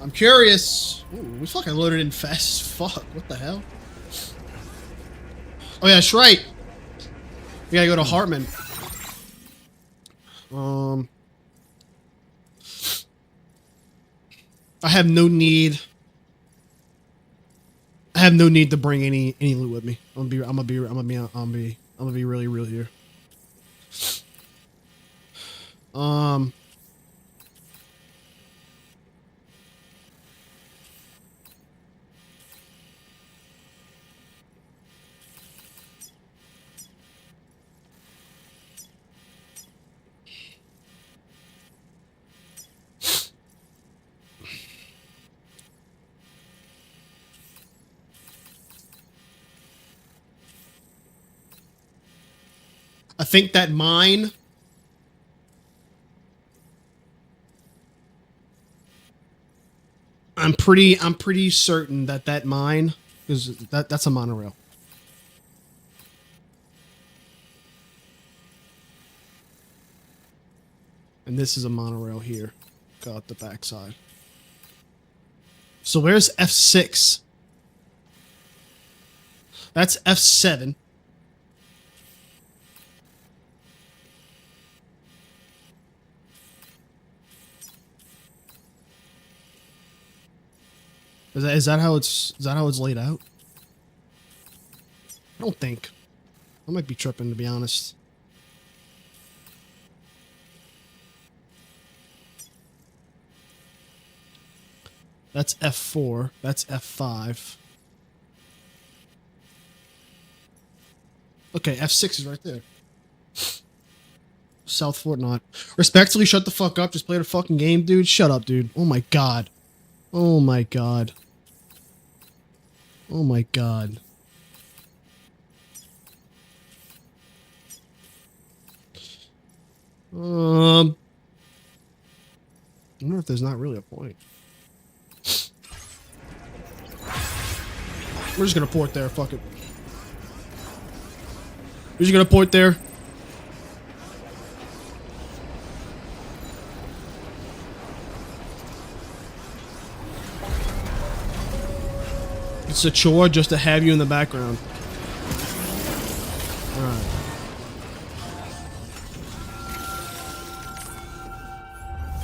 I'm curious. Ooh, we fucking loaded in fast as fuck. What the hell? Oh yeah, that's right. We gotta go to Hartman. I have no need. I have no need to bring any loot with me. I'm gonna be really real here. I think that mine. I'm pretty certain that mine is that's a monorail. And this is a monorail here. Got the backside. So where's F6? That's F7. Is that how it's laid out? I don't think. I might be tripping, to be honest. That's F4. That's F5. Okay, F6 is right there. South Fort Knott. Respectfully, shut the fuck up. Just play the fucking game, dude. Shut up, dude. Oh my god. Oh my god. Oh my god. I wonder if there's not really a point. We're just gonna port there, fuck it. We're just gonna port there. It's a chore just to have you in the background. Alright.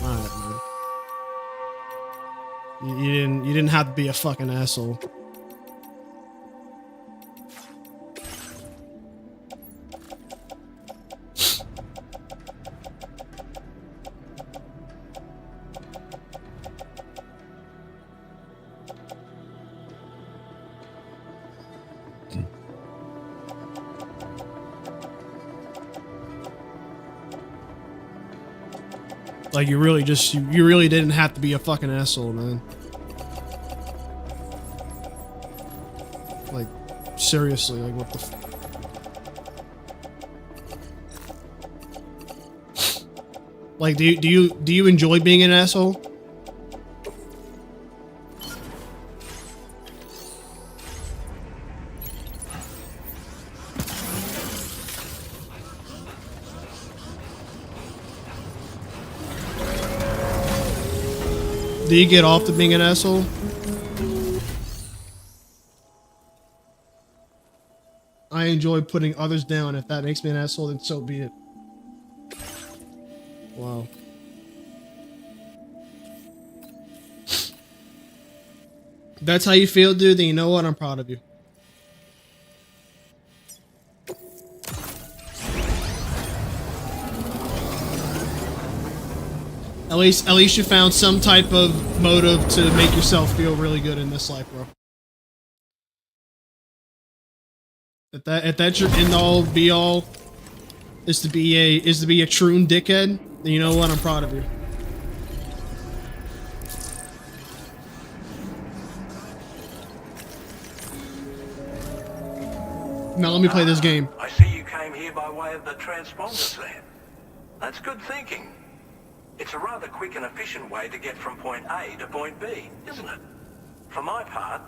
Alright, man. You didn't have to be a fucking asshole. Like, you really didn't have to be a fucking asshole, man. Like, seriously, like, what the Like, do you enjoy being an asshole? Do you get off to being an asshole? I enjoy putting others down. If that makes me an asshole, then so be it. Wow. That's how you feel, dude? Then you know what? I'm proud of you. At least you found some type of motive to make yourself feel really good in this life, bro. If that's your end all be all is to be a true dickhead, then you know what? I'm proud of you. Now let me play this game. I see you came here by way of the transponders then. That's good thinking. It's a rather quick and efficient way to get from point A to point B, isn't it? For my part,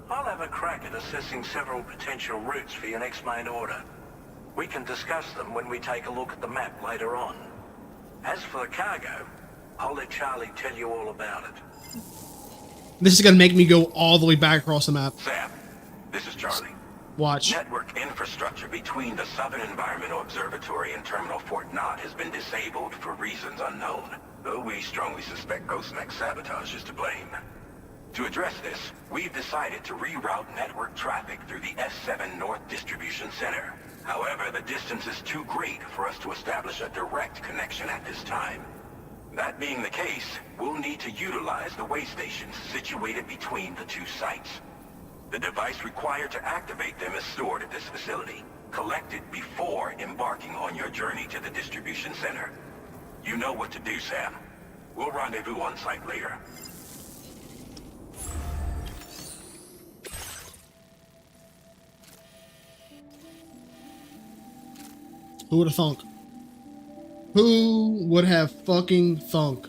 I'll have a crack at assessing several potential routes for your next main order. We can discuss them when we take a look at the map later on. As for the cargo, I'll let Charlie tell you all about it. This is gonna make me go all the way back across the map. Sam, this is Charlie. Watch. Network infrastructure between the Southern Environmental Observatory and Terminal Fort Knott has been disabled for reasons unknown, though we strongly suspect Ghostmech's sabotage is to blame. To address this, we've decided to reroute network traffic through the S7 North Distribution Center. However, the distance is too great for us to establish a direct connection at this time. That being the case, we'll need to utilize the way stations situated between the two sites. The device required to activate them is stored at this facility, collected before embarking on your journey to the distribution center. You know what to do, Sam. We'll rendezvous on site later. Who would have thunk? Who would have fucking thunk?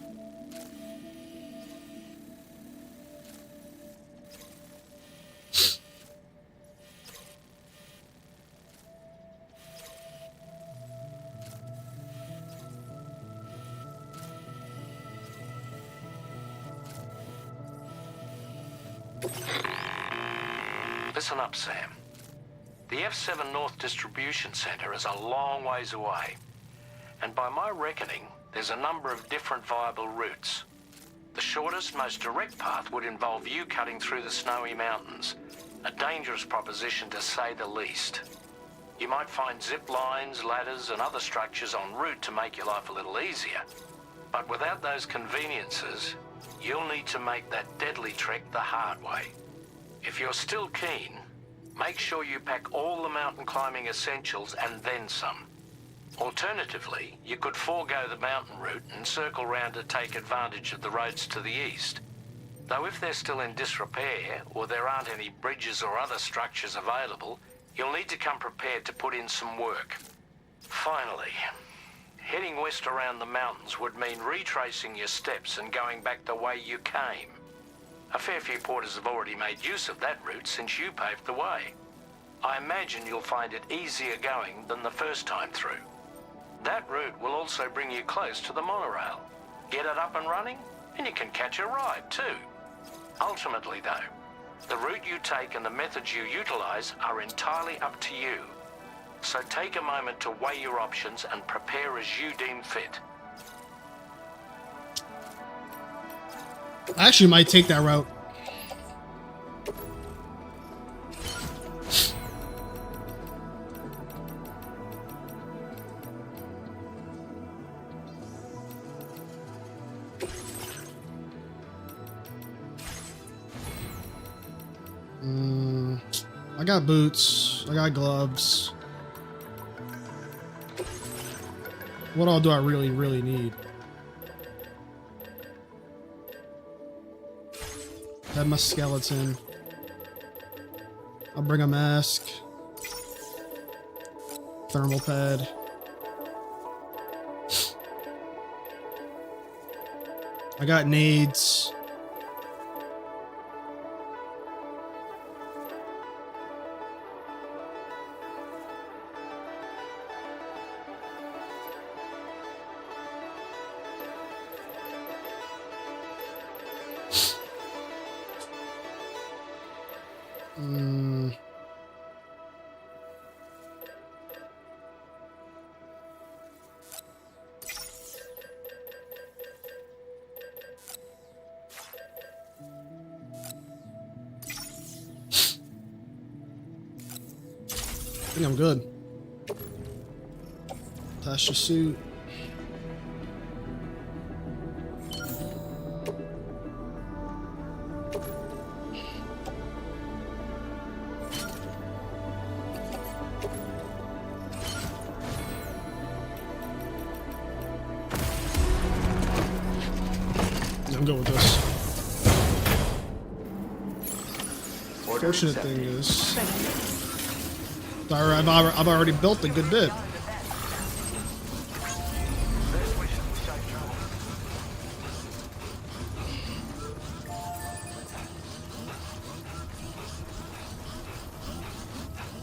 Listen up, Sam. The F7 North Distribution Center is a long ways away. And by my reckoning, there's a number of different viable routes. The shortest, most direct path would involve you cutting through the snowy mountains. A dangerous proposition to say the least. You might find zip lines, ladders, and other structures en route to make your life a little easier. But without those conveniences, you'll need to make that deadly trek the hard way. If you're still keen, make sure you pack all the mountain climbing essentials and then some. Alternatively, you could forego the mountain route and circle round to take advantage of the roads to the east. Though if they're still in disrepair, or there aren't any bridges or other structures available, you'll need to come prepared to put in some work. Finally, heading west around the mountains would mean retracing your steps and going back the way you came. A fair few porters have already made use of that route since you paved the way. I imagine you'll find it easier going than the first time through. That route will also bring you close to the monorail. Get it up and running, and you can catch a ride too. Ultimately though, the route you take and the methods you utilize are entirely up to you. So take a moment to weigh your options and prepare as you deem fit. I actually might take that route. I got boots. I got gloves. What all do I really need? Have my skeleton. I'll bring a mask. Thermal pad. I got nades. I think I'm good. Attach your suit. I'm good with this. Fortunate thing is, I've already built a good bit.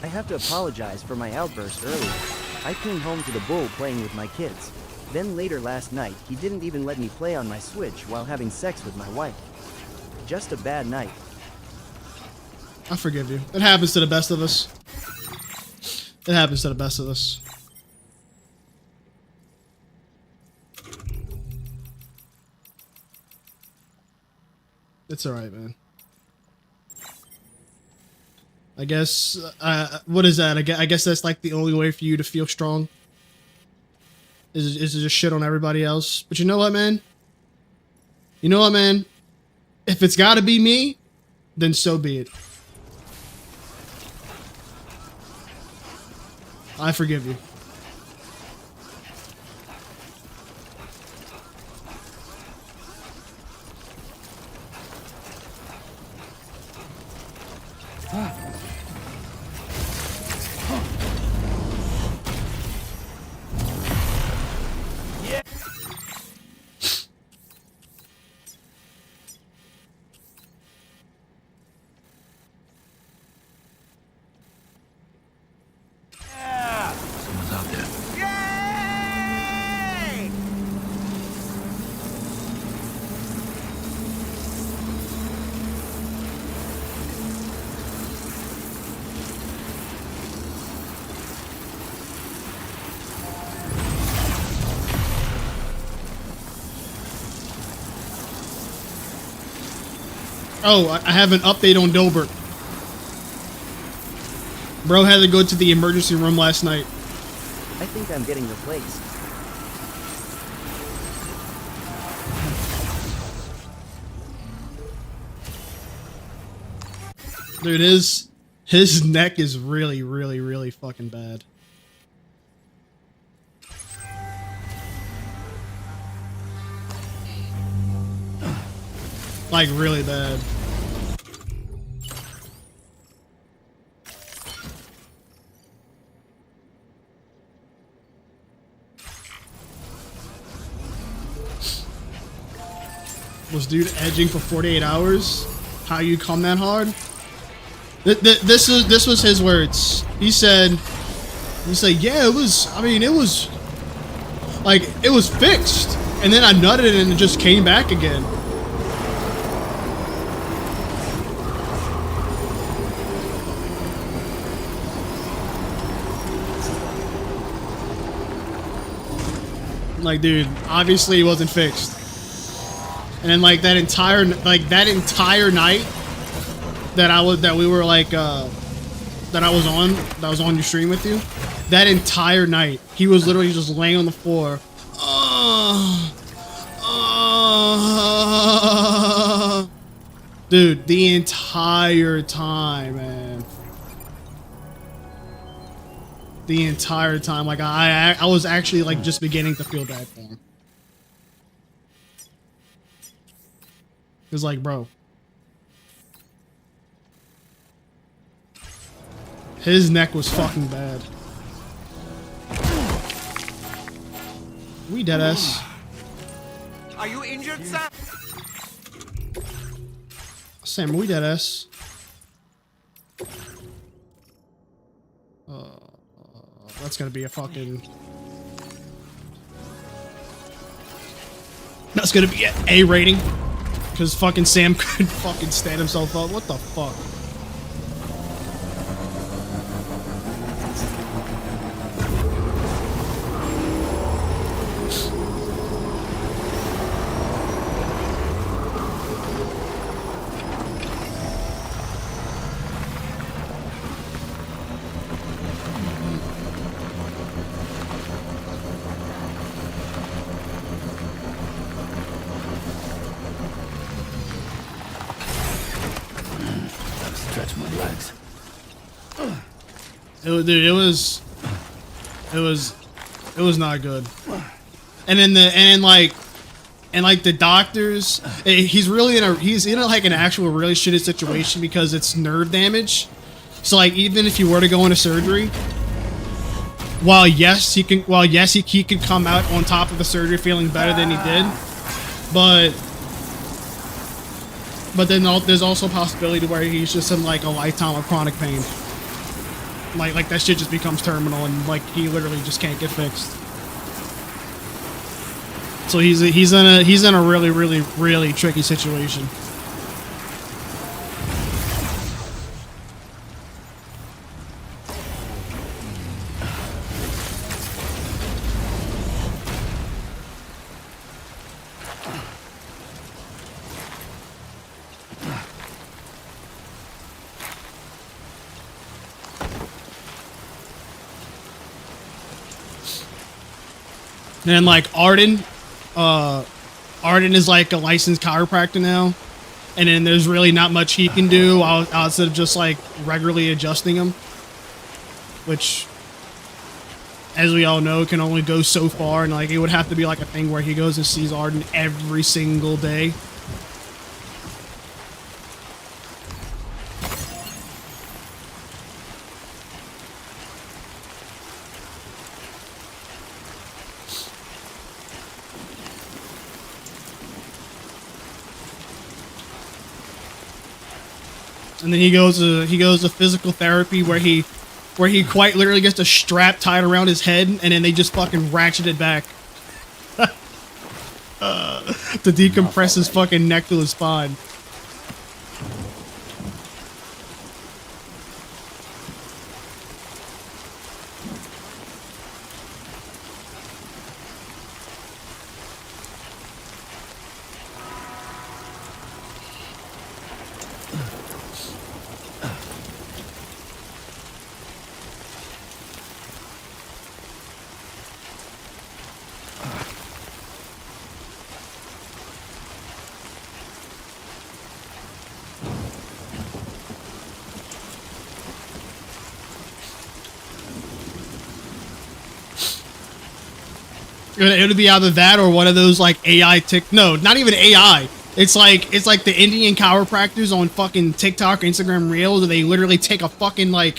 I have to apologize for my outburst earlier. I came home to the bull playing with my kids. Then later last night, he didn't even let me play on my Switch while having sex with my wife. just a bad night. I forgive you. It happens to the best of us. It happens to the best of us. It's alright, man. I guess, what is that? I guess that's like the only way for you to feel strong. Is to just shit on everybody else. But you know what, man? You know what, man? If it's gotta be me, then so be it. I forgive you. Someone's out there. Oh, I have an update on Dilbert. Bro had to go to the emergency room last night. I think I'm getting replaced. Dude, his neck is really, really, really fucking bad. Like, really bad. Was dude edging for 48 hours? How you come that hard? This was his words. He said, yeah, it was, I mean, it was, like, it was fixed. And then I nutted and it just came back again. Like, dude, obviously it wasn't fixed. And then like that entire night that I was on your stream with you, that entire night he was literally just laying on the floor. Dude, the entire time, man. The entire time, like I was actually like just beginning to feel bad for him. It was like, bro, his neck was fucking bad. We deadass. Are you injured, Sam? Sam, we deadass. That's gonna be a fucking. That's gonna be an A rating. Because fucking Sam couldn't fucking stand himself up. What the fuck? Stretch my legs. Dude, it was not good. And then the doctors, he's in like an actual really shitty situation because it's nerve damage. So like even if he were to go into surgery, while yes he could come out on top of the surgery feeling better than he did, but then there's also a possibility where he's just in like a lifetime of chronic pain. Like that shit just becomes terminal and like he literally just can't get fixed. So he's in a really, really, really tricky situation. And then like Arden is like a licensed chiropractor now, and then there's really not much he can do outside of just like regularly adjusting him, which, as we all know, can only go so far. And like it would have to be like a thing where he goes and sees Arden every single day. And then he goes to physical therapy where he quite literally gets a strap tied around his head, and then they just fucking ratchet it back to decompress his fucking neck to his spine. It would be either that or one of those like AI no, not even AI. It's like the Indian chiropractors on fucking TikTok or Instagram Reels, where they literally take a fucking they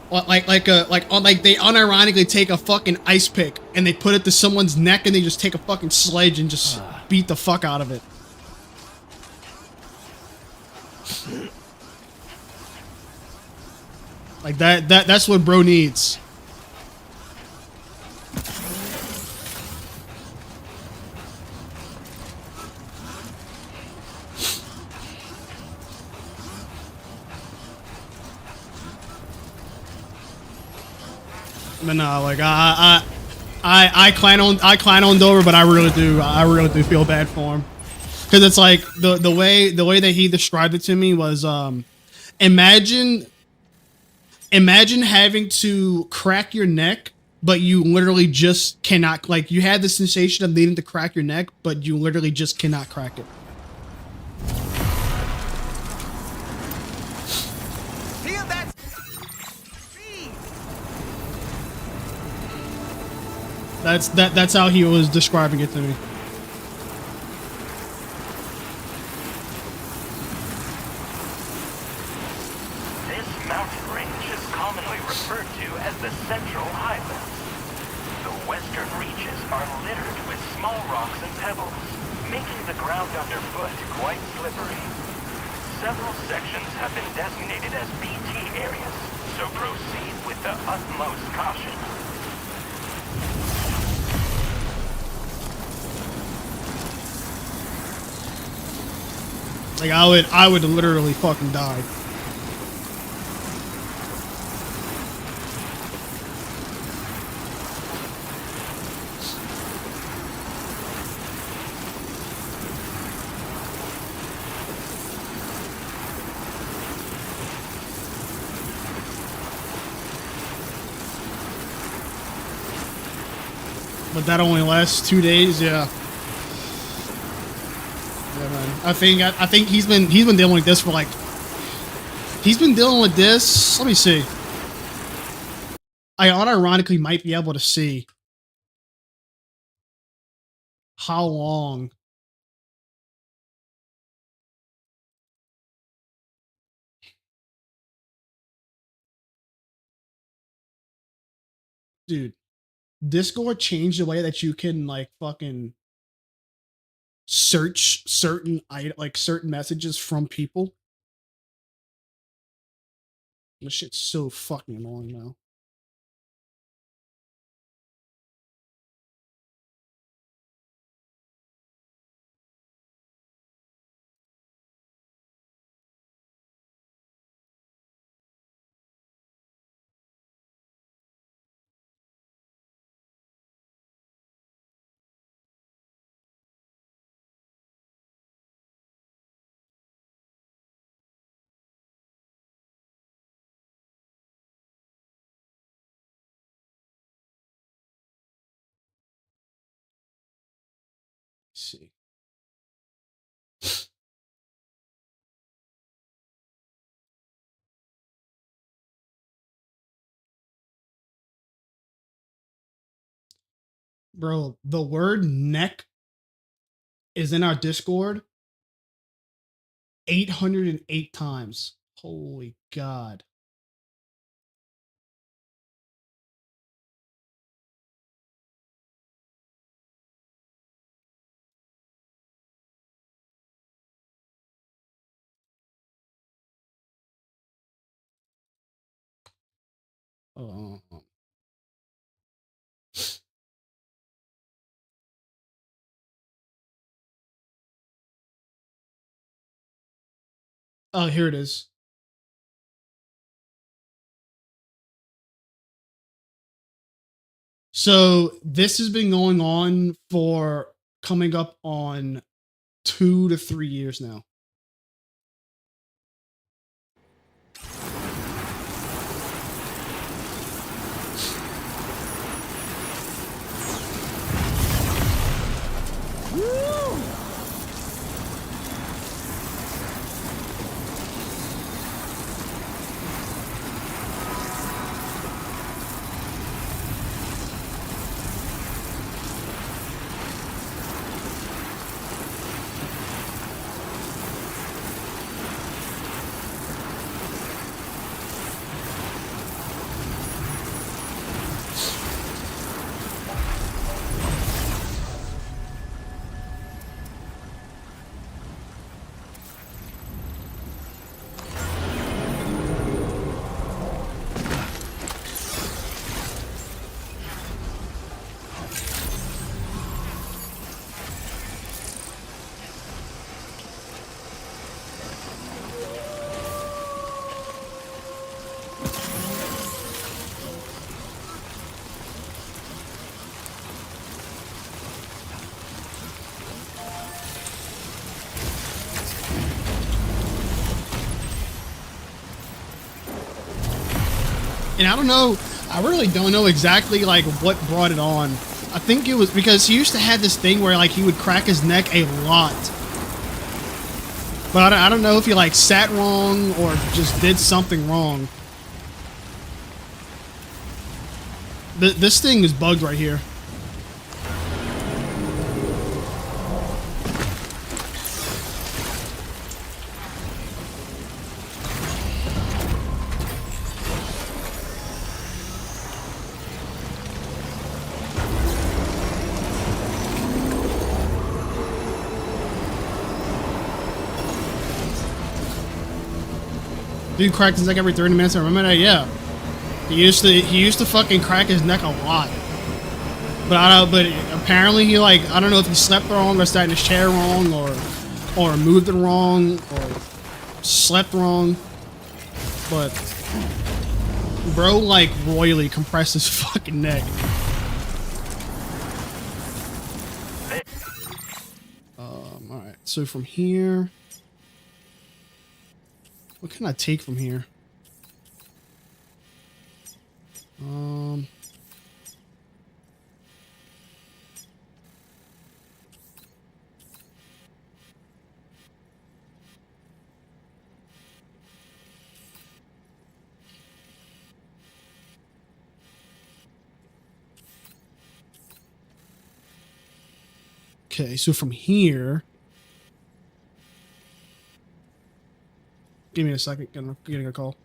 unironically take a fucking ice pick and they put it to someone's neck and they just take a fucking sledge and just beat the fuck out of it. Like that's what bro needs. But no, like I clown on Dover, but I really do feel bad for him, because it's like the way that he described it to me was imagine having to crack your neck, but you literally just cannot, like, you had the sensation of needing to crack your neck, but you literally just cannot crack it. That's how he was describing it to me. This mountain range is commonly referred to as the Central Highlands. The western reaches are littered with small rocks and pebbles, making the ground underfoot quite slippery. Several sections have been designated as BT areas, so proceed with the utmost caution. Like I would literally fucking die. But that only lasts 2 days, yeah. Yeah, man. I think he's been dealing with this for like. He's been dealing with this. Let me see. I unironically might be able to see how long. Dude, Discord changed the way that you can like fucking search certain certain messages from people. This shit's so fucking annoying now. see. Bro, the word neck is in our Discord 808 times. Holy God. Oh, oh, here it is. So this has been going on for coming up on 2 to 3 years now. And I don't know, I really don't know exactly like what brought it on. I think it was because he used to have this thing where like he would crack his neck a lot. But I don't know if he like sat wrong or just did something wrong. This thing is bugged right here. Dude cracked his neck every 30 minutes. I remember that. Yeah, he used to fucking crack his neck a lot. But apparently he like I don't know if he slept wrong or sat in his chair wrong or moved it wrong or slept wrong. But bro like royally compressed his fucking neck. All right. So from here. What can I take from here? Okay, so from here. Give me a second. Getting a call.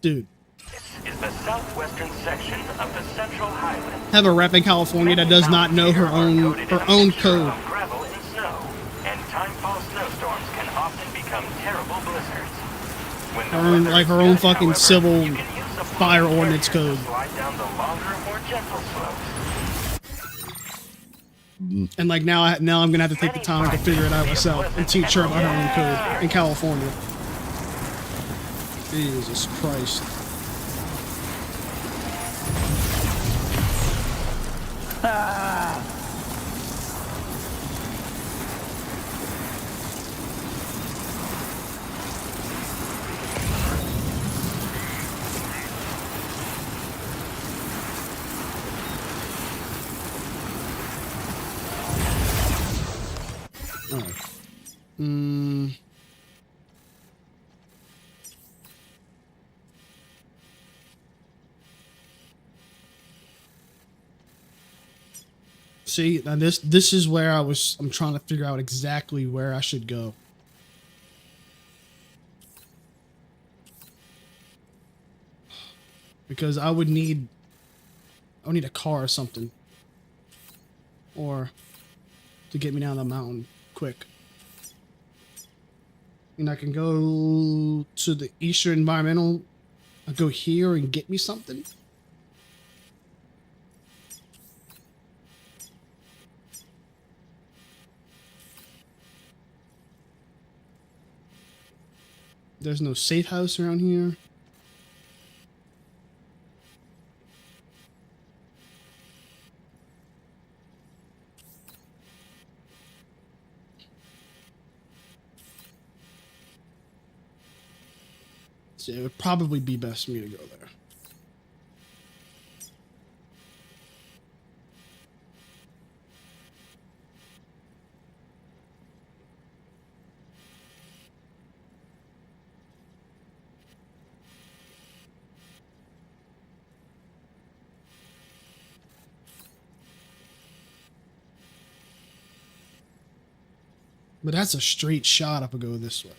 Dude. This is the southwestern section of the Central Highland. Have a rep in California that does not know her own code. Gravel and snow, and timefall snowstorms can often become terrible blizzards. When the weather Like her is own good, fucking however, civil you can use the fire fluid ordinance barrier to code. slide down the longer, more gentle slopes. And like now I'm gonna have to take the time to figure it out myself and teach her about her own code in California. Jesus Christ. Alright. See, now this is where I'm trying to figure out exactly where I should go. Because I would need a car or something. Or to get me down the mountain quick. And I can go to the Eastern Environmental. I'll go here and get me something. There's no safe house around here. So it would probably be best for me to go there. But that's a straight shot if I go this way.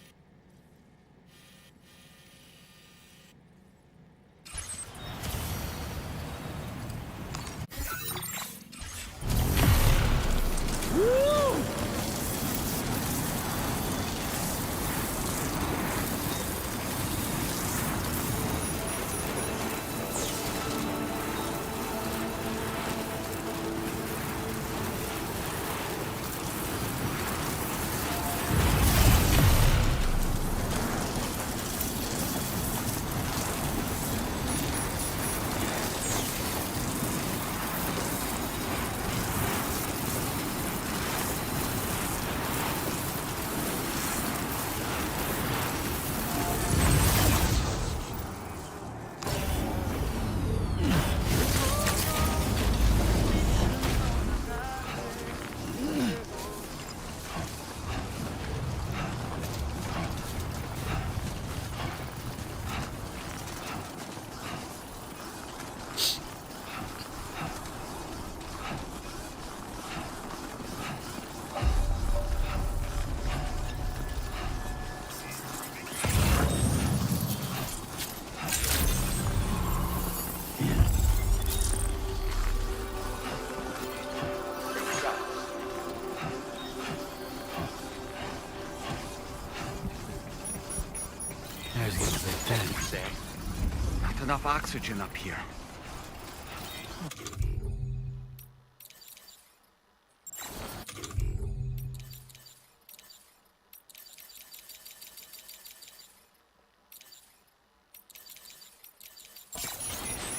Not enough oxygen up here.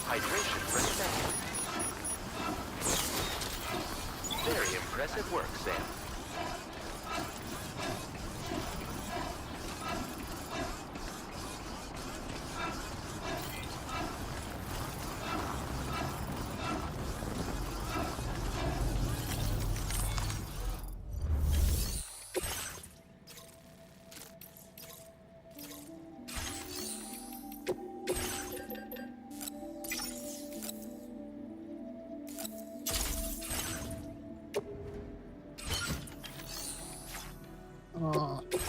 Hydration for Sam. Very impressive work, Sam.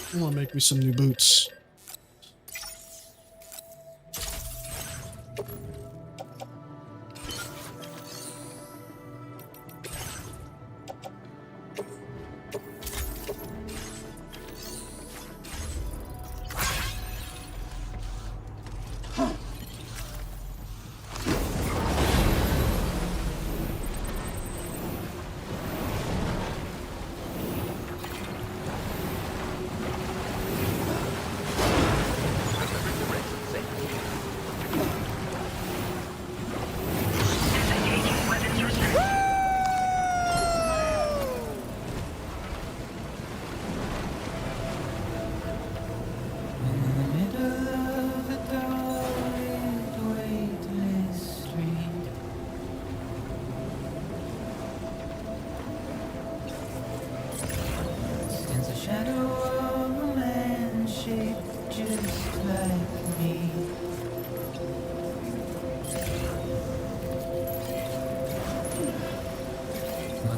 I want to make me some new boots.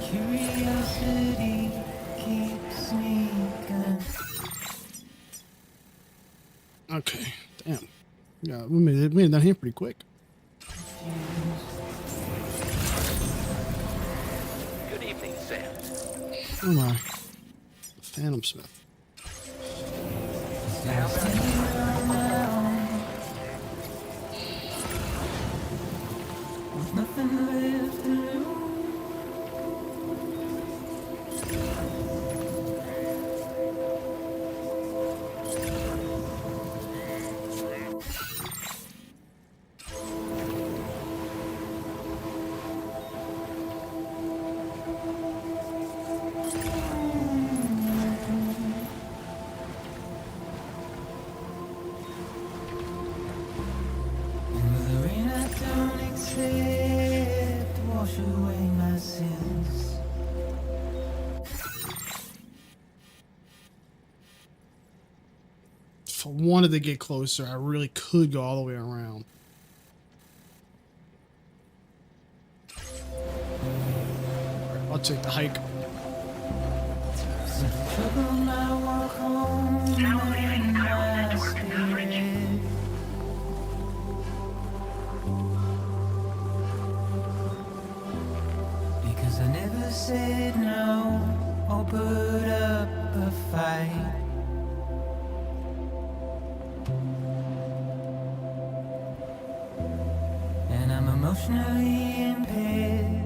Curiosity keeps me going. Okay, damn. Yeah, we made it down here pretty quick. Good evening, Sam. Oh my. Phantom Smith. With nothing left to lose. And with the rain I don't accept, wash away my sins. If I wanted to get closer, I really could go all the way around. Alright, I'll take the hike. Trouble my walk home and my spirit. Because I never said no or put up a fight. And I'm emotionally impaired.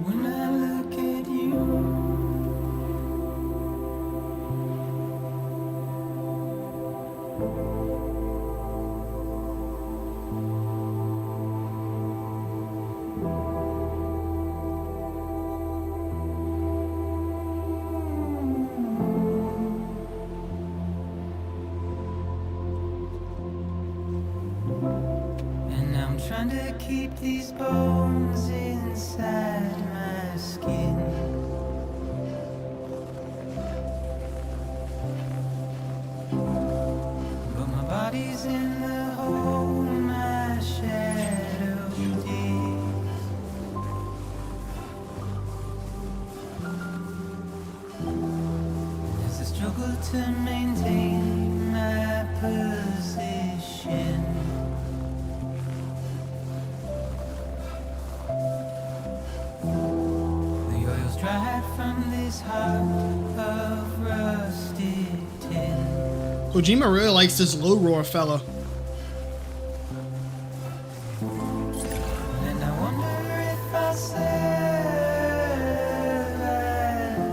When I look at you, and I'm trying to keep these bones inside my skin. But my body's in the hole my shadow digs. There's a struggle to maintain my position. The oil's dried from this heart of rusted tin. Kojima really likes this low roar fella. And I wonder if I survive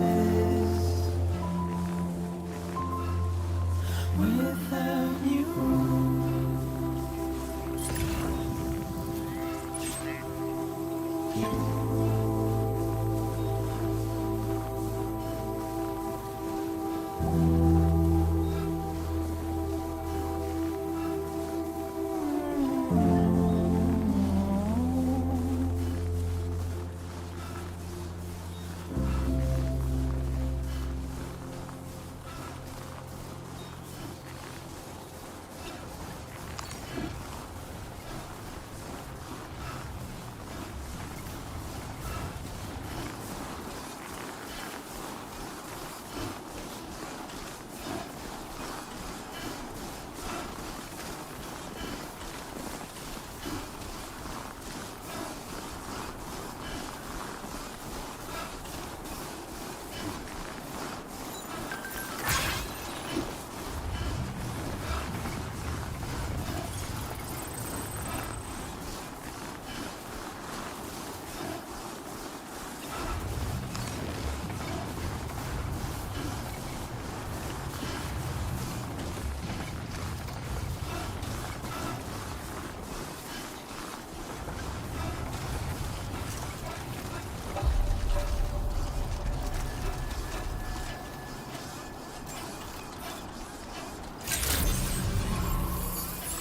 this without you.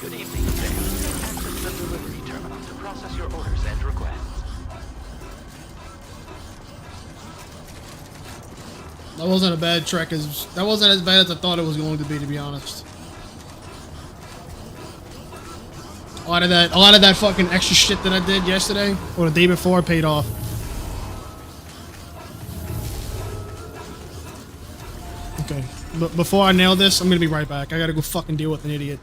Good evening, Sam. Access the delivery terminal to process your orders and requests. That wasn't a bad trek that wasn't as bad as I thought it was going to be honest. A lot of that fucking extra shit that I did yesterday or the day before paid off. Okay, but before I nail this, I'm gonna be right back. I gotta go fucking deal with an idiot.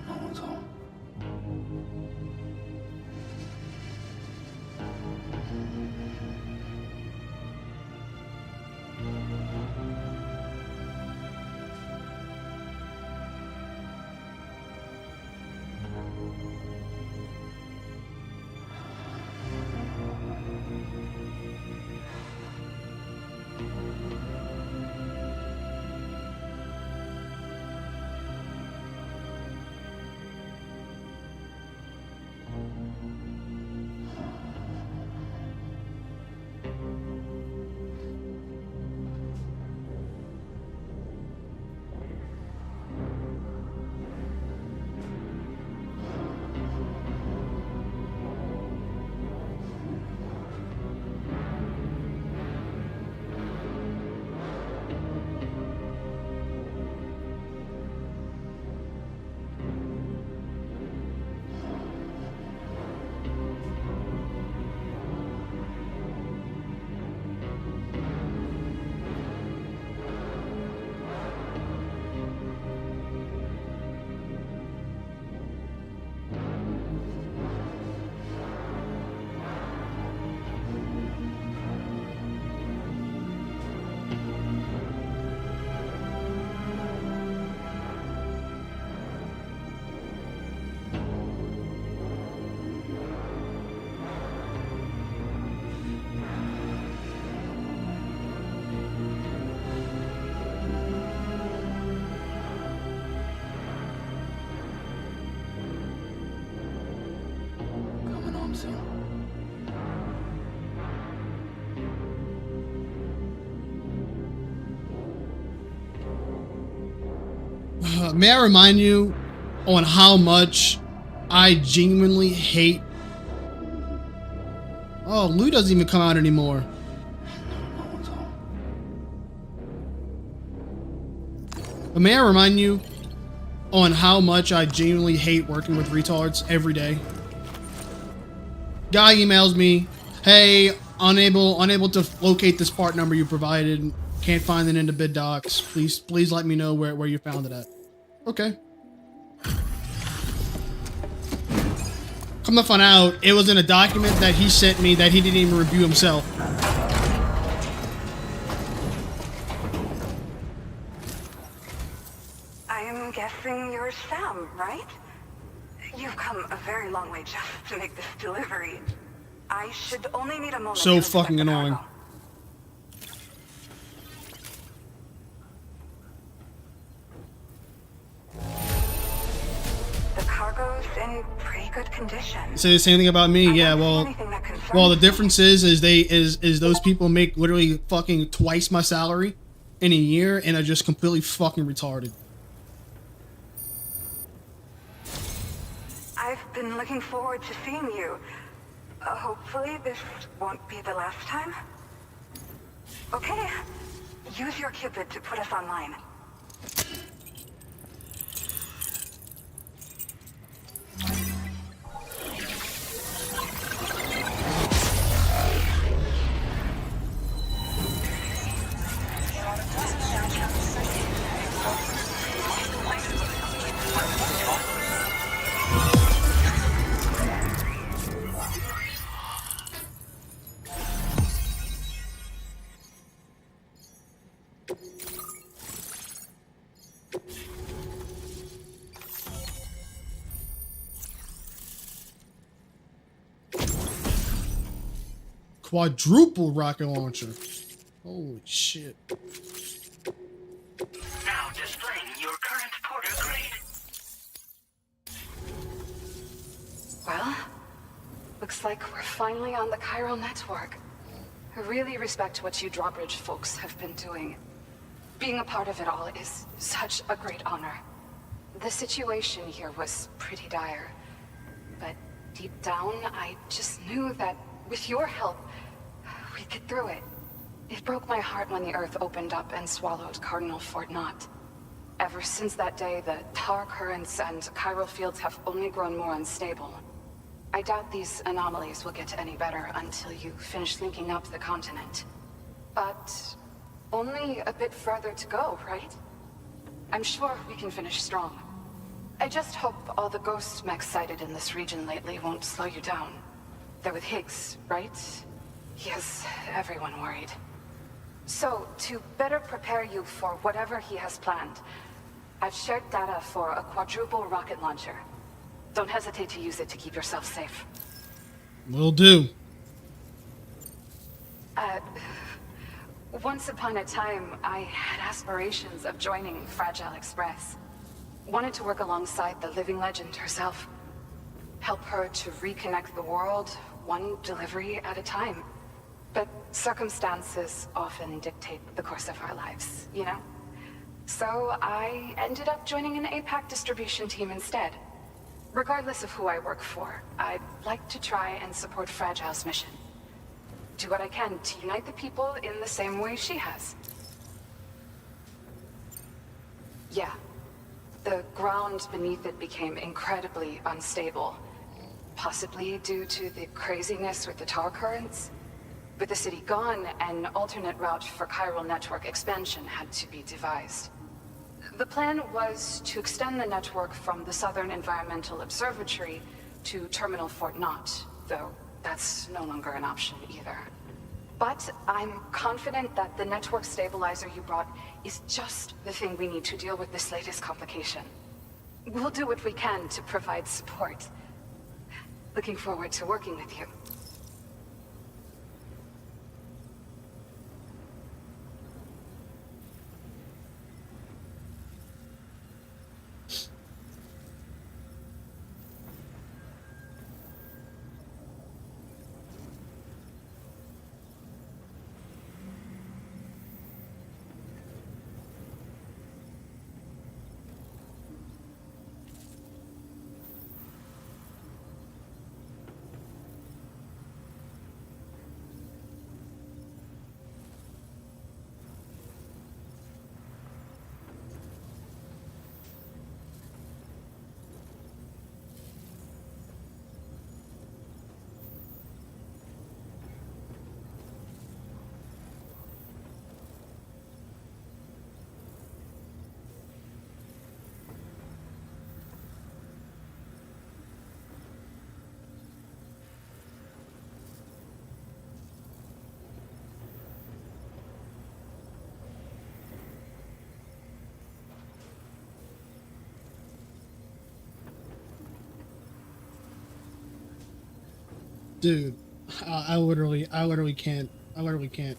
No one's home. Coming home soon. May I remind you on how much I genuinely hate. Oh, Lou doesn't even come out anymore. No one's home. But may I remind you on how much I genuinely hate working with retards every day. Guy emails me, hey, unable to locate this part number you provided. Can't find it in the bid docs. Please let me know where you found it at. Okay. Come to find out, it was in a document that he sent me that he didn't even review himself. I'm guessing you're Sam, right? You've come a very long way just to make this delivery. I should only need a moment. So to inspect fucking the annoying. cargo. The cargo's in pretty good condition. Say the same thing about me. I Yeah, don't see well, anything that concerns well, the me. difference is those people make literally fucking twice my salary in a year and are just completely fucking retarded. I've been looking forward to seeing you. Hopefully this won't be the last time. Okay, use your Cupid to put us online. Quadruple rocket launcher. Holy shit. Now displaying your current Porter grade. Well, looks like we're finally on the chiral network. I really respect what you drawbridge folks have been doing. Being a part of it all is such a great honor. The situation here was pretty dire, but deep down, I just knew that with your help, we'd get through it. It broke my heart when the Earth opened up and swallowed Cardinal Fort Knott. Ever since that day, the tar currents and chiral fields have only grown more unstable. I doubt these anomalies will get any better until you finish linking up the continent. But only a bit further to go, right? I'm sure we can finish strong. I just hope all the ghost mechs sighted in this region lately won't slow you down. They're with Higgs, right? He has everyone worried. So, to better prepare you for whatever he has planned, I've shared data for a quadruple rocket launcher. Don't hesitate to use it to keep yourself safe. Will do. Once upon a time, I had aspirations of joining Fragile Express. Wanted to work alongside the living legend herself. Help her to reconnect the world, one delivery at a time. But circumstances often dictate the course of our lives, you know? So I ended up joining an APAC distribution team instead. Regardless of who I work for, I'd like to try and support Fragile's mission. Do what I can to unite the people in the same way she has. Yeah. The ground beneath it became incredibly unstable. Possibly due to the craziness with the tar currents. With the city gone, an alternate route for chiral network expansion had to be devised. The plan was to extend the network from the Southern Environmental Observatory to Terminal Fort Knott, though that's no longer an option either. But I'm confident that the network stabilizer you brought is just the thing we need to deal with this latest complication. We'll do what we can to provide support. Looking forward to working with you. Dude, I literally can't. I literally can't.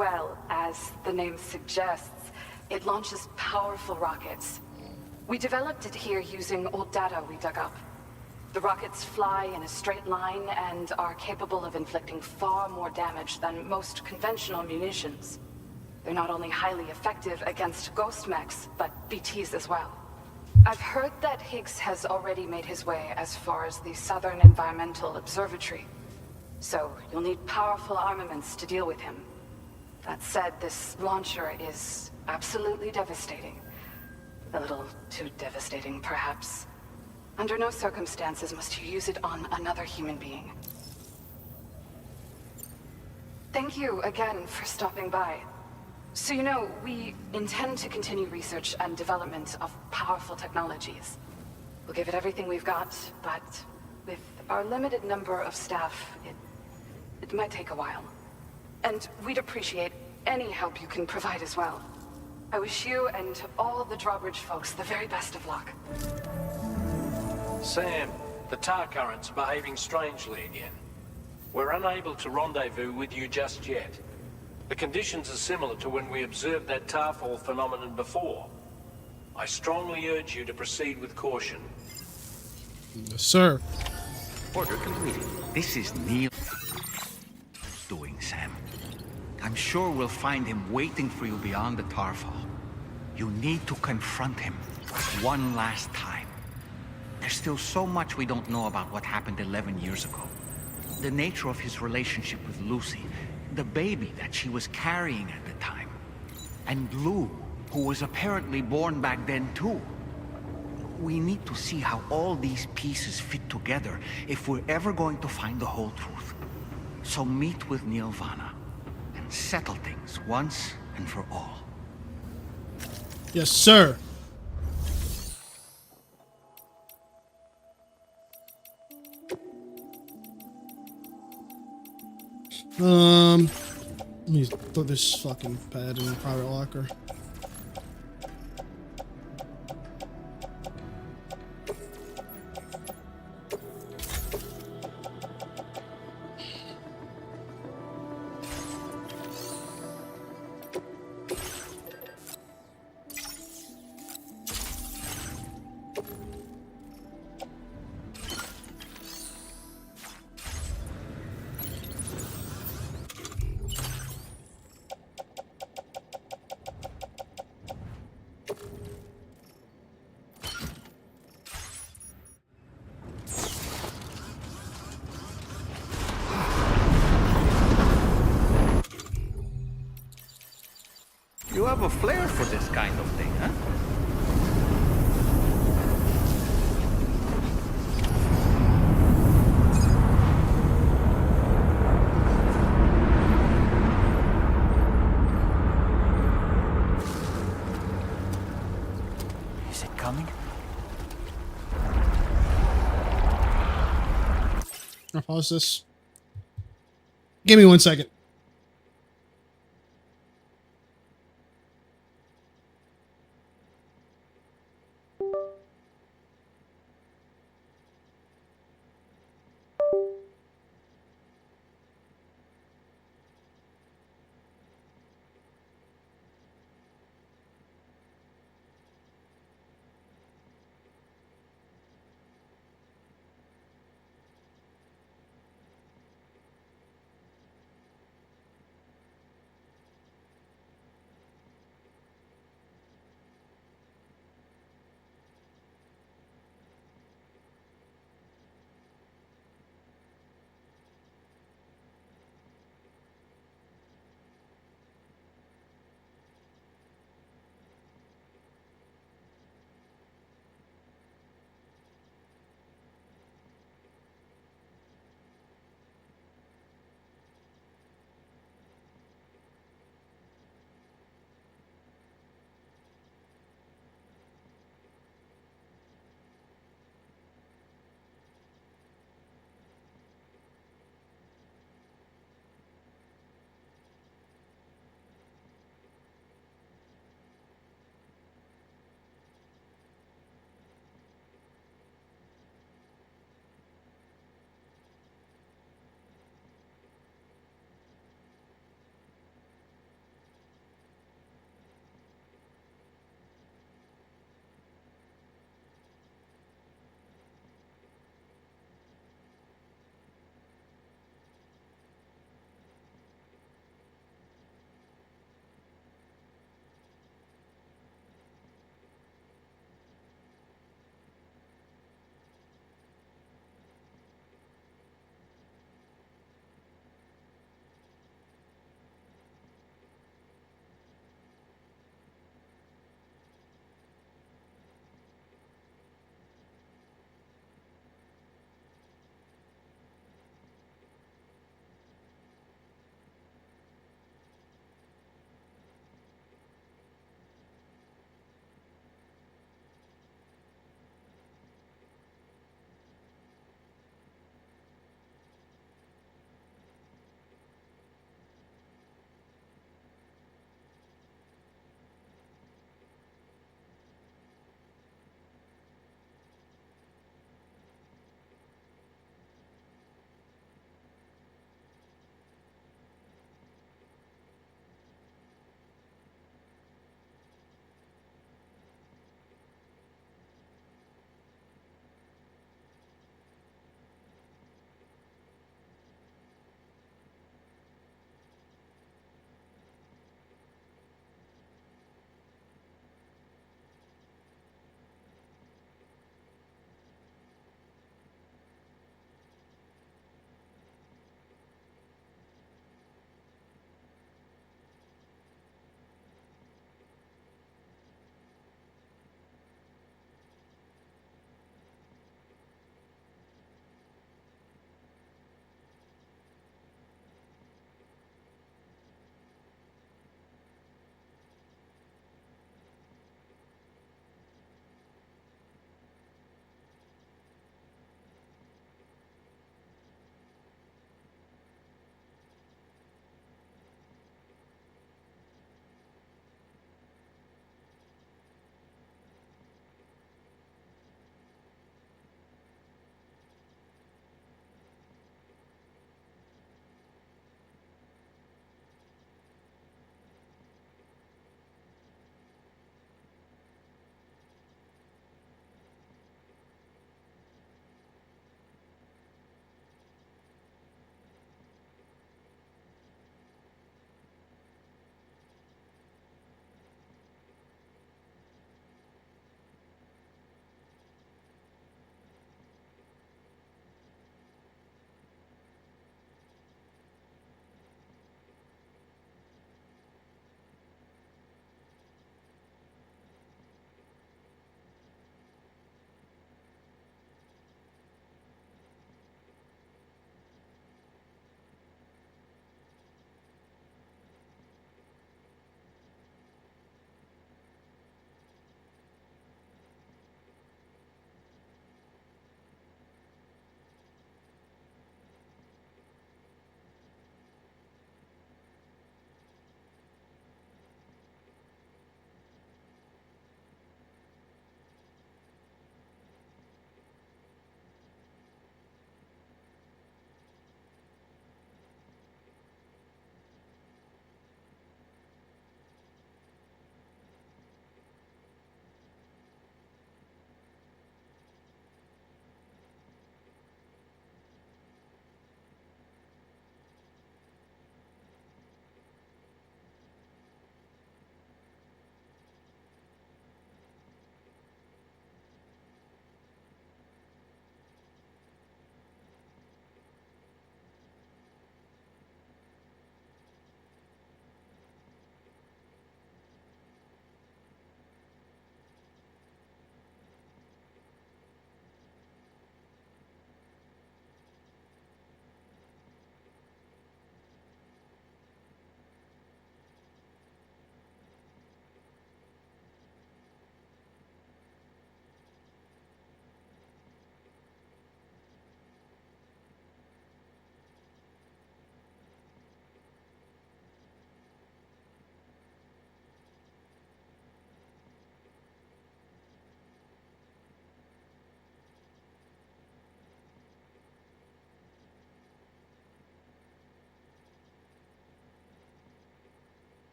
Well, as the name suggests, it launches powerful rockets. We developed it here using old data we dug up. The rockets fly in a straight line and are capable of inflicting far more damage than most conventional munitions. They're not only highly effective against ghost mechs, but BTs as well. I've heard that Higgs has already made his way as far as the Southern Environmental Observatory. So you'll need powerful armaments to deal with him. That said, this launcher is absolutely devastating. A little too devastating, perhaps. Under no circumstances must you use it on another human being. Thank you again for stopping by. So you know, we intend to continue research and development of powerful technologies. We'll give it everything we've got, but with our limited number of staff, it might take a while. And we'd appreciate any help you can provide as well. I wish you and all the Drawbridge folks the very best of luck. Sam, the tar current's behaving strangely again. We're unable to rendezvous with you just yet. The conditions are similar to when we observed that tarfall phenomenon before. I strongly urge you to proceed with caution. Yes, sir. Order completed. This is Neil doing, Sam. I'm sure we'll find him waiting for you beyond the tarfall. You need to confront him one last time. There's still so much we don't know about what happened 11 years ago. The nature of his relationship with Lucy, the baby that she was carrying at the time, and Lou, who was apparently born back then too. We need to see how all these pieces fit together if we're ever going to find the whole truth. So meet with Nirvana and settle things once and for all. Yes, sir. Let me throw this fucking pad in the private locker. You have a flair for this kind of thing, huh? Is it coming? I'll pause this. Give me 1 second.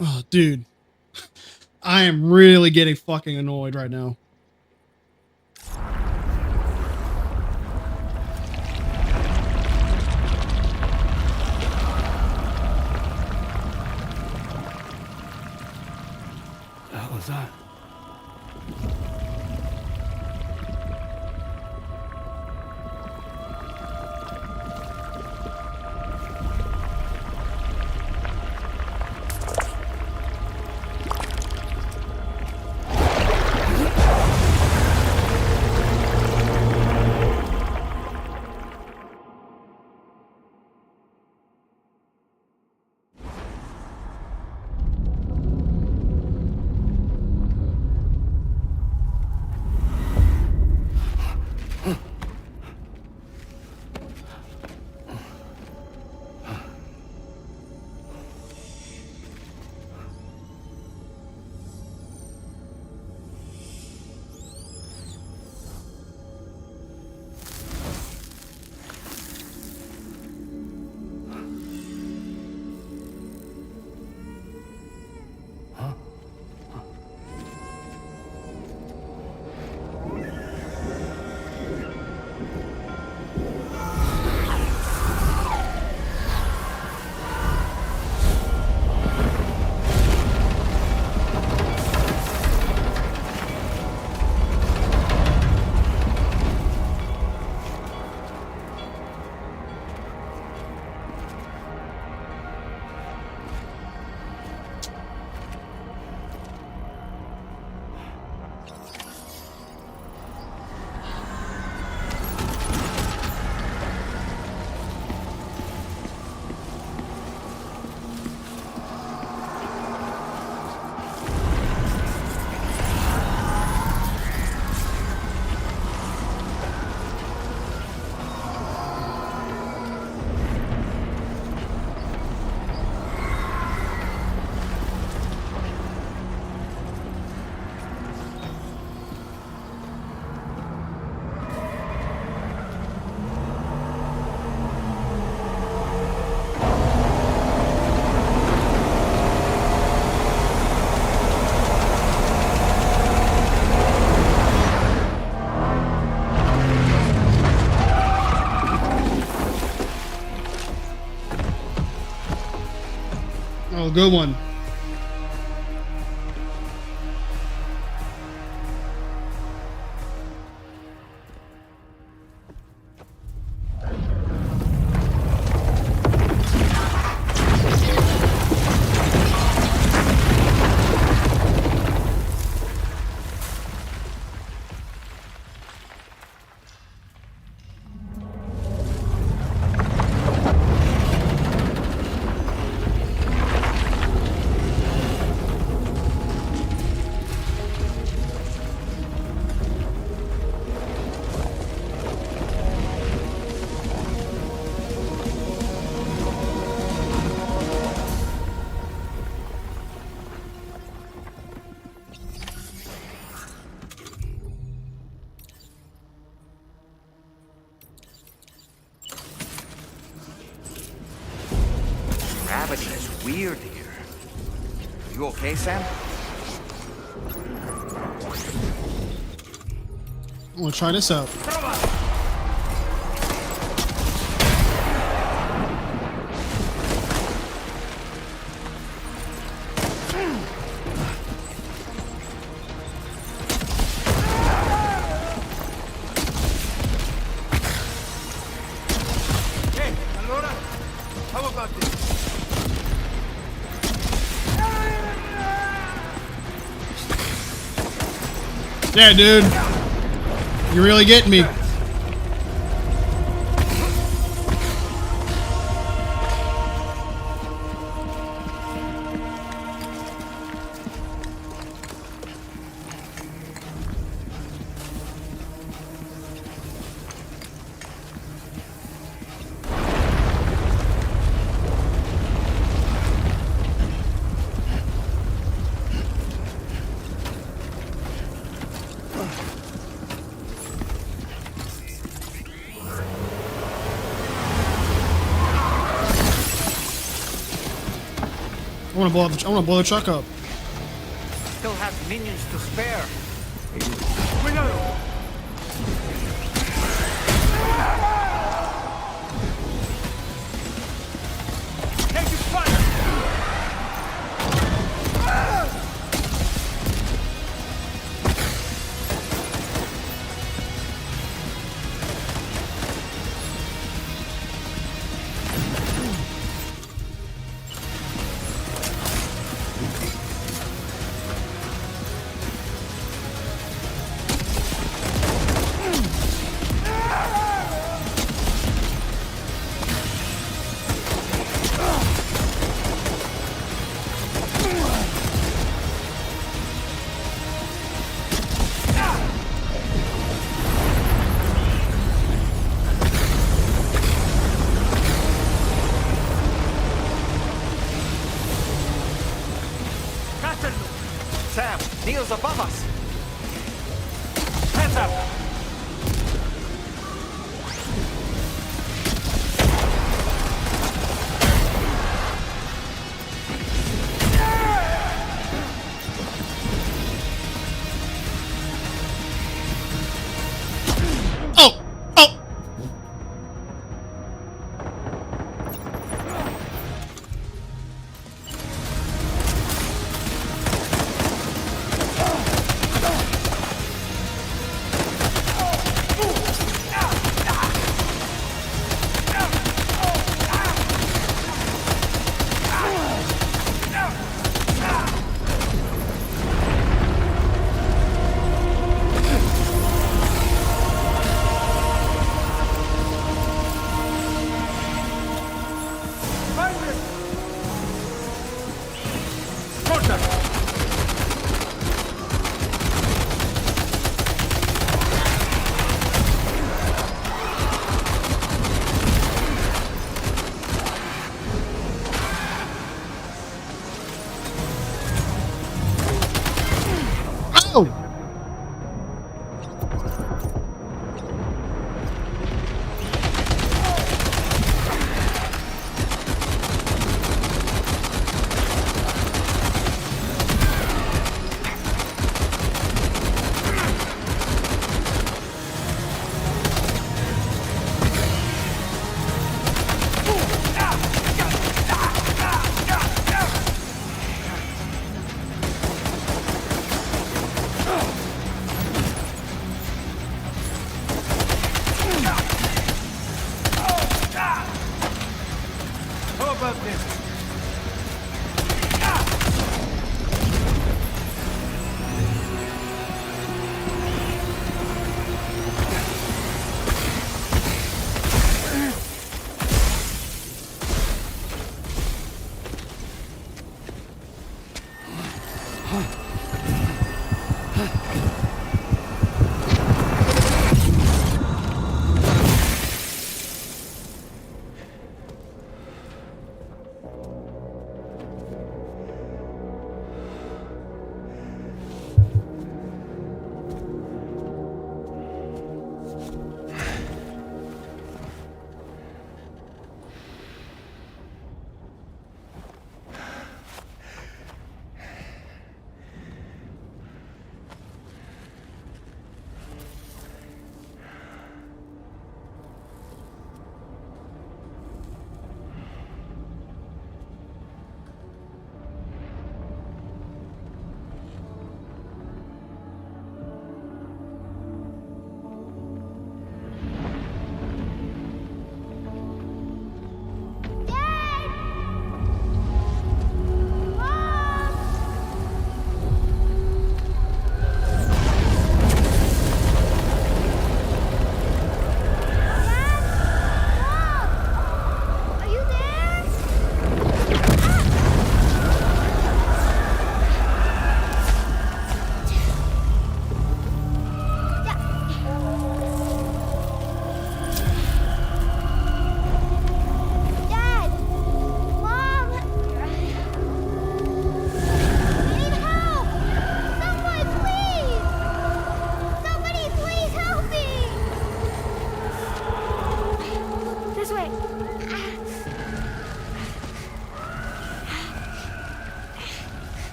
Oh, dude. I am really getting fucking annoyed right now. What the hell is that? Oh, good one. Gravity is weird here. You okay, Sam? We'll try this out. Hey, Alora, how about this? Yeah, dude. You're really getting me. I want to blow the truck up. Still have minions to spare. Taking fire! Sam, Neil's above us. Hands up! Oh! Oh!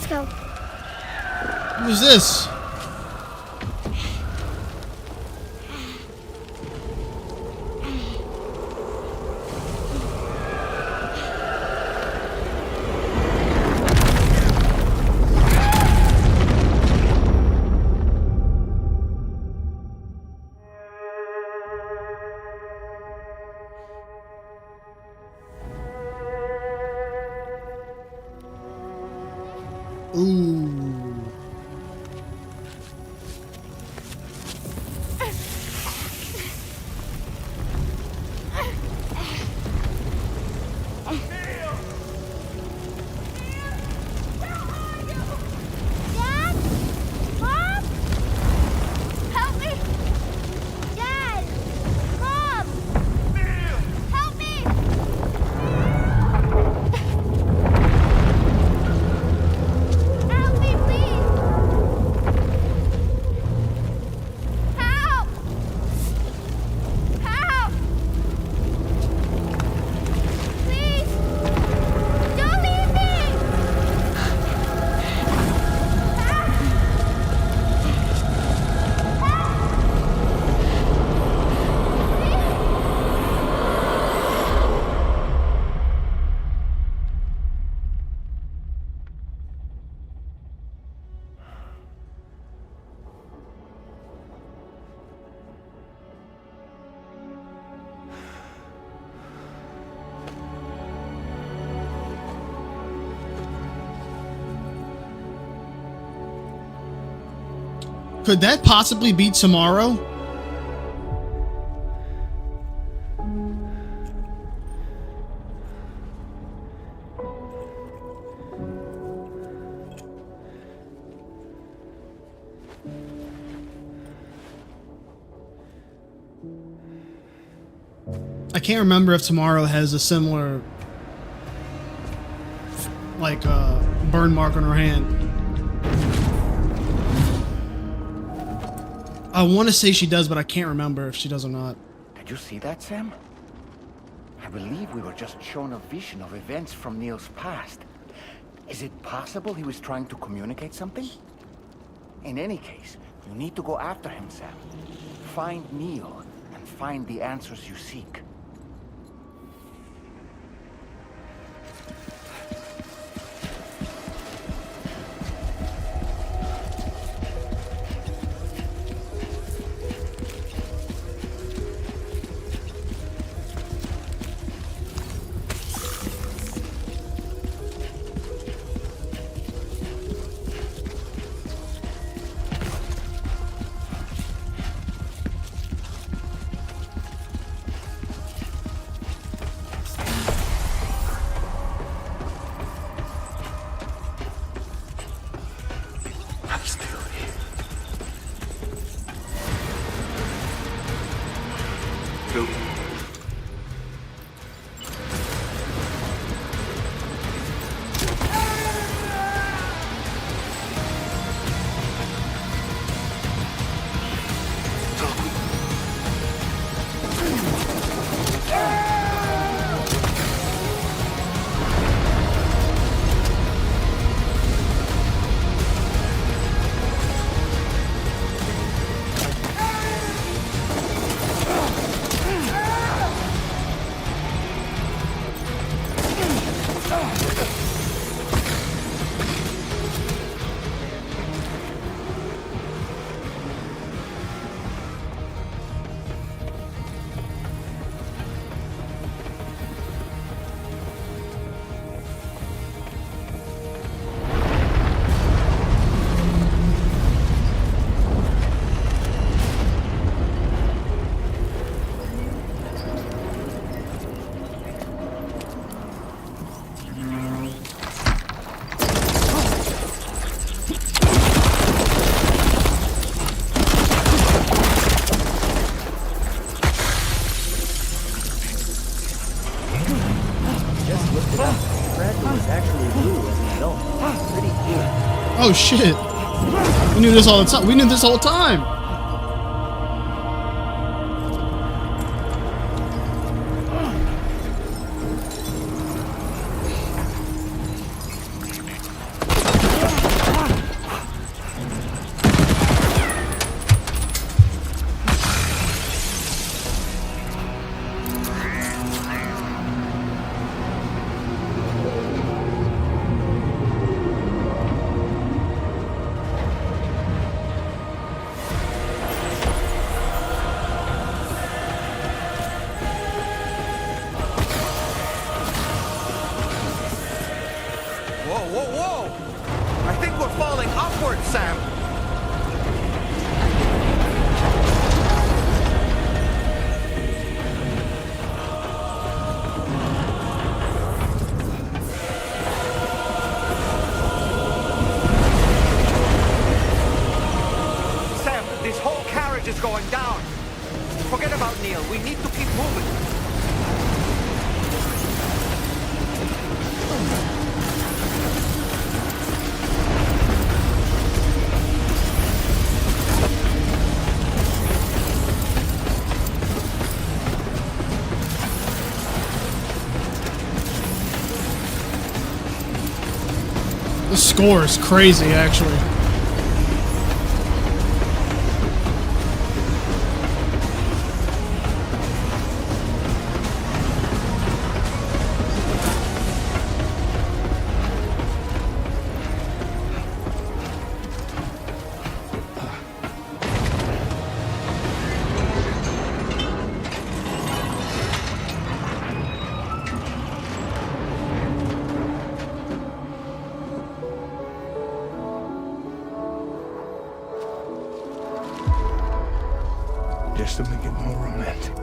Let's go. Who's this? Ooh. Dad? Mom? Help me! Dad! Mom! Help me! Help me, please! Help! Help! Please! Don't leave me! Could that possibly be tomorrow? I can't remember if tomorrow has a similar, like, burn mark on her hand. I want to say she does, but I can't remember if she does or not. Did you see that, Sam? I believe we were just shown a vision of events from Neil's past. Is it possible he was trying to communicate something? In any case, you need to go after him, Sam. Find Neil and find the answers you seek. Oh shit! We knew this all the time. We knew this whole time. whoa! I think we're falling upward, Sam. Sam, this whole carriage is going down. Forget about Neil. We need to keep moving. The score is crazy, actually. Just to make it more romantic.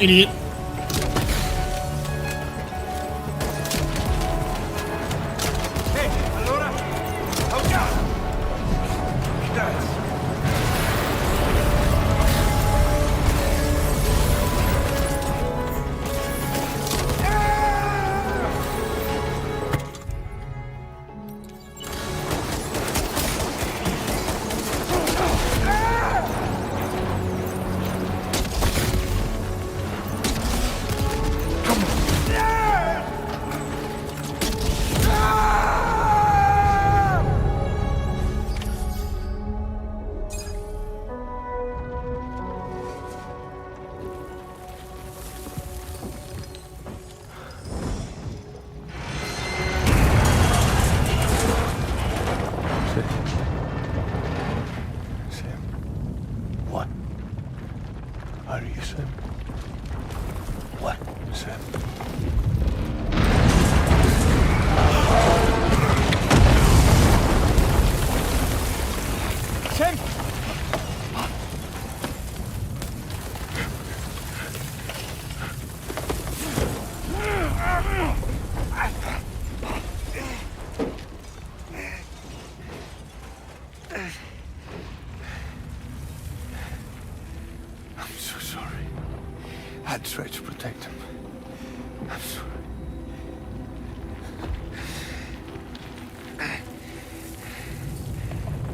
Idiot. Sam. What? Are you Sam? What, Sam? Sam! I'm so sorry. I tried to protect him. I'm sorry.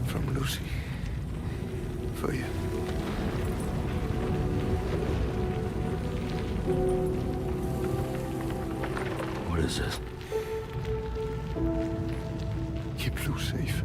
From Lucy. For you. What is this? Keep Lou safe.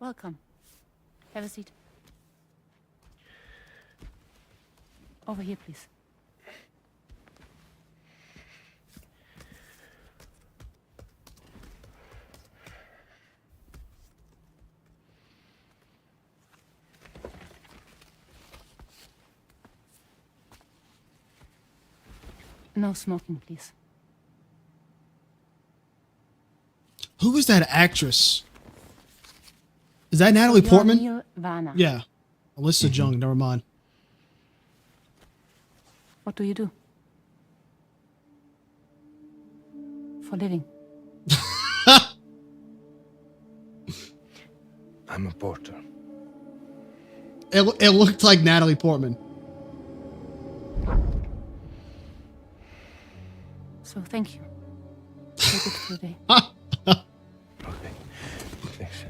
Welcome. Have a seat. Over here, please. No smoking, please. Who is that actress? Is that Natalie Portman? Neil Varner. Yeah. Alyssa Jung, never mind. What do you do? For living? I'm a porter. It looked like Natalie Portman. So thank you. Have a good day. Okay. Thanks.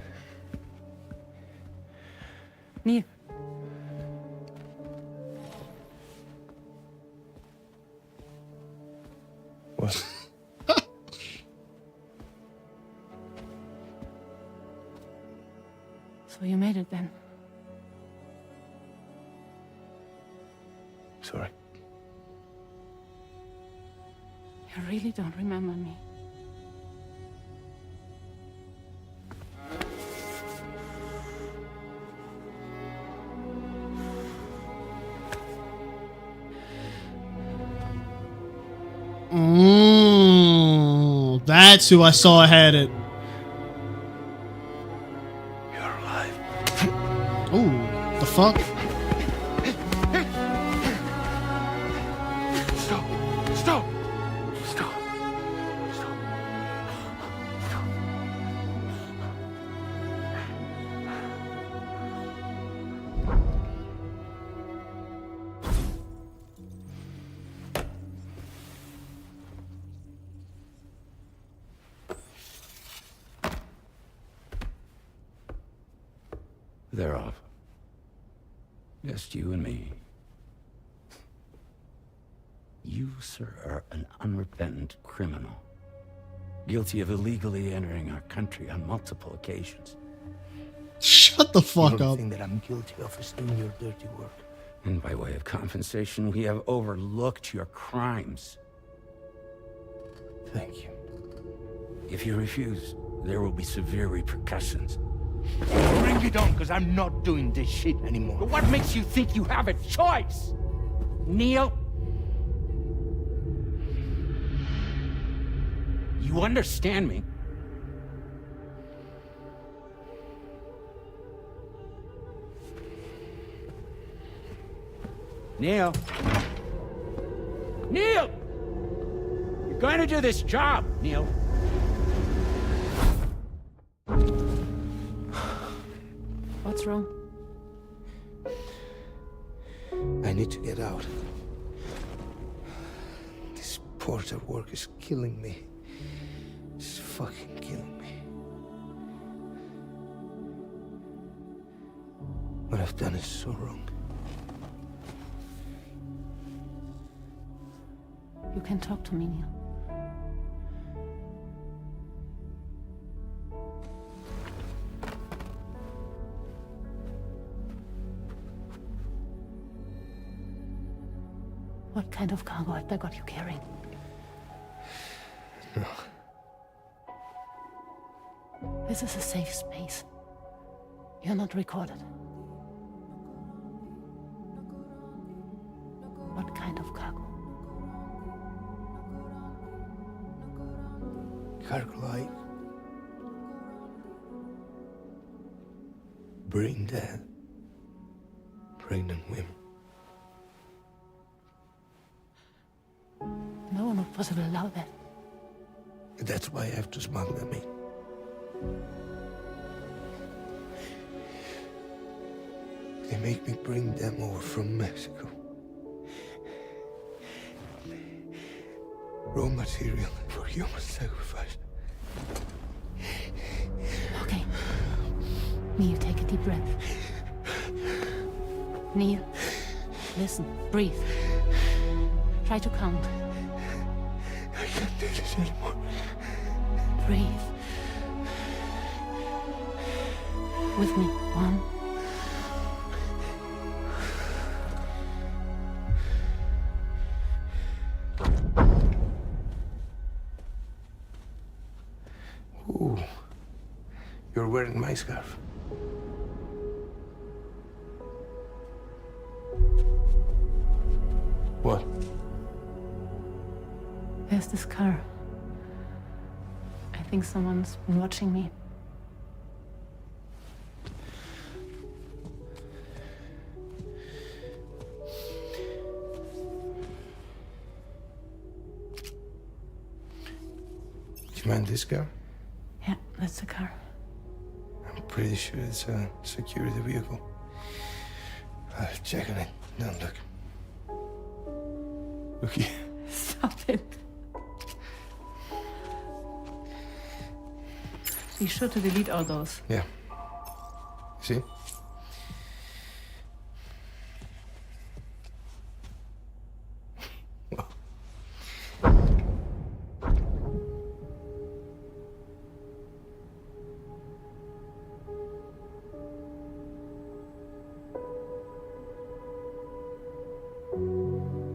Neil. What? So you made it then? Sorry. You really don't remember me. That's who I saw had it. You're alive. Ooh, the fuck? Stop. Stop. Stop. Stop. Stop. They're off. Just you and me. You, sir, are an unrepentant criminal. Guilty of illegally entering our country on multiple occasions. Shut the fuck The only up. thing that I'm guilty of is doing your dirty work. And by way of compensation, we have overlooked your crimes. Thank you. If you refuse, there will be severe repercussions. Bring it on, because I'm not doing this shit anymore. But what makes you think you have a choice? Neil? You understand me? Neil? Neil! You're going to do this job, Neil. What's wrong? I need to get out. This porter work is killing me. It's fucking killing me. What I've done is so wrong. You can talk to me, Neil. What kind of cargo have they got you carrying? No. This is a safe space. You're not recorded. What kind of cargo? Cargo like brain dead, pregnant women. No one would possibly allow that. That's why I have to smuggle them in. They make me bring them over from Mexico. Raw material for human sacrifice. Okay. Neil, take a deep breath. Neil, listen, breathe. Try to count. I can't do this anymore. Breathe. with me. 1. Ooh, you're wearing my scarf. What? There's this car. I think someone's been watching me. Do you mind this car? Yeah, that's the car. I'm pretty sure it's a security vehicle. I'll check on it. Don't look. Look here. Stop it. Be sure to delete all those. Yeah. See?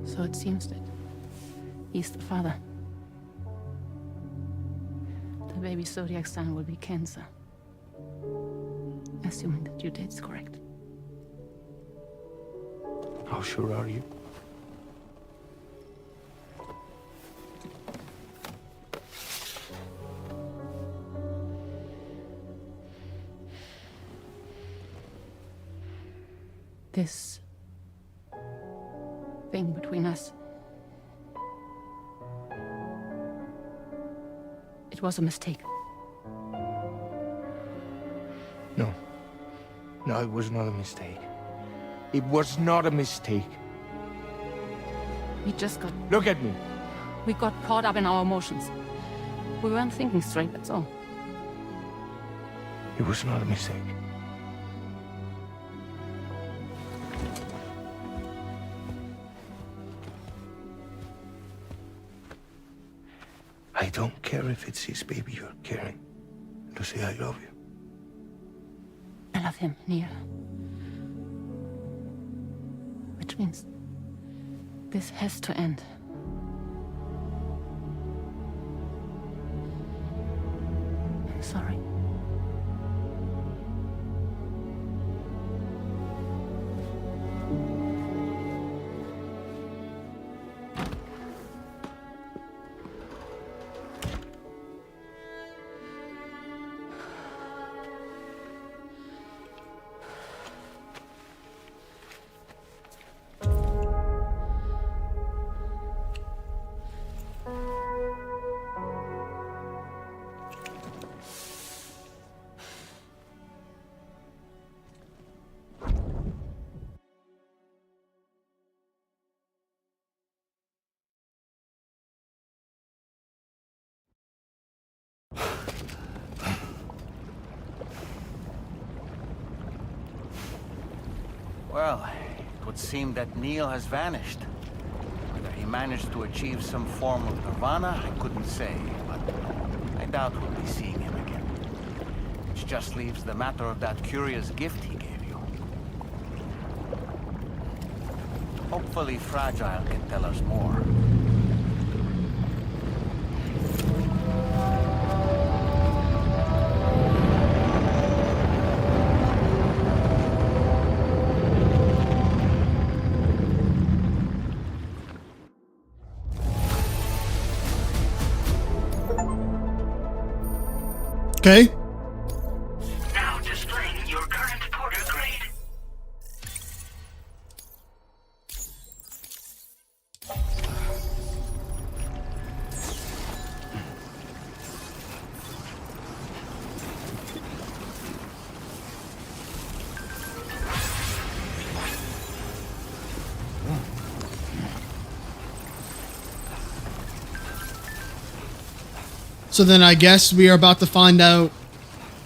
So it seems that he's the father. The baby zodiac sign will be Cancer. Assuming that due date's correct. How sure are you? This thing between us. It was a mistake. No. No, it was not a mistake. It was not a mistake. We just got... Look at me. We got caught up in our emotions. We weren't thinking straight, that's all. It was not a mistake. I don't care if it's his baby you're carrying. Lucy, I love you. I love him, Neil. Which means this has to end. I'm sorry. Well, it would seem that Neil has vanished. Whether he managed to achieve some form of nirvana, I couldn't say, but I doubt we'll be seeing him again. Which just leaves the matter of that curious gift he gave you. Hopefully Fragile can tell us more. Okay. Now displaying your current porter grade. So then I guess we are about to find out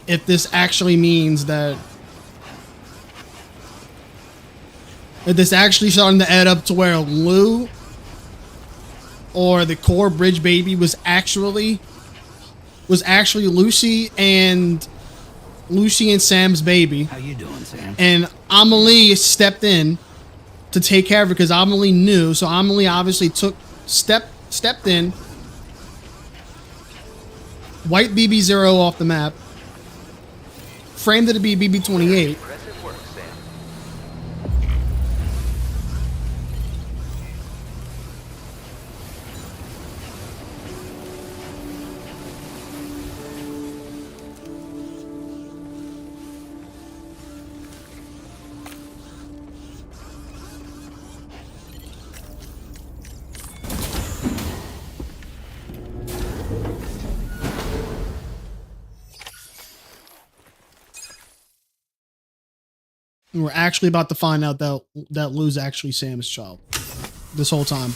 if this actually means that... If this actually starting to add up to where Lou or the core bridge baby was actually Lucy and Lucy and Sam's baby. How you doing, Sam? And Amelie stepped in to take care of it because Amelie knew. So Amelie obviously stepped in, wiped BB0 off the map, framed it to be BB28. Impressive work, Sam. And we're actually about to find out that Lou's actually Sam's child this whole time.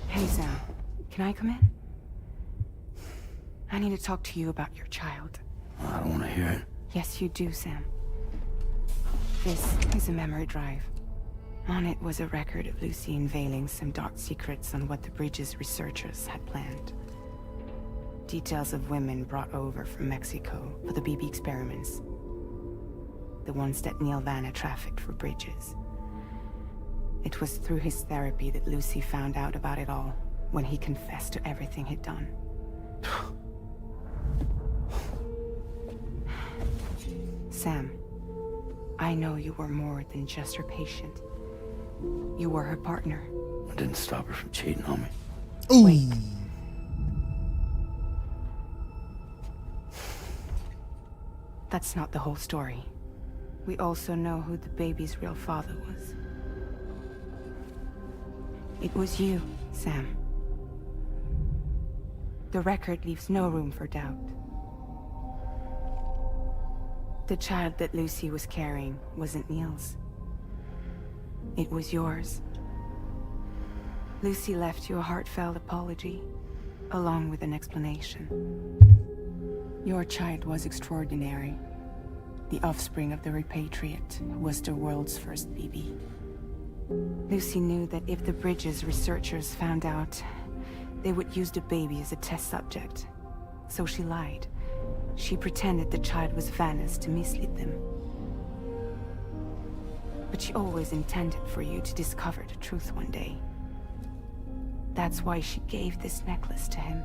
Hey, Sam. Can I come in? I need to talk to you about your child. I don't want to hear it. Yes, you do, Sam. This is a memory drive. On it was a record of Lucy unveiling some dark secrets on what the Bridges researchers had planned. Details of women brought over from Mexico for the BB experiments. The ones that Neil Vanna trafficked for Bridges. It was through his therapy that Lucy found out about it all, when he confessed to everything he'd done. Sam, I know you were more than just her patient. You were her partner. I didn't stop her from cheating on me. Ooh. Wait. That's not the whole story. We also know who the baby's real father was. It was you, Sam. The record leaves no room for doubt. The child that Lucy was carrying wasn't Neil's. It was yours. Lucy left you a heartfelt apology, along with an explanation. Your child was extraordinary. The offspring of the repatriate who was the world's first BB. Lucy knew that if the Bridges researchers found out, they would use the baby as a test subject. So she lied. She pretended the child was Vanna's to mislead them. But she always intended for you to discover the truth one day. That's why she gave this necklace to him.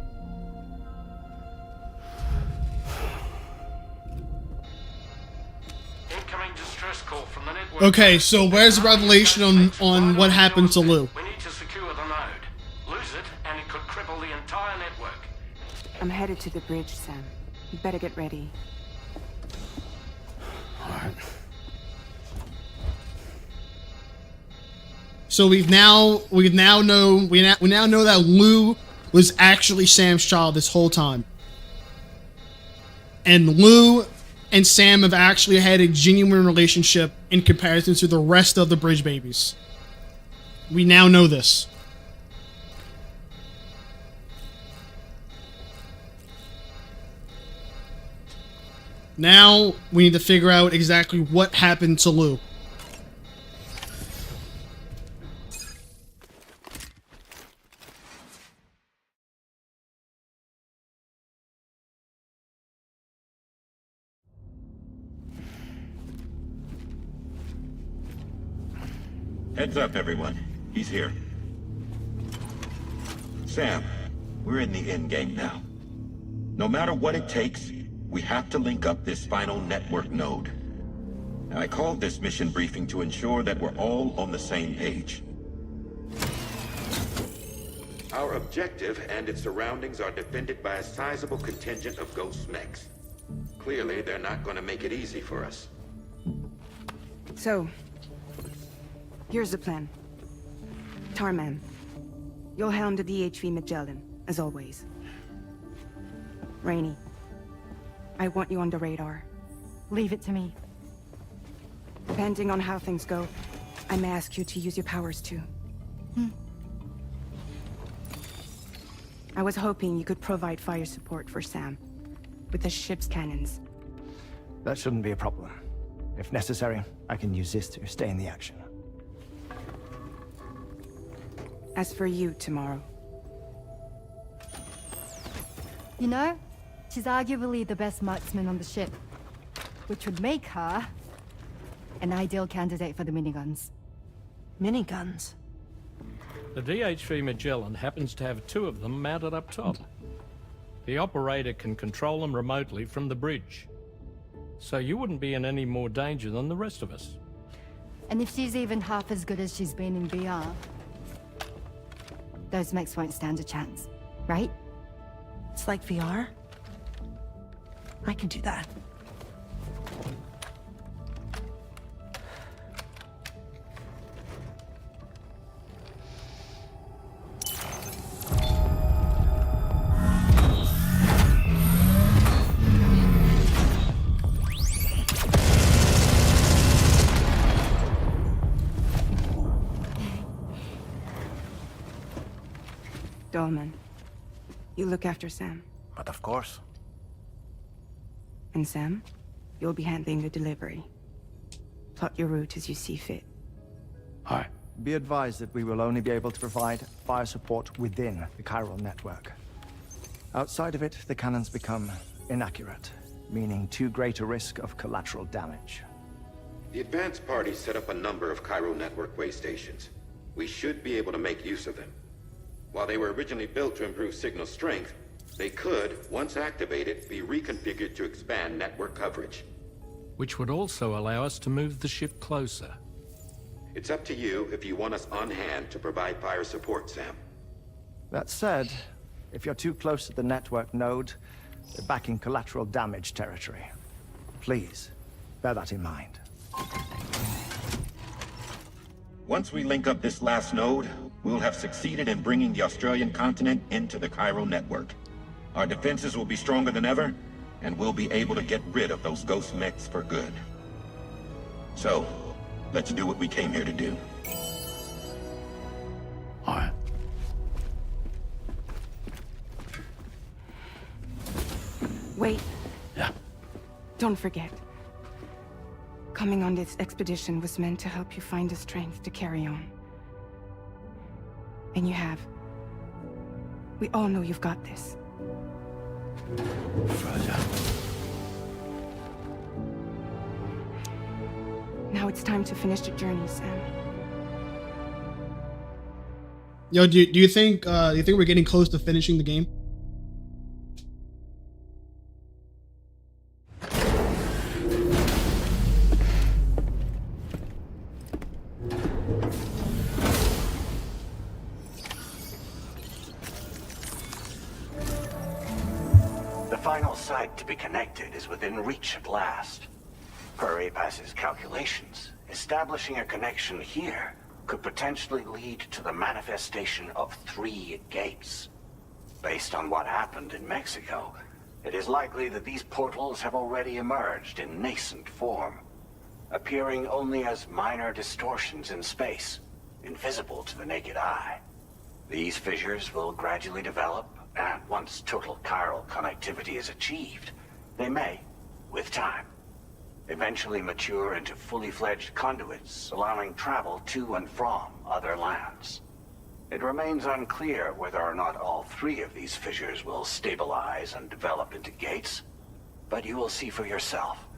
Incoming distress call from the network. Okay, so where's the revelation on what happened to Lou? We need to secure the node. Lose it, and it could cripple the entire network. I'm headed to the bridge, Sam. You better get ready. All right. So we now know that Lou was actually Sam's child this whole time. And Lou and Sam have actually had a genuine relationship in comparison to the rest of the Bridge babies. We now know this. Now we need to figure out exactly what happened to Lou. Heads up, everyone. He's here. Sam, we're in the end game now. No matter what it takes, we have to link up this final network node. I called this mission briefing to ensure that we're all on the same page. Our objective and its surroundings are defended by a sizable contingent of ghost mechs. Clearly, they're not going to make it easy for us. So, here's the plan. Tarman, You'll helm the DHV Magellan, as always. Rainey, I want you on the radar. Leave it to me. Depending on how things go, I may ask you to use your powers too. I was hoping you could provide fire support for Sam, with the ship's cannons. That shouldn't be a problem. If necessary, I can use this to stay in the action. As for you, tomorrow. You know, she's arguably the best marksman on the ship, which would make her an ideal candidate for the miniguns. Miniguns? The DHV Magellan happens to have 2 of them mounted up top. The operator can control them remotely from the bridge. So you wouldn't be in any more danger than the rest of us. And if she's even half as good as she's been in VR, those mechs won't stand a chance, right? It's like VR? I can do that. Dolman, you look after Sam. But of course. And Sam, you'll be handling the delivery. Plot your route as you see fit. Aye. Be advised that we will only be able to provide fire support within the chiral network. Outside of it, the cannons become inaccurate, meaning too great a risk of collateral damage. The advanced party set up a number of chiral network way stations. We should be able to make use of them. While they were originally built to improve signal strength, they could, once activated, be reconfigured to expand network coverage. Which would also allow us to move the ship closer. It's up to you if you want us on hand to provide fire support, Sam. That said, if you're too close to the network node, you're back in collateral damage territory. Please, bear that in mind. Once we link up this last node, we'll have succeeded in bringing the Australian continent into the chiral network. Our defenses will be stronger than ever, and we'll be able to get rid of those ghost mechs for good. So, let's do what we came here to do. Alright. Wait. Yeah. Don't forget. Coming on this expedition was meant to help you find the strength to carry on. And you have. We all know you've got this. Roger. Now it's time to finish the journey, Sam. Yo, do you think we're getting close to finishing the game? The final site to be connected is within reach at last. Per APAS's calculations, establishing a connection here could potentially lead to the manifestation of 3 gates. Based on what happened in Mexico, it is likely that these portals have already emerged in nascent form, appearing only as minor distortions in space, invisible to the naked eye. These fissures will gradually develop, and once total chiral connectivity is achieved, they may, with time, eventually mature into fully fledged conduits, allowing travel to and from other lands. It remains unclear whether or not all 3 of these fissures will stabilize and develop into gates, but you will see for yourself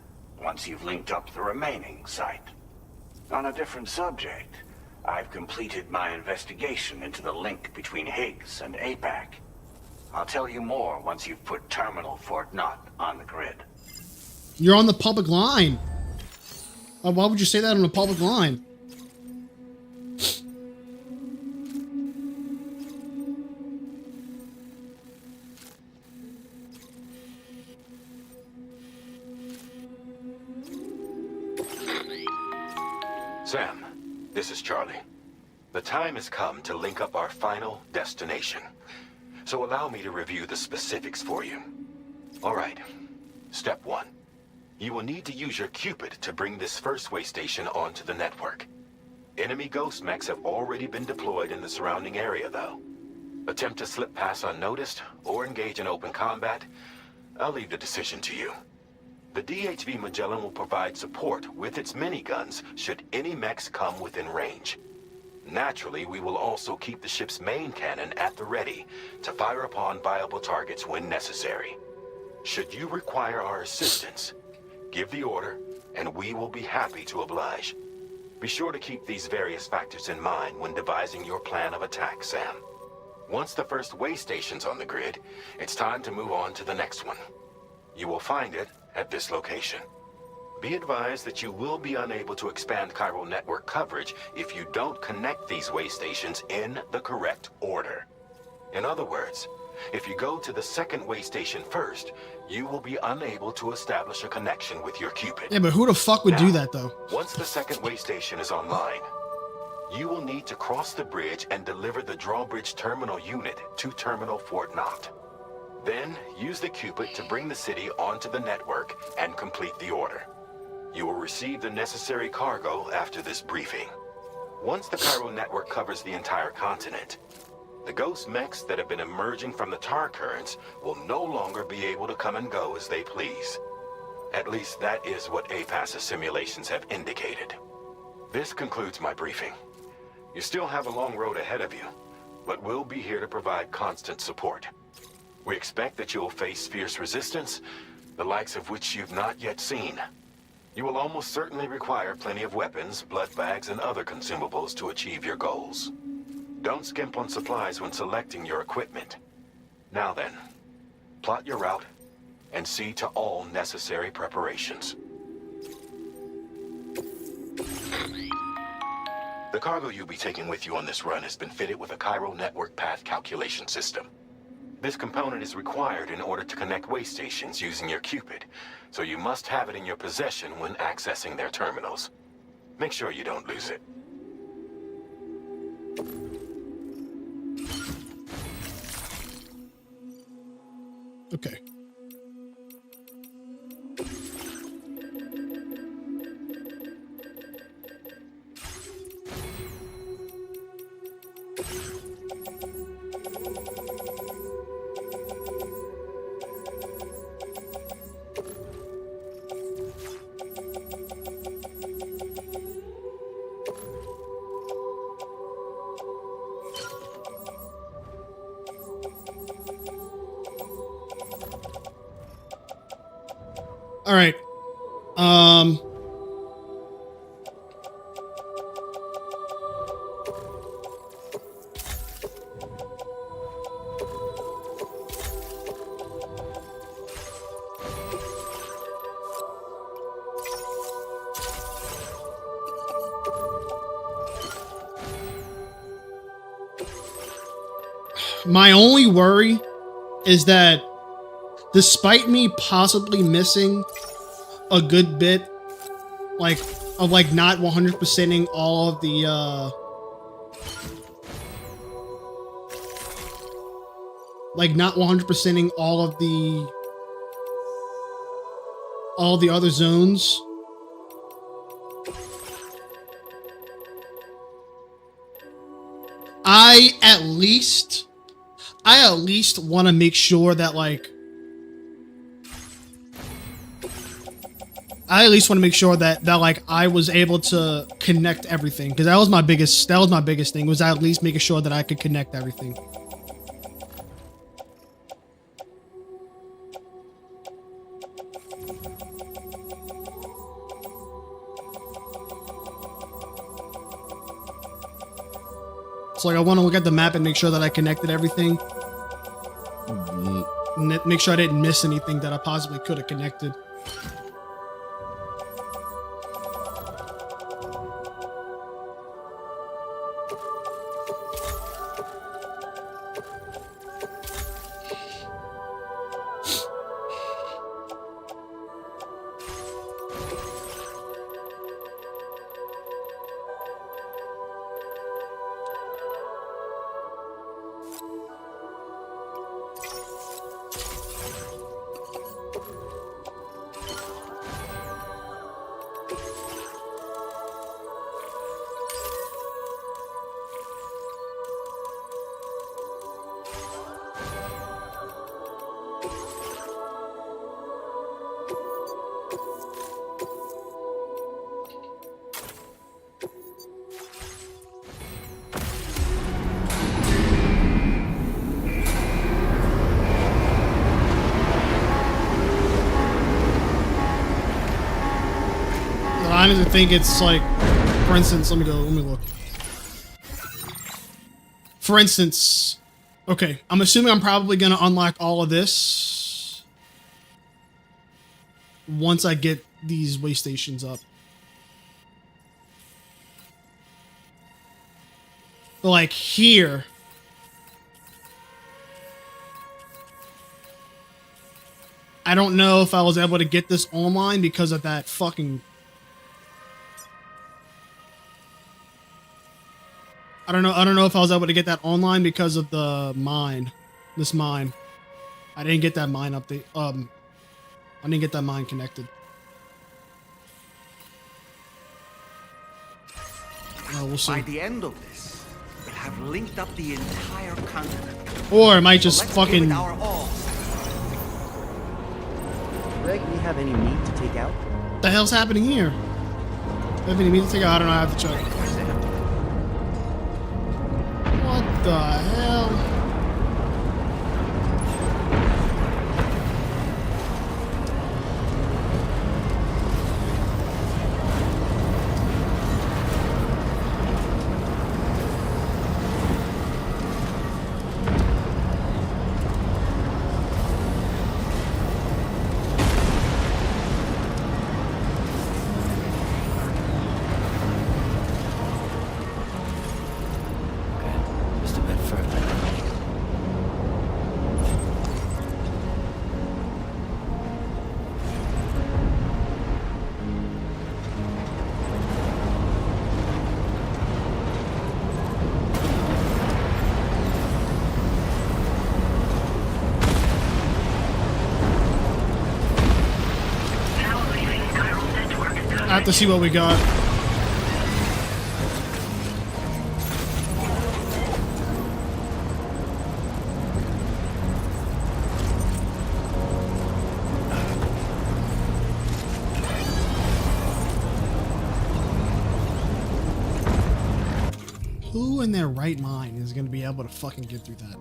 once you've linked up the remaining site. On a different subject, I've completed my investigation into the link between Higgs and APAC. I'll tell you more once you've put Terminal Fort Knott on the grid. You're on the public line. Why would you say that on a public line? Sam, this is Charlie. The time has come to link up our final destination. So allow me to review the specifics for you. All right. Step 1. You will need to use your Cupid to bring this first way station onto the network. Enemy ghost mechs have already been deployed in the surrounding area, though. Attempt to slip past unnoticed or engage in open combat, I'll leave the decision to you. The DHV Magellan will provide support with its miniguns should any mechs come within range. Naturally, we will also keep the ship's main cannon at the ready to fire upon viable targets when necessary. Should you require our assistance, give the order, and we will be happy to oblige. Be sure to keep these various factors in mind when devising your plan of attack, Sam. Once the first way station's on the grid, it's time to move on to the next one. You will find it at this location. Be advised that you will be unable to expand chiral network coverage if you don't connect these way stations in the correct order. In other words, if you go to the second way station first, you will be unable to establish a connection with your Cupid. Yeah, but who the fuck would do that, though? Once the second way station is online, you will need to cross the bridge and deliver the drawbridge terminal unit to Terminal Fort Knott. Then, use the Cupid to bring the city onto the network and complete the order. You will receive the necessary cargo after this briefing. Once the chiral network covers the entire continent, the ghost mechs that have been emerging from the tar currents will no longer be able to come and go as they please. At least that is what APAS's simulations have indicated. This concludes my briefing. You still have a long road ahead of you, but we'll be here to provide constant support. We expect that you will face fierce resistance, the likes of which you've not yet seen. You will almost certainly require plenty of weapons, blood bags, and other consumables to achieve your goals. Don't skimp on supplies when selecting your equipment. Now then, plot your route and see to all necessary preparations. The cargo you'll be taking with you on this run has been fitted with a chiral network path calculation system. This component is required in order to connect way stations using your Cupid, so you must have it in your possession when accessing their terminals. Make sure you don't lose it. Okay. All right. My only worry is that despite me possibly missing a good bit, of not 100%ing all of the, not 100%ing all the other zones. I at least want to make sure that I was able to connect everything, because that was my biggest thing, was at least making sure that I could connect everything. So I want to look at the map and make sure that I connected everything. Make sure I didn't miss anything that I possibly could have connected. inclined to think it's like, for instance, let me look. For instance, okay, I'm assuming I'm probably gonna unlock all of this once I get these way stations up. But like here, I don't know if I was able to get this online because of that fucking... I don't know if I was able to get that online because of the mine. This mine. I didn't get that mine update. I didn't get that mine connected. We'll see. By the end of this, we'll have linked up the entire continent. Or it might just So let's fucking... give it our all. Greg, do you have any meat to take out? What the hell's happening here? Do I have any meat to take out? I don't know. I have to check. What the hell? Just a bit further. I have to see what we got. Who in their right mind is going to be able to fucking get through that?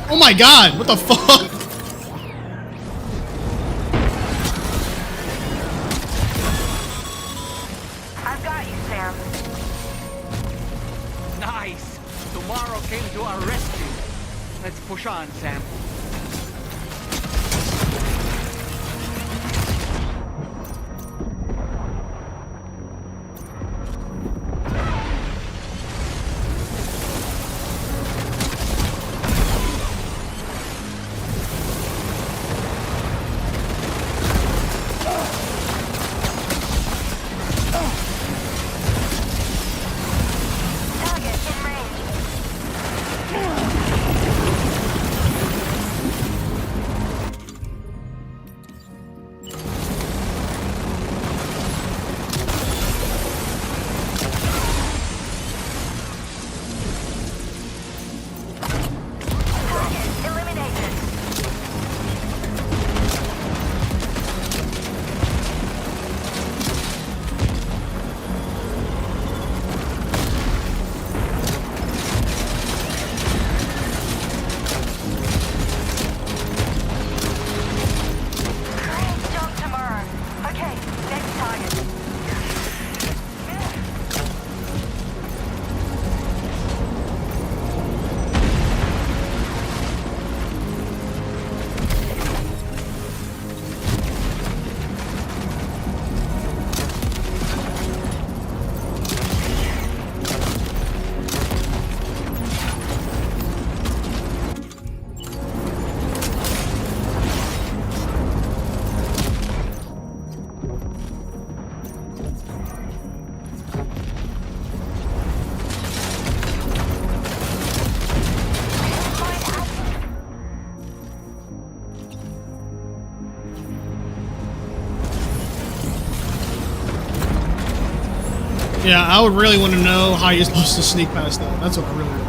Oh my god, what the fuck? I've got you, Sam. Nice! Tomorrow came to our rescue. Let's push on, Sam. Yeah, I would really want to know how you're supposed to sneak past that. That's what I really want to know.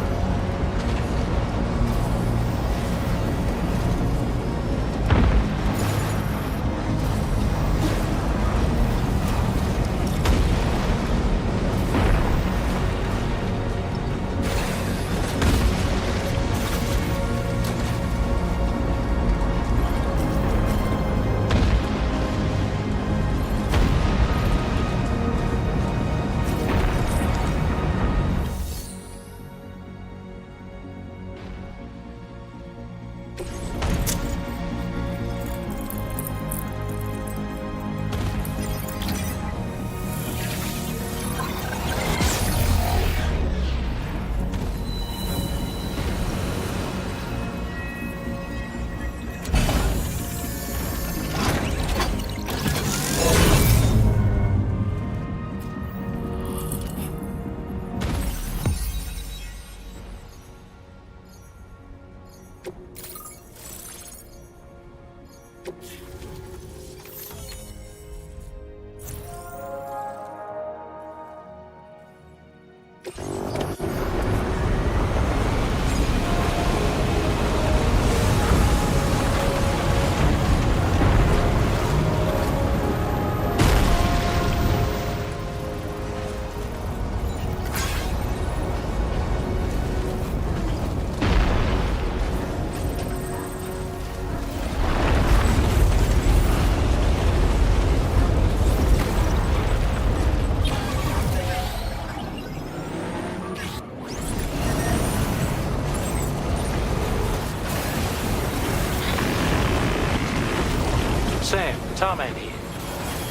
Sam, Tarman here.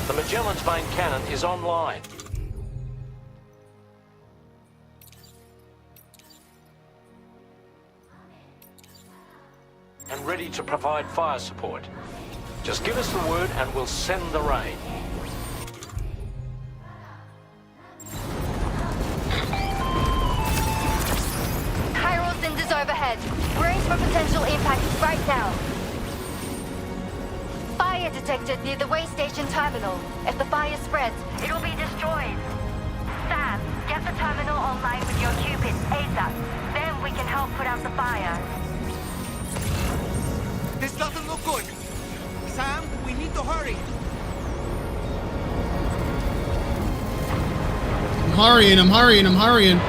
The Magellan's main cannon is online. And ready to provide fire support. Just give us the word and we'll send the rain. Chiral cinders overhead. Brace for potential impact right now. Fire detected near the way station terminal. If the fire spreads, it will be destroyed. Sam, get the terminal online with your Cupid ASAP. Then we can help put out the fire. This doesn't look good. Sam, we need to hurry. I'm hurrying.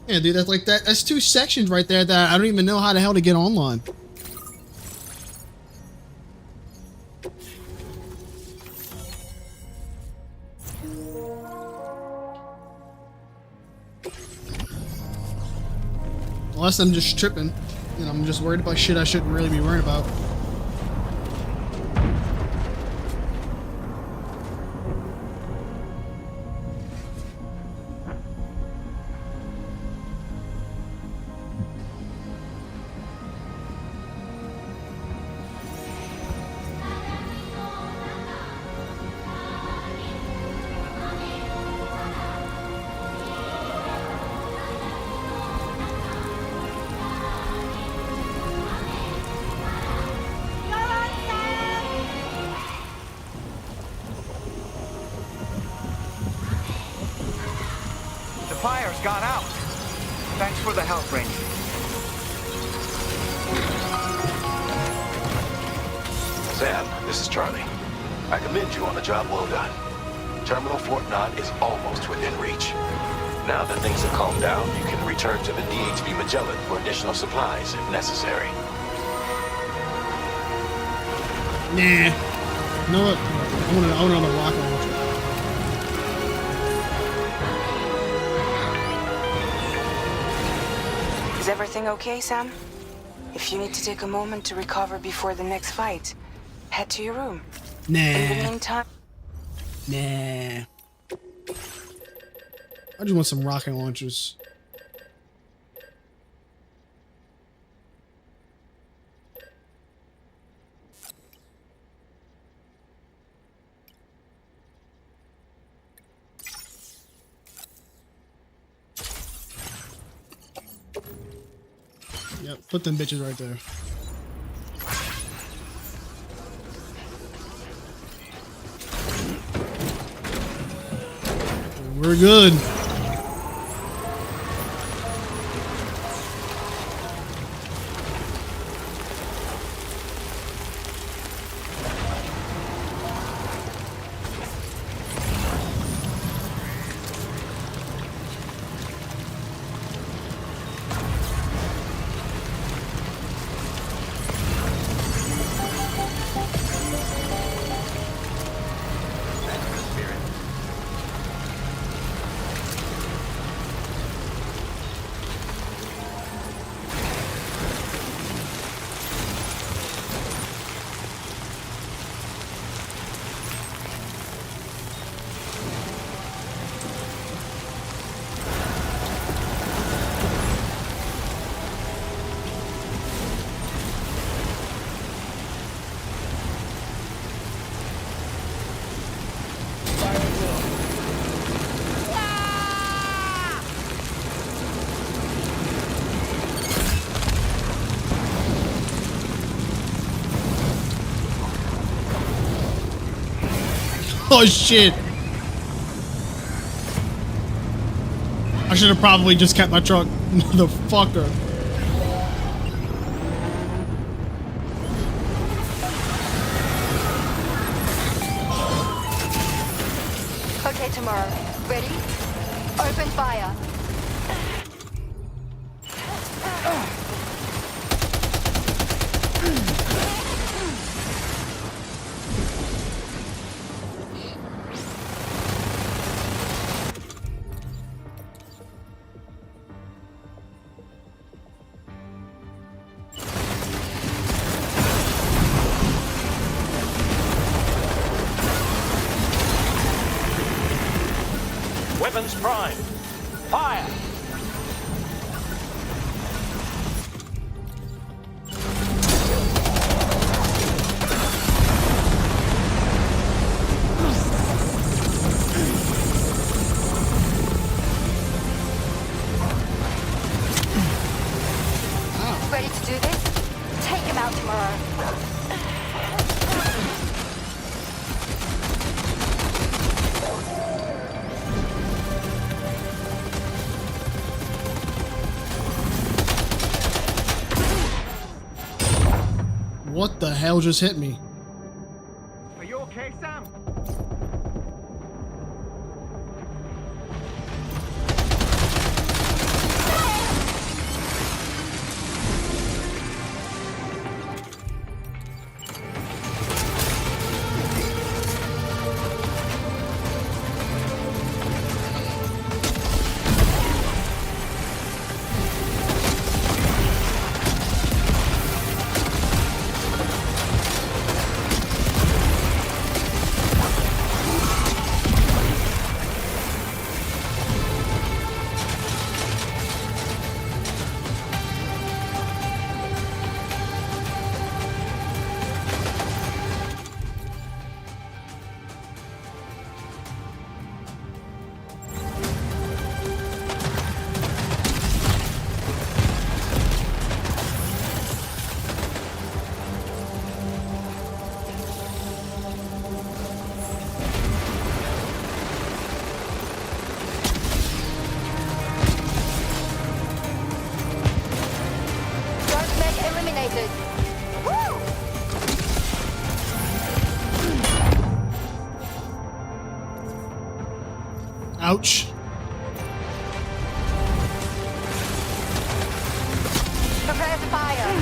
Yeah, dude, that's like that. That's 2 sections right there that I don't even know how the hell to get online. Unless I'm just tripping, and I'm just worried about shit I shouldn't really be worried about. Fire's gone out. Thanks for the help, Ranger. Sam, this is Charlie. I commend you on a job well done. Terminal Fort Knott is almost within reach. Now that things have calmed down, you can return to the DHV Magellan for additional supplies if necessary. Nah. You know what? I want another rocket launcher. Is everything okay, Sam? If you need to take a moment to recover before the next fight, head to your room. Nah. In the meantime... Nah. I just want some rocket launchers. Yep, put them bitches right there. We're good. Oh shit! I should have probably just kept my truck, motherfucker. Okay, tomorrow. Ready? Open fire. Weapons prime. Fire! Ready to do this? Take him out tomorrow. What the hell just hit me? Are you okay, Sam? Eliminated. Woo! Ouch. Prepare to fire.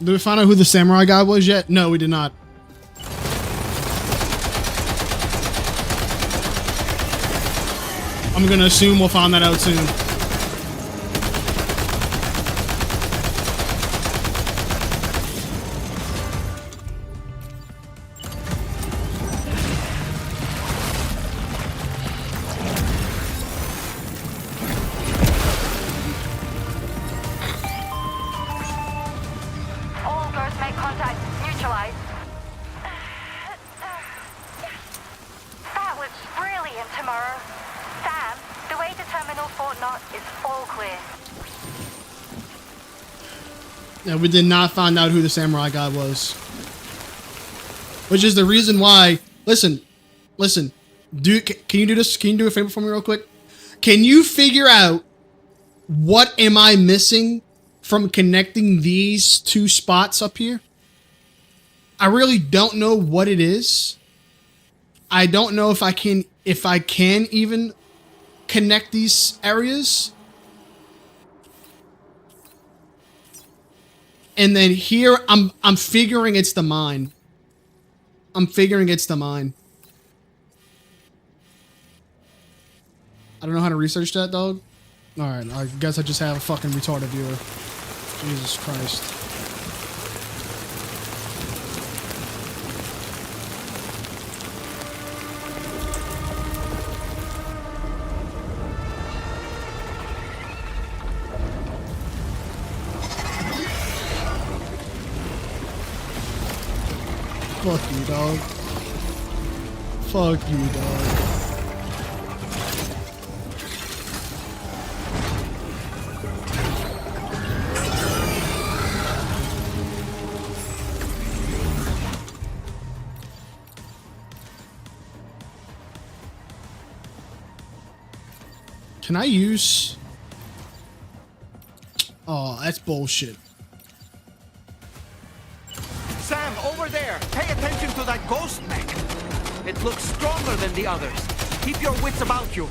Did we find out who the samurai guy was yet? No, we did not. I'm gonna assume we'll find that out soon. All first make contact. Neutralize. That was brilliant, Tomorrow. Sam, the way to Terminal Fort Knott is all clear. Yeah, we did not find out who the samurai guy was. Which is the reason why... Listen. Can you do this? Can you do a favor for me real quick? Can you figure out what am I missing from connecting these two spots up here? I really don't know what it is. I don't know if I can even connect these areas. And then here I'm figuring it's the mine. I'm figuring it's the mine. I don't know how to research that, dog. Alright, I guess I just have a fucking retarded viewer. Jesus Christ. Fuck you, dog. Fuck you, dog. Can I use... Oh, that's bullshit. Sam, over there! Pay attention to that ghost mech! It looks stronger than the others. Keep your wits about you.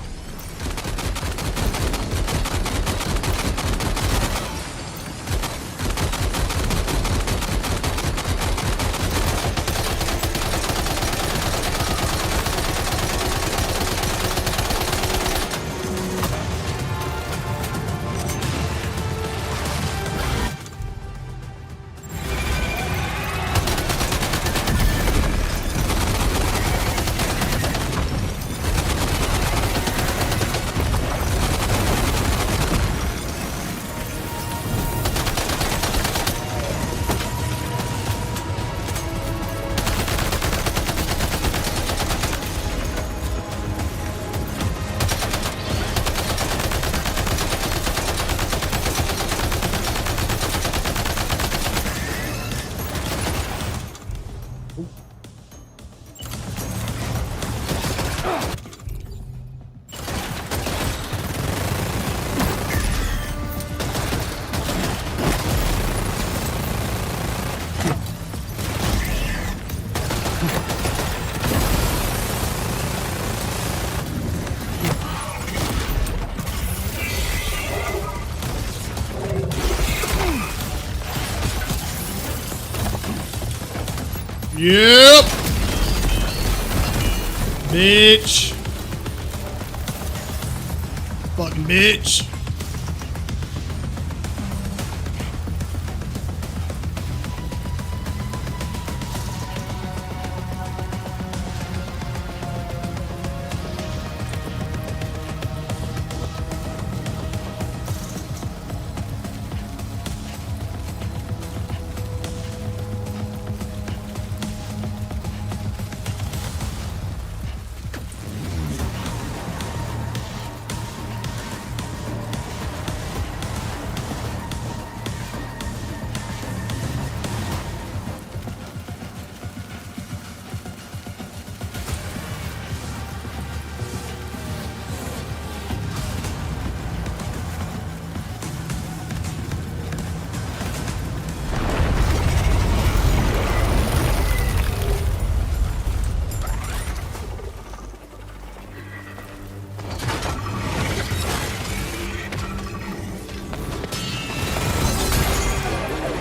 Yep. Bitch. Fucking bitch.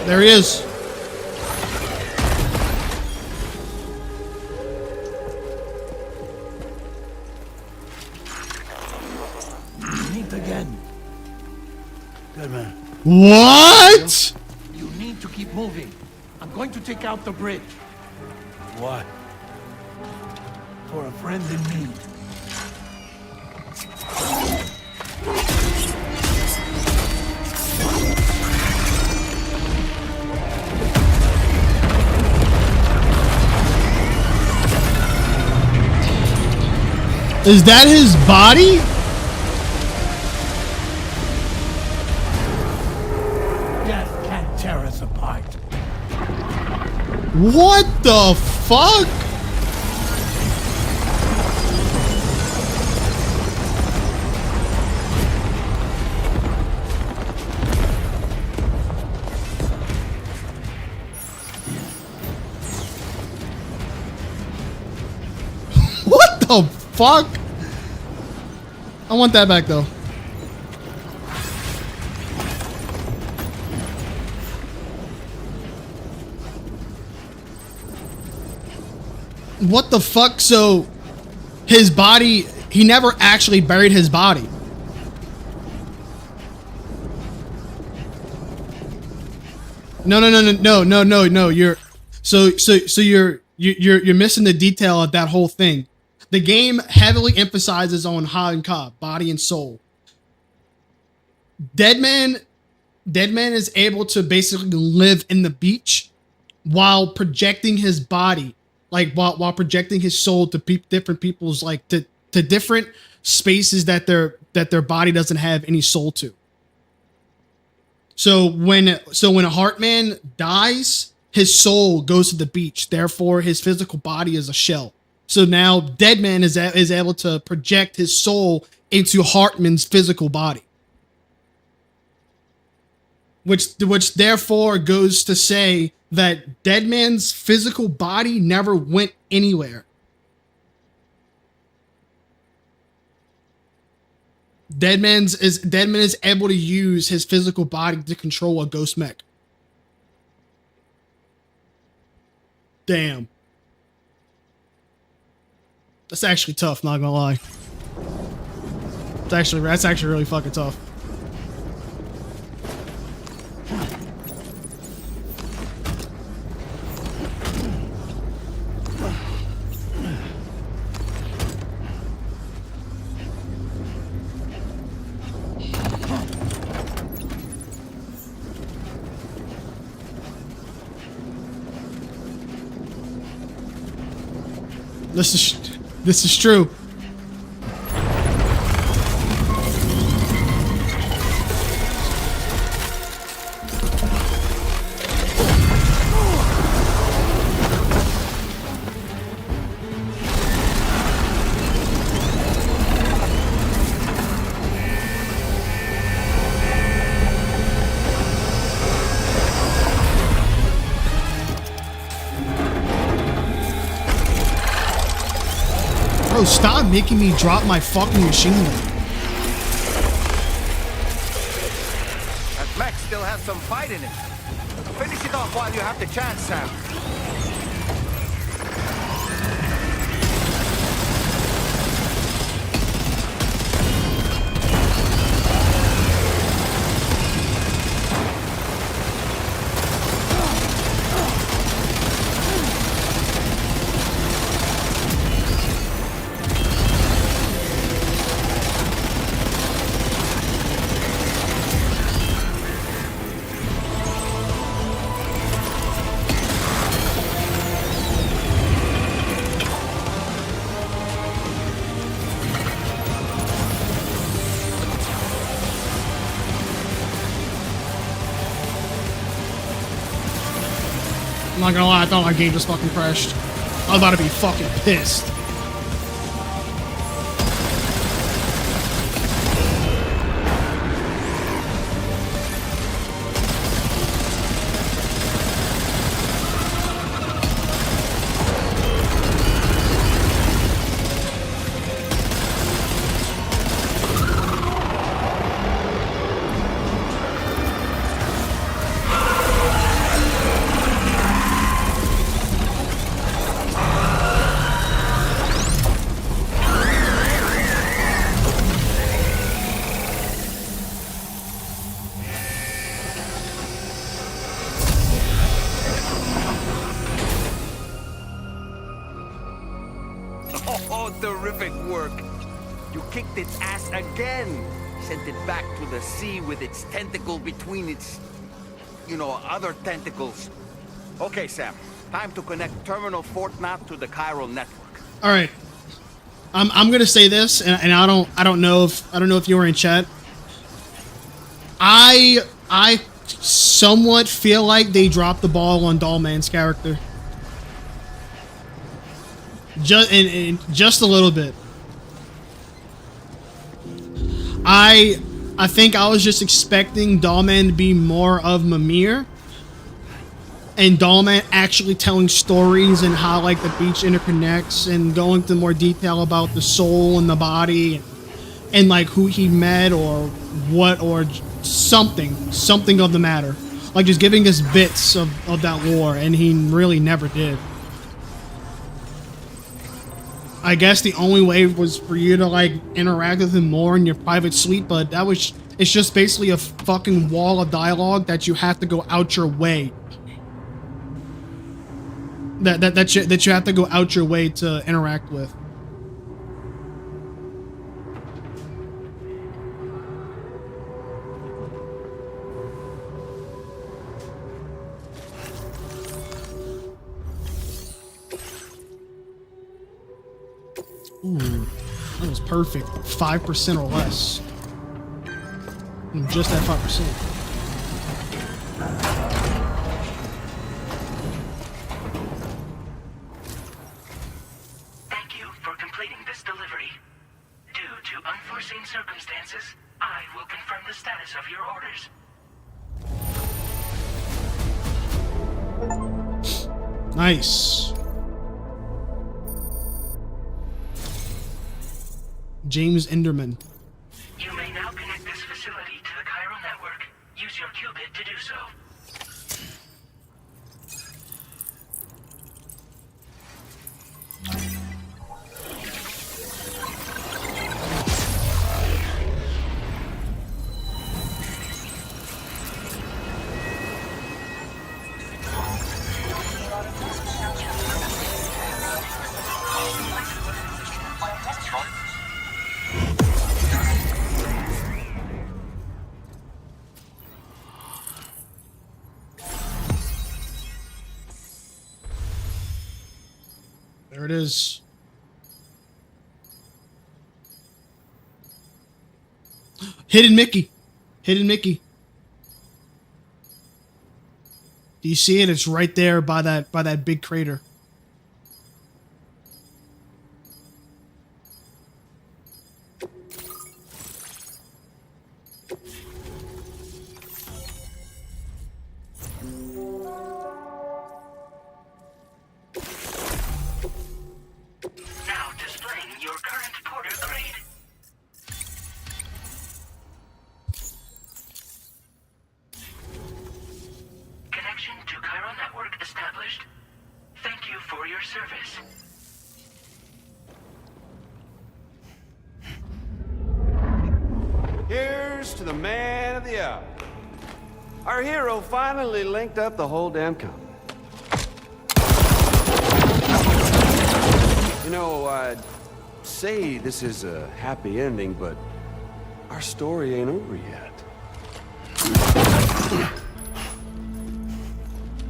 There he is. Dead man. What? You need to keep moving. I'm going to take out the bridge. Why? For a friend in need. Is that his body? Death can't tear us apart. What the fuck? What the fuck? I want that back though. What the fuck? So his body, he never actually buried his body. No. You're you're missing the detail of that whole thing. The game heavily emphasizes on Ha and Ka, body and soul. Deadman is able to basically live in the beach while projecting his body, like while projecting his soul to different people's, like to different spaces that their body doesn't have any soul to. So when a Heartman dies, his soul goes to the beach. Therefore, his physical body is a shell. So now Deadman is able to project his soul into Hartman's physical body. Which therefore goes to say that Deadman's physical body never went anywhere. Deadman is able to use his physical body to control a ghost mech. Damn. That's actually tough, not gonna lie. That's actually really fucking tough. This is true. Bro, stop making me drop my fucking machine gun. That mech still has some fight in it. Finish it off while you have the chance, Sam. I'm not gonna lie, I thought my game just fucking crashed. I was about to be fucking pissed. network. You kicked its ass again. Sent it back to the sea with its tentacle between its, other tentacles. Okay, Sam. Time to connect Terminal Fort Map to the chiral network. All right. I'm gonna say this, and I don't know if you were in chat. I somewhat feel like they dropped the ball on Dollman's character. Just a little bit. I think I was just expecting Dollman to be more of Mimir, and Dollman actually telling stories and how like the beach interconnects and going into more detail about the soul and the body and like who he met or what or something of the matter. Like just giving us bits of that lore, and he really never did. I guess the only way was for you to like interact with him more in your private suite, but it's just basically a fucking wall of dialogue that you have to go out your way. That you have to go out your way to interact with. Ooh, that was perfect. 5% or less. Just at 5%. Thank you for completing this delivery. Due to unforeseen circumstances, I will confirm the status of your orders. Nice. James Enderman. You may now connect this facility to the chiral network. Use your qubit to do so. There it is. Hidden Mickey. Hidden Mickey. Do you see it? It's right there by that big crater. Now displaying your current porter grade. Connection to chiral network established. Thank you for your service. Here's to the man of the hour. Our hero finally linked up the whole damn company. You know, I'd say this is a happy ending, but our story ain't over yet.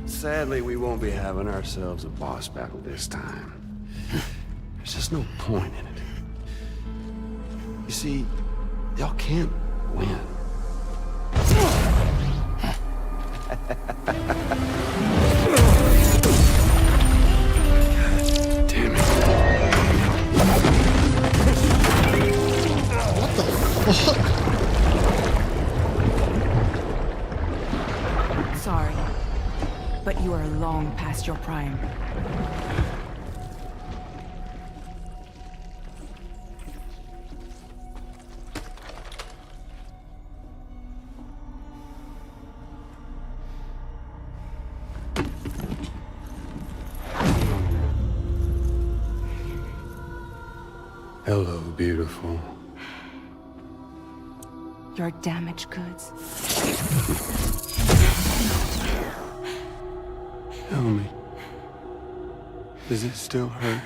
Sadly, we won't be having ourselves a boss battle this time. There's just no point in it. You see, y'all can't win. Damn it. What the fuck? Sorry, but you are long past your prime. Hello, beautiful. Your damaged goods. Tell me, does it still hurt?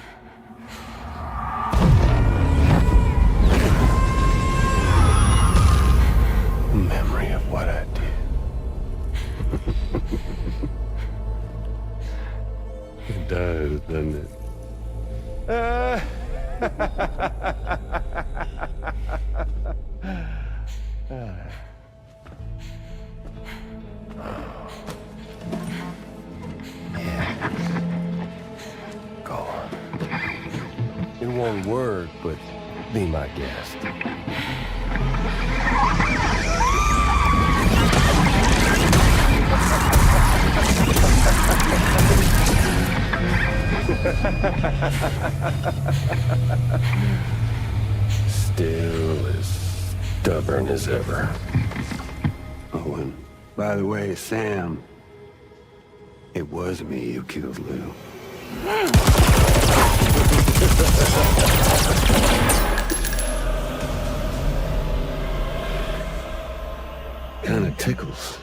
guessed. Still as stubborn as ever. Oh, and by the way, Sam, it was me who killed Lou. Kinda tickles.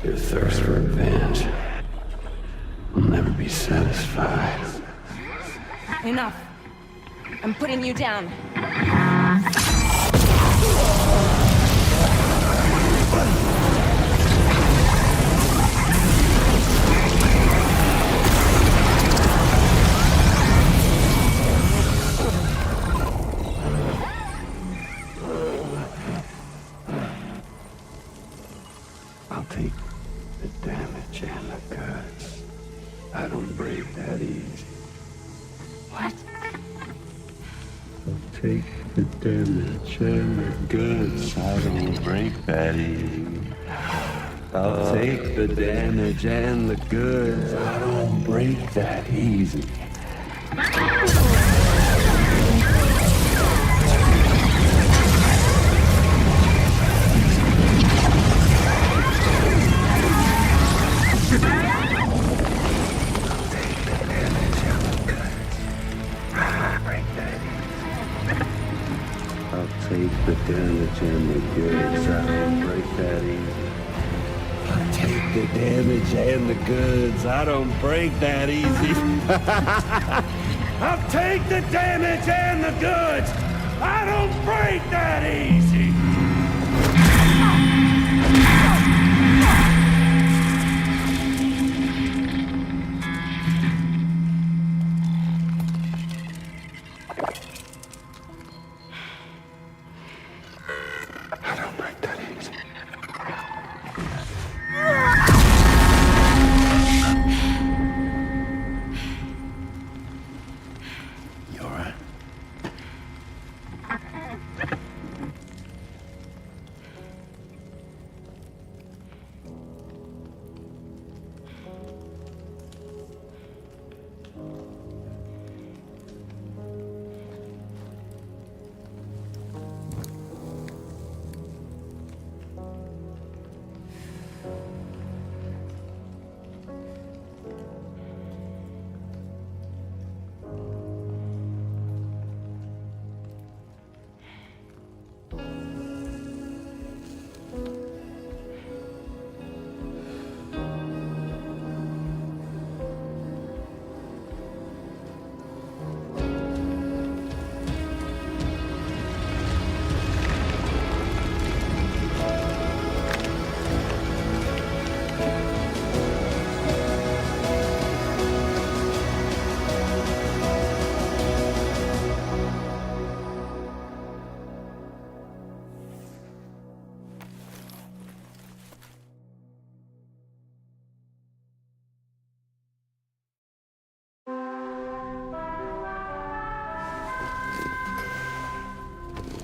Your thirst for revenge will never be satisfied. Enough. I'm putting you down. I'll take the damage and the goods. I don't break that easy. What? I'll take the damage and the goods. I don't break that easy. I'll take the damage and the goods. I don't break that easy. Take the damage and the goods. I don't break that easy. I'll take the damage and the goods. I don't break that easy. I'll take the damage and the goods. I don't break that easy.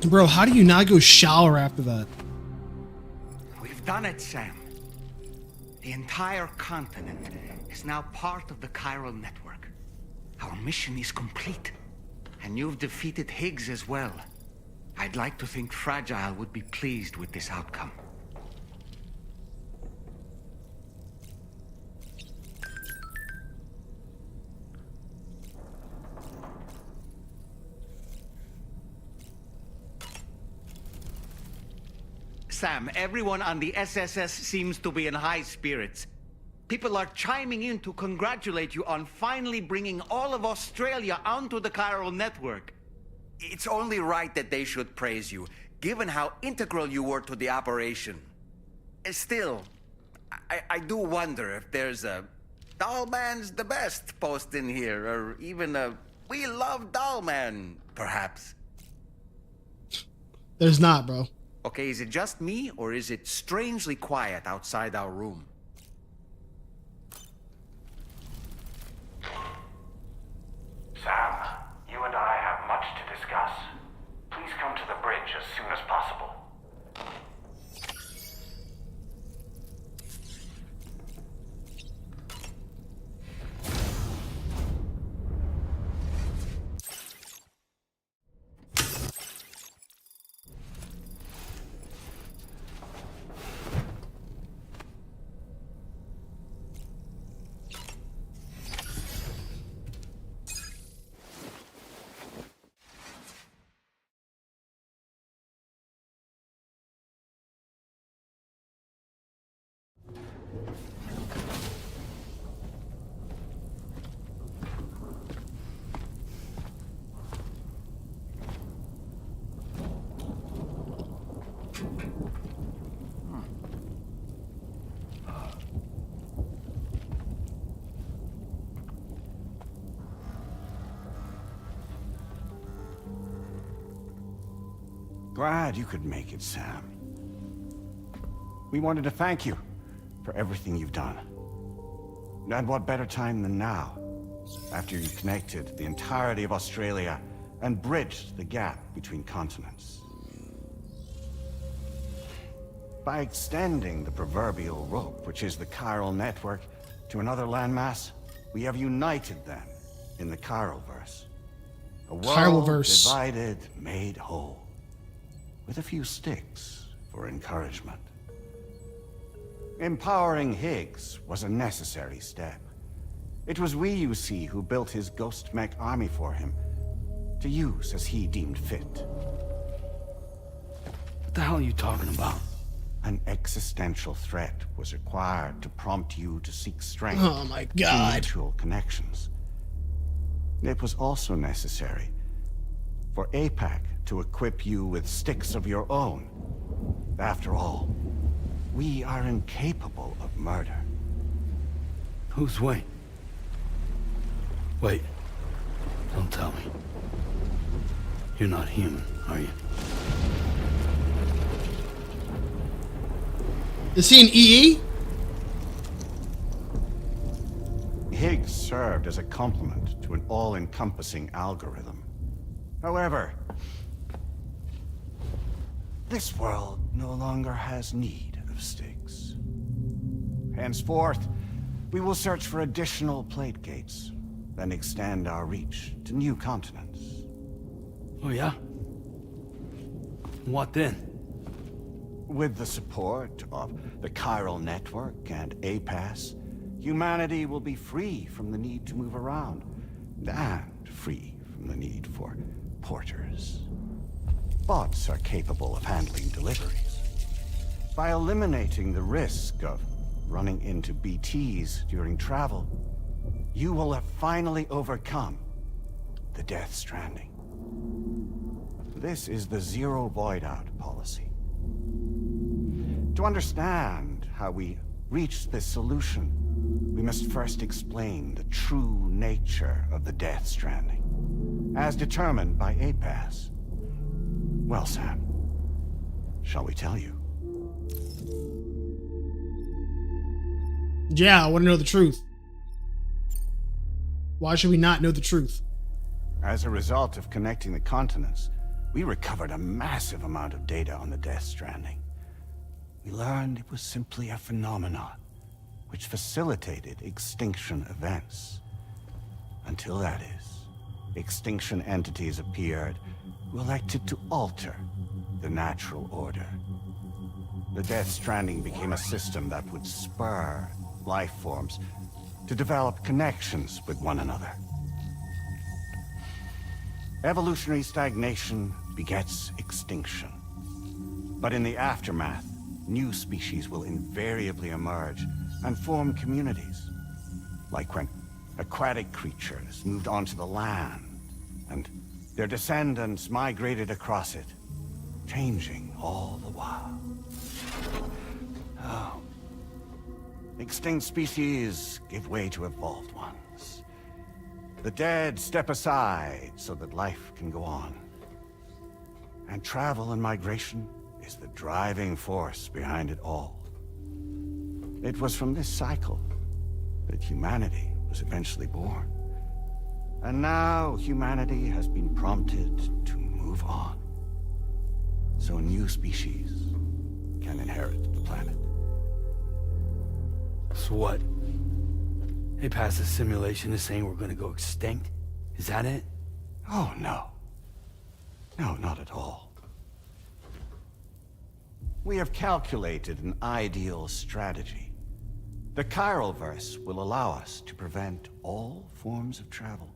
Bro, how do you not go shower after that? We've done it, Sam. The entire continent is now part of the chiral network. Our mission is complete. And you've defeated Higgs as well. I'd like to think Fragile would be pleased with this outcome. Sam, everyone on the SSS seems to be in high spirits. People are chiming in to congratulate you on finally bringing all of Australia onto the chiral network. It's only right that they should praise you, given how integral you were to the operation. Still, I do wonder if there's a Dollman's the best post in here, or even a We Love Dollman, perhaps. There's not, bro. Okay, is it just me, or is it strangely quiet outside our room? Sam, you and I have much to discuss. Please come to the bridge as soon as possible. Glad you could make it, Sam. We wanted to thank you for everything you've done. And what better time than now, after you connected the entirety of Australia and bridged the gap between continents. By extending the proverbial rope, which is the chiral network, to another landmass, we have united them in the Chiralverse. A world Chiralverse. divided, made whole. With a few sticks for encouragement. Empowering Higgs was a necessary step. It was we, you see, who built his ghost mech army for him, to use as he deemed fit. What the hell are you talking about? An existential threat was required to prompt you to seek strength. Oh my God. Through mutual connections. It was also necessary for APAC to equip you with sticks of your own. After all, we are incapable of murder. Who's Wayne? Wait. Don't tell me. You're not human, are you? Is he an EE? Higgs served as a complement to an all-encompassing algorithm. However, this world no longer has need of sticks. Henceforth, we will search for additional plate gates, then extend our reach to new continents. Oh yeah? What then? With the support of the chiral network and APAS, humanity will be free from the need to move around, and free from the need for porters. Bots are capable of handling deliveries. By eliminating the risk of running into BTs during travel, you will have finally overcome the Death Stranding. This is the zero void out policy. To understand how we reached this solution, we must first explain the true nature of the Death Stranding, as determined by APAS. Well, Sam, shall we tell you? Yeah, I want to know the truth. Why should we not know the truth? As a result of connecting the continents, we recovered a massive amount of data on the Death Stranding. We learned it was simply a phenomenon which facilitated extinction events. Until that is, extinction entities appeared who elected to alter the natural order. The Death Stranding became a system that would spur life forms to develop connections with one another. Evolutionary stagnation begets extinction. But in the aftermath, new species will invariably emerge and form communities. Like when aquatic creatures moved onto the land and their descendants migrated across it, changing all the while. Oh. Extinct species give way to evolved ones. The dead step aside so that life can go on. And travel and migration is the driving force behind it all. It was from this cycle that humanity was eventually born. And now humanity has been prompted to move on. So new species can inherit the planet. So what? APAS's simulation is saying we're gonna go extinct? Is that it? Oh, no. No, not at all. We have calculated an ideal strategy. The Chiralverse will allow us to prevent all forms of travel.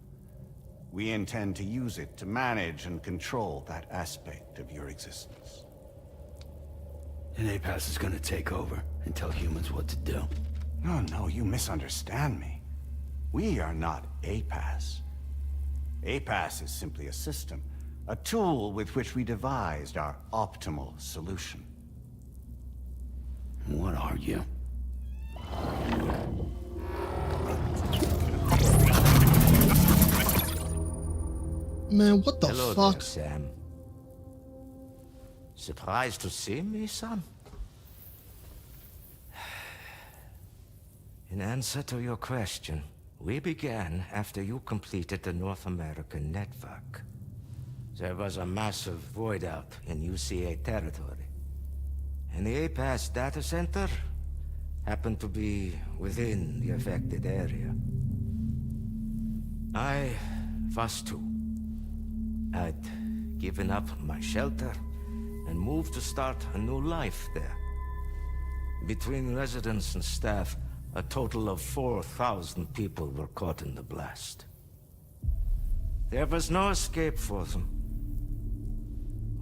We intend to use it to manage and control that aspect of your existence. And APAS is gonna take over and tell humans what to do. No, you misunderstand me. We are not APAS. APAS is simply a system, a tool with which we devised our optimal solution. What are you? Man, what the Hello fuck? there, Sam. Surprised to see me, son? In answer to your question, we began after you completed the North American network. There was a massive void out in UCA territory, and the APAS data center happened to be within the affected area. I was too. I'd given up my shelter and moved to start a new life there. Between residents and staff, a total of 4,000 people were caught in the blast. There was no escape for them.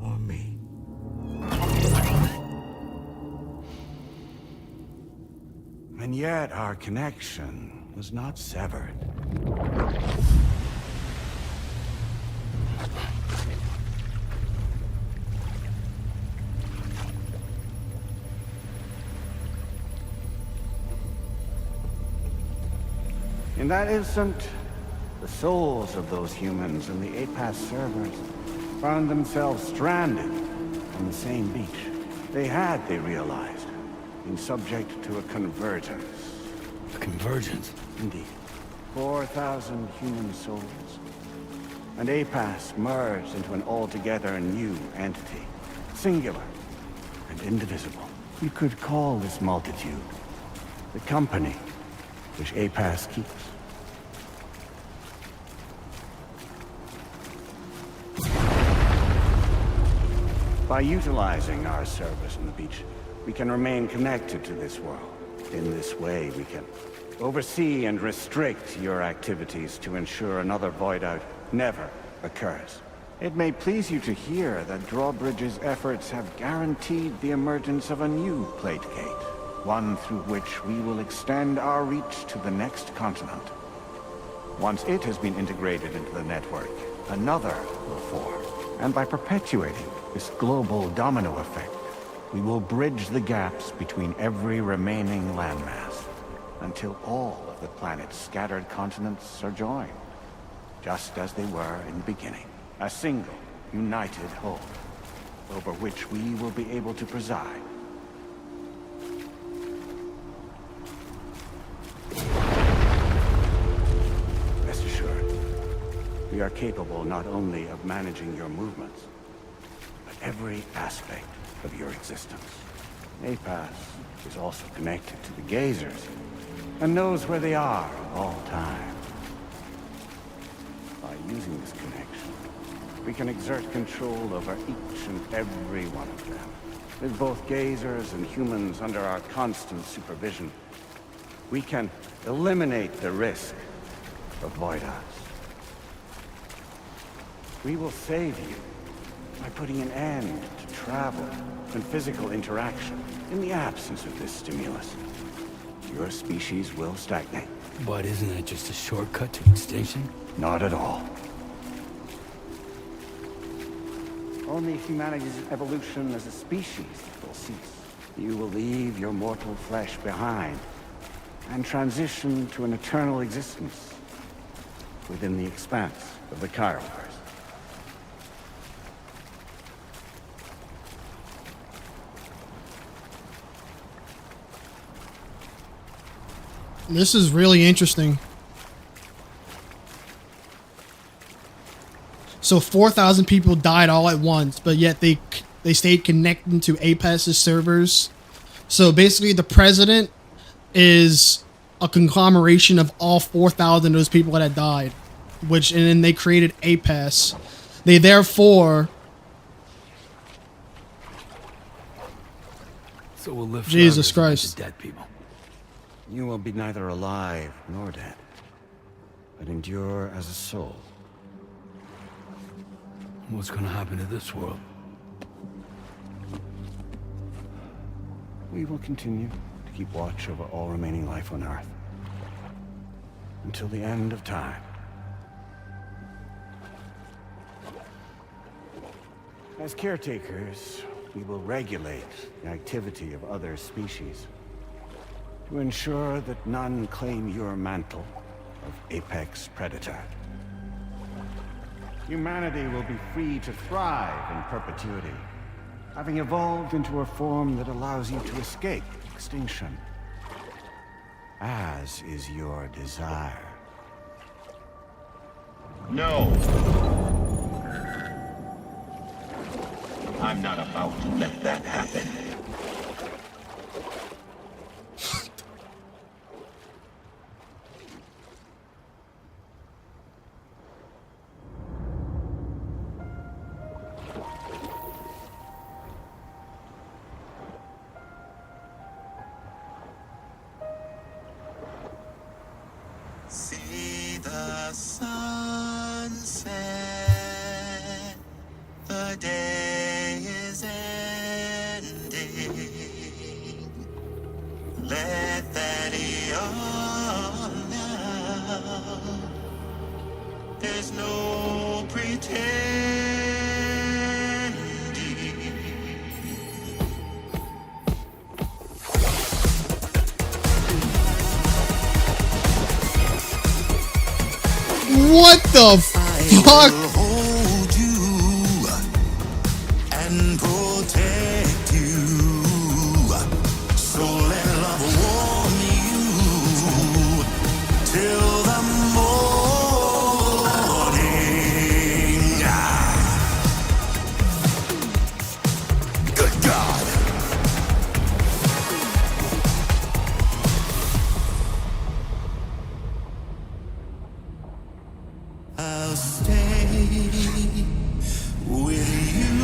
Or me. And yet our connection was not severed. In that instant, the souls of those humans in the APAS servers found themselves stranded on the same beach. They realized, been subject to a convergence. A convergence? Indeed. 4,000 human souls. And APAS merged into an altogether new entity. Singular and indivisible. You could call this multitude the company which APAS keeps. By utilizing our service on the beach, we can remain connected to this world. In this way, we can oversee and restrict your activities to ensure another void out never occurs. It may please you to hear that Drawbridge's efforts have guaranteed the emergence of a new plate gate, one through which we will extend our reach to the next continent. Once it has been integrated into the network, another will form. And by perpetuating this global domino effect, we will bridge the gaps between every remaining landmass until all of the planet's scattered continents are joined, just as they were in the beginning. A single, united whole, over which we will be able to preside. Rest assured, we are capable not only of managing your movements, but every aspect of your existence. APAS is also connected to the gazers, and knows where they are at all times. By using this connection, we can exert control over each and every one of them. With both gazers and humans under our constant supervision, we can eliminate the risk of void outs. We will save you by putting an end to travel and physical interaction in the absence of this stimulus. Your species will stagnate. But isn't that just a shortcut to extinction? Not at all. Only humanity's evolution as a species will cease. You will leave your mortal flesh behind and transition to an eternal existence within the expanse of the Chiralverse. This is really interesting. So 4,000 people died all at once, but yet they stayed connected to APAS's servers. So basically, the president is a conglomeration of all 4,000 of those people that had died, and then they created APAS. They therefore. So we'll live Jesus forever as Christ. dead people. You will be neither alive nor dead, but endure as a soul. What's gonna happen to this world? We will continue to keep watch over all remaining life on Earth until the end of time. As caretakers, we will regulate the activity of other species to ensure that none claim your mantle of apex predator. Humanity will be free to thrive in perpetuity, having evolved into a form that allows you to escape extinction, as is your desire. No! I'm not about to let that happen. See the sunset, the day is ending. Let that yawn now. There's no pretending. What the fuck? Hold you and protect you. So let love warm you till the morning. Good God. I'll stay with you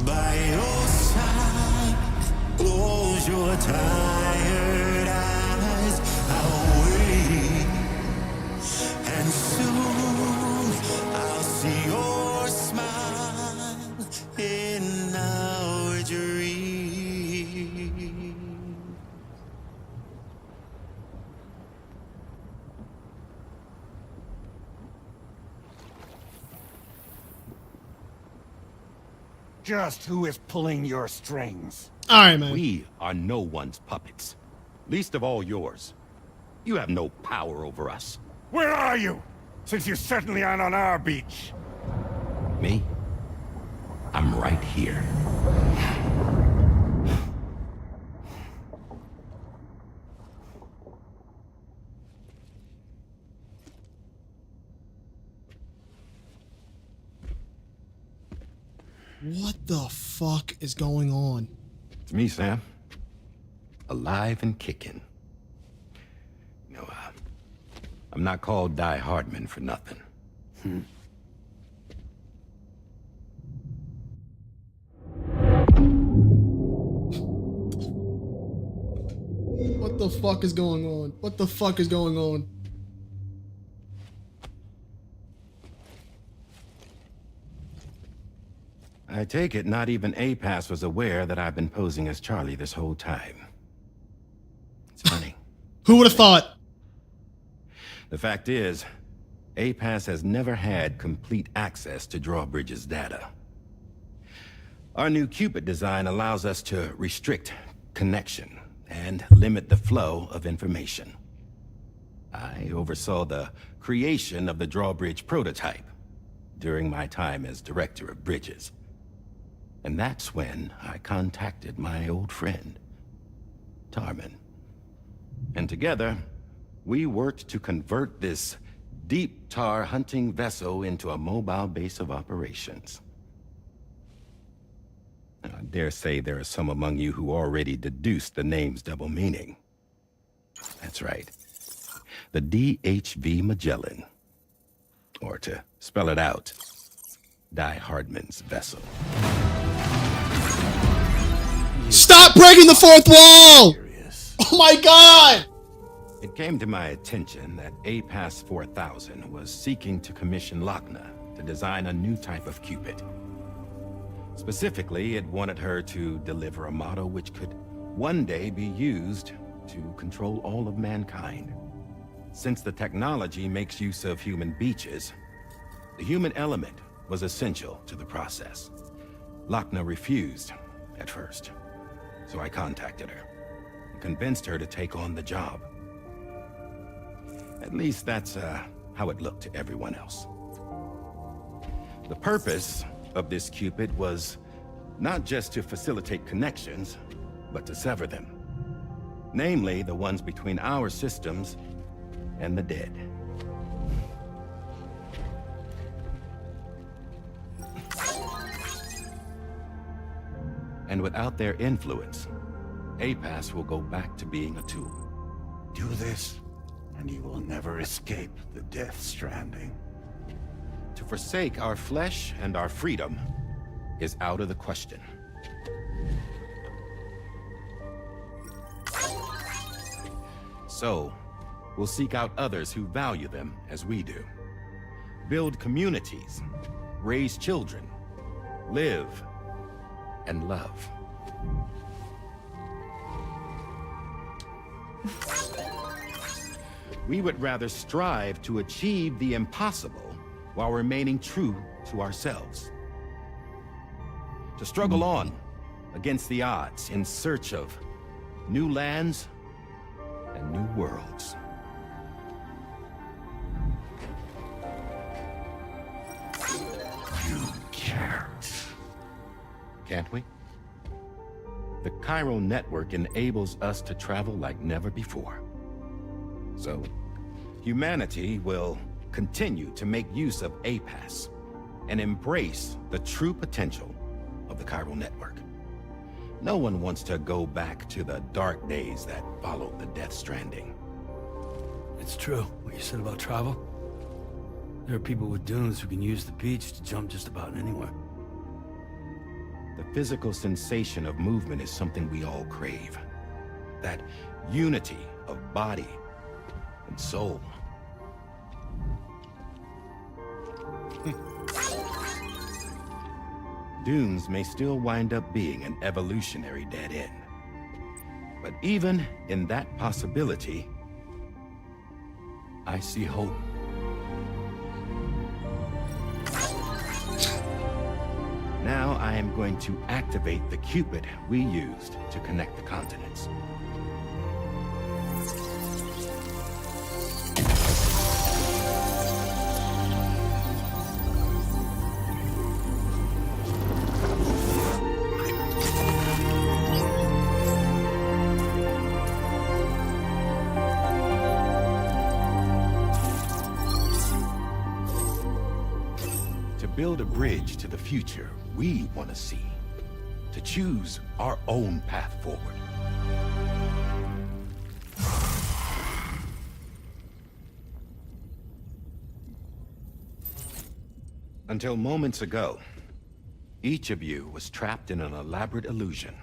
by your side. Close your tired eyes. I'll wait, and soon I'll see your smile in our dream. Just who is pulling your strings? All right, man. We are no one's puppets. Least of all yours. You have no power over us. Where are you? Since you certainly aren't on our beach. Me? I'm right here. What the fuck is going on? It's me, Sam. Alive and kicking. You know, I'm not called Die Hardman for nothing. What the fuck is going on? What the fuck is going on? I take it not even APAS was aware that I've been posing as Charlie this whole time. It's funny. Who would have thought? The fact is, APAS has never had complete access to Drawbridge's data. Our new Cupid design allows us to restrict connection and limit the flow of information. I oversaw the creation of the Drawbridge prototype during my time as Director of Bridges. And that's when I contacted my old friend, Tarman. And together, we worked to convert this deep tar hunting vessel into a mobile base of operations. Now, I dare say there are some among you who already deduced the name's double meaning. That's right. The DHV Magellan. Or to spell it out, Die Hardman's vessel. Stop breaking the fourth wall! Oh my god! It came to my attention that APAS 4000 was seeking to commission Lochna to design a new type of Cupid. Specifically, it wanted her to deliver a model which could one day be used to control all of mankind. Since the technology makes use of human beaches, the human element was essential to the process. Lochna refused at first, so I contacted her and convinced her to take on the job. At least that's how it looked to everyone else. The purpose of this Cupid was not just to facilitate connections, but to sever them. Namely, the ones between our systems and the dead. And without their influence, APAS will go back to being a tool. Do this, and you will never escape the death stranding. To forsake our flesh and our freedom is out of the question. So, we'll seek out others who value them as we do. Build communities, raise children, live, and love. We would rather strive to achieve the impossible while remaining true to ourselves. To struggle on against the odds in search of new lands and new worlds. You can't. Can't we? The chiral network enables us to travel like never before. So, humanity will continue to make use of APAS and embrace the true potential of the chiral network. No one wants to go back to the dark days that followed the Death Stranding. It's true, what you said about travel. There are people with dunes who can use the beach to jump just about anywhere. The physical sensation of movement is something we all crave. That unity of body and soul. Dunes may still wind up being an evolutionary dead end. But even in that possibility, I see hope. Now I am going to activate the Cupid we used to connect the continents. Build a bridge to the future we want to see, to choose our own path forward. Until moments ago, each of you was trapped in an elaborate illusion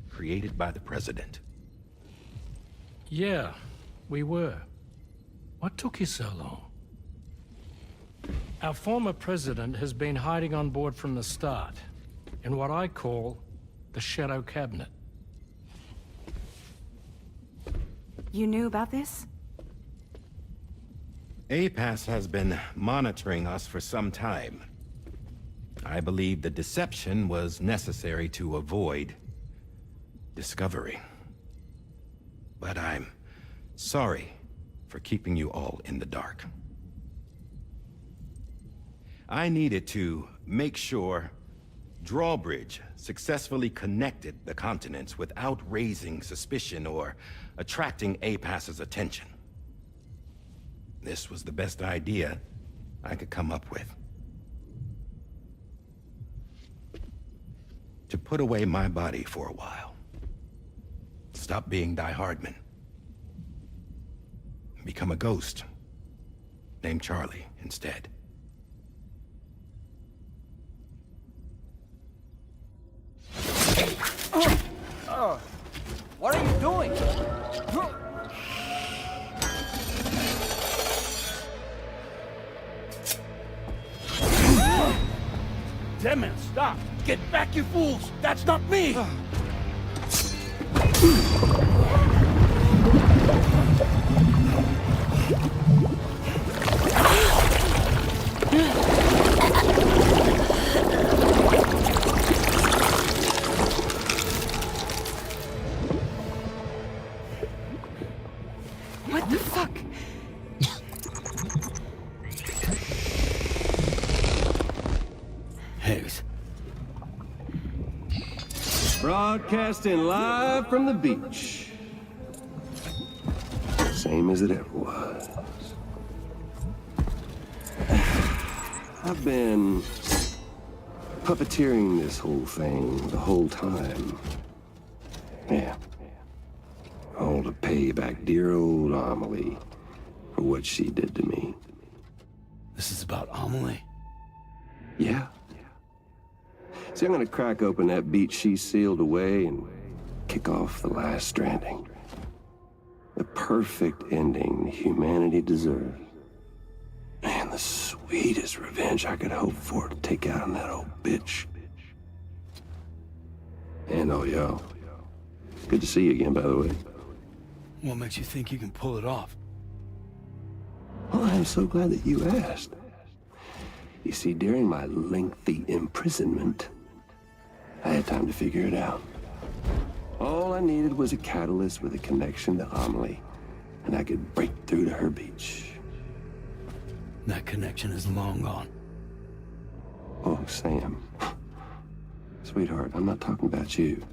created by the President. Yeah, we were. What took you so long? Our former president has been hiding on board from the start, in what I call the Shadow Cabinet. You knew about this? APAS has been monitoring us for some time. I believe the deception was necessary to avoid discovery. But I'm sorry for keeping you all in the dark. I needed to make sure Drawbridge successfully connected the continents without raising suspicion or attracting APAS's attention. This was the best idea I could come up with. To put away my body for a while. Stop being Die Hardman. Become a ghost. Named Charlie instead. What are you doing? Damn it, stop! Get back, you fools! That's not me! What the fuck? Higgs. Broadcasting live from the beach. Same as it ever was. I've been puppeteering this whole thing the whole time. Yeah. All to pay back dear old Amelie for what she did to me. This is about Amelie? Yeah. See, I'm gonna crack open that beach she sealed away and kick off the last stranding. The perfect ending humanity deserves. And the sweetest revenge I could hope for to take out on that old bitch. And oh, y'all. Good to see you again, by the way. What makes you think you can pull it off? Well, I'm so glad that you asked. You see, during my lengthy imprisonment, I had time to figure it out. All I needed was a catalyst with a connection to Amelie, and I could break through to her beach. That connection is long gone. Oh, Sam. Sweetheart, I'm not talking about you.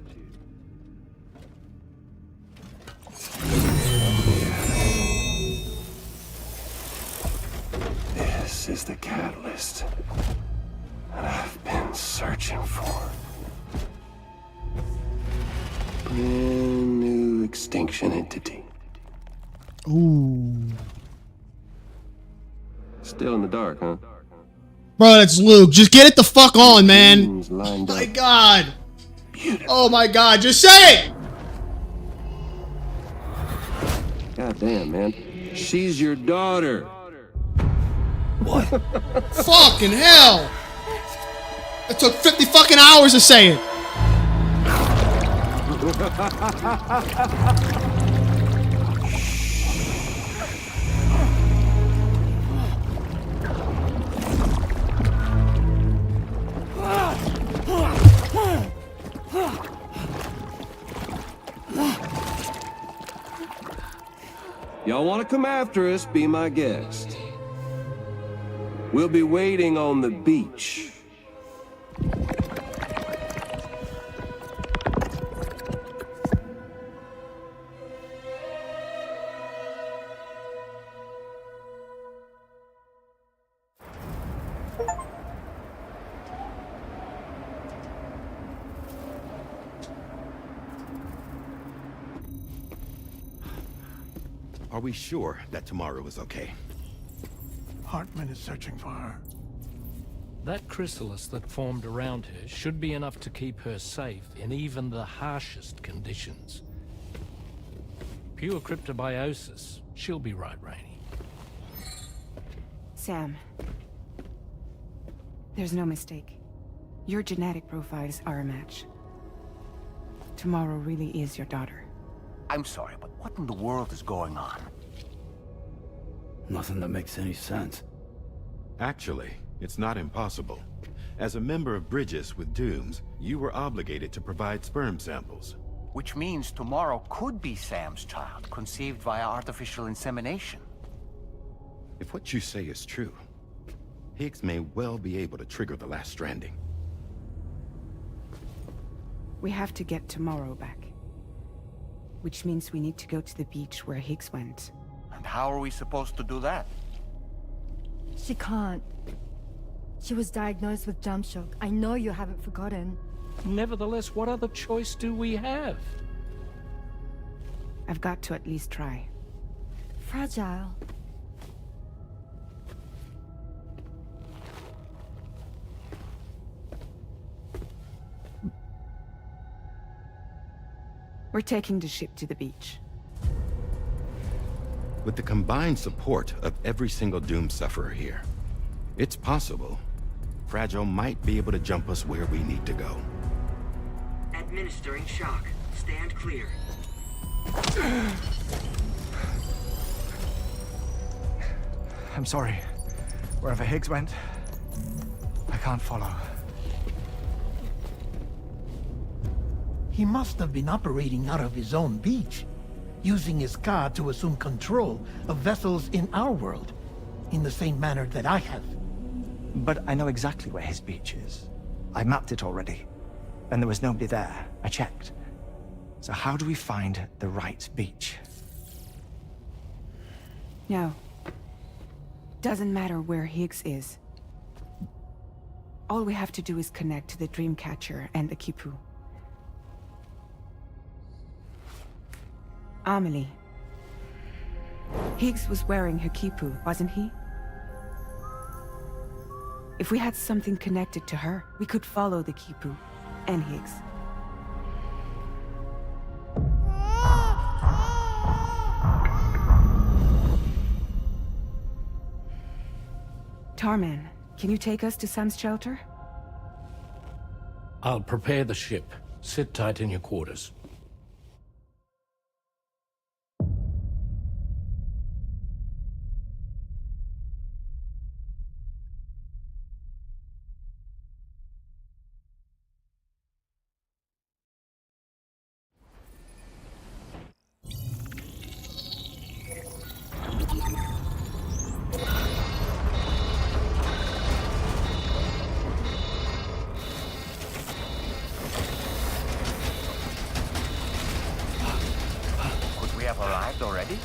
This is the catalyst that I've been searching for. Brand new extinction entity. Ooh. Still in the dark, huh? Bro, that's Luke. Just get it the fuck on, man. My God. Oh my God, just say it! God damn, man. She's your daughter. What? Fucking hell! It took 50 fucking hours to say it. Y'all want to come after us, be my guest. We'll be waiting on the beach. Are we sure that tomorrow is okay? Hartman is searching for her. That chrysalis that formed around her should be enough to keep her safe in even the harshest conditions. Pure cryptobiosis. She'll be right, Rainey. Sam. There's no mistake. Your genetic profiles are a match. Tomorrow really is your daughter. I'm sorry, but what in the world is going on? Nothing that makes any sense. Actually, it's not impossible. As a member of Bridges with Dooms, you were obligated to provide sperm samples. Which means tomorrow could be Sam's child, conceived via artificial insemination. If what you say is true, Higgs may well be able to trigger the last stranding. We have to get tomorrow back. Which means we need to go to the beach where Higgs went. And how are we supposed to do that? She can't. She was diagnosed with jump shock. I know you haven't forgotten. Nevertheless, what other choice do we have? I've got to at least try. Fragile. We're taking the ship to the beach. With the combined support of every single Doom sufferer here, it's possible Fragile might be able to jump us where we need to go. Administering shock. Stand clear. I'm sorry. Wherever Higgs went, I can't follow. He must have been operating out of his own beach, using his car to assume control of vessels in our world, in the same manner that I have. But I know exactly where his beach is. I mapped it already, and there was nobody there. I checked. So how do we find the right beach? No. Doesn't matter where Higgs is. All we have to do is connect to the Dreamcatcher and the Kipu. Amelie. Higgs was wearing her Kipu, wasn't he? If we had something connected to her, we could follow the Kipu and Higgs. Tarman, can you take us to Sam's shelter? I'll prepare the ship. Sit tight in your quarters. Could we have arrived already?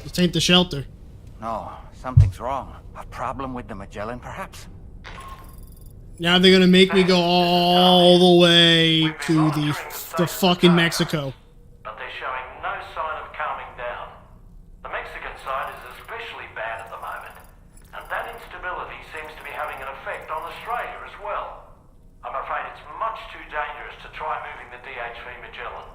This ain't the shelter. No, something's wrong. A problem with the Magellan, perhaps? Now they're gonna make me go all the way to the fucking Mexico. But they're showing no sign of calming down. The Mexican side is especially bad at the moment, and that instability seems to be having an effect on Australia as well. I'm afraid it's much too dangerous to try moving the DHV Magellan.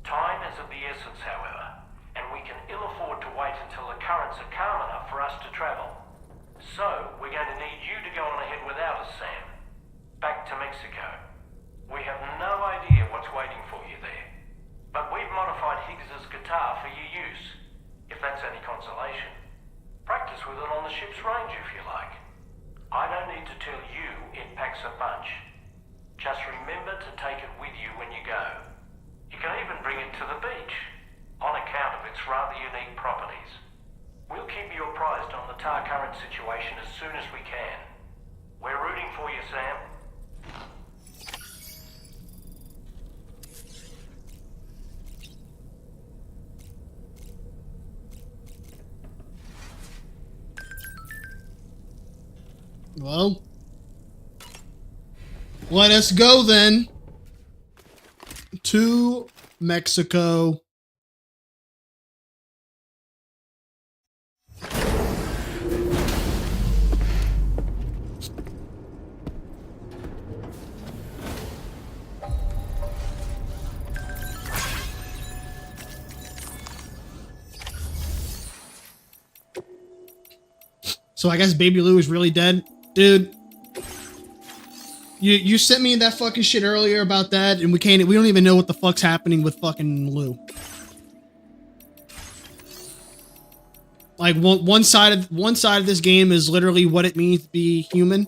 Time is of the essence, however, and we can ill afford to wait until the currents are calm enough for us to travel. So, we're going to need you to go on ahead without us, Sam. Back to Mexico. We have no idea what's waiting for you there. But we've modified Higgs's guitar for your use, if that's any consolation. Practice with it on the ship's range if you like. I don't need to tell you it packs a punch. Just remember to take it with you when you go. You can even bring it to the beach, on account of its rather unique properties. We'll keep you apprised on the tar current situation as soon as we can. We're rooting for you, Sam. Well, let us go then to Mexico. So I guess Baby Lou is really dead. Dude, you sent me that fucking shit earlier about that, and we don't even know what the fuck's happening with fucking Lou. Like one side of this game is literally what it means to be human,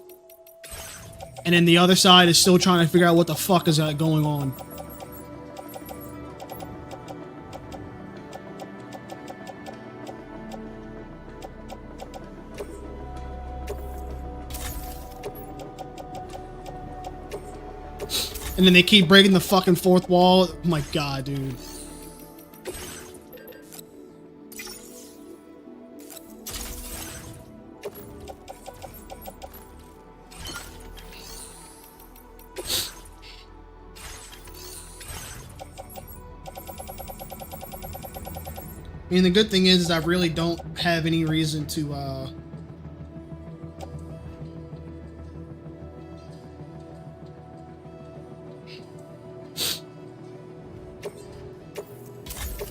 and then the other side is still trying to figure out what the fuck is going on. And then they keep breaking the fucking fourth wall. Oh my god, dude. I mean, the good thing is I really don't have any reason to, I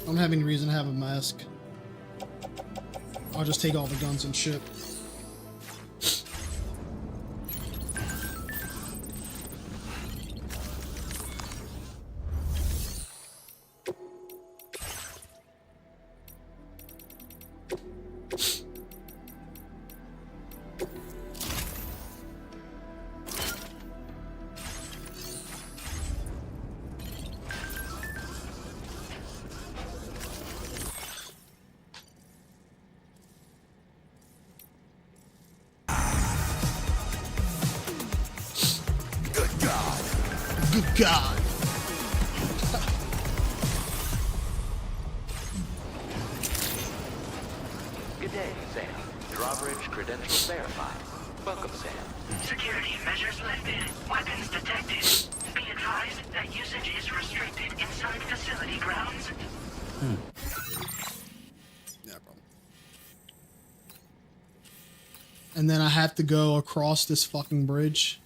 don't have any reason to have a mask. I'll just take all the guns and shit. Good God. Good day, Sam. Drawbridge credentials verified. Welcome, Sam. Security measures lifted. Weapons detected. Be advised that usage is restricted inside facility grounds. Yeah, problem. And then I have to go across this fucking bridge.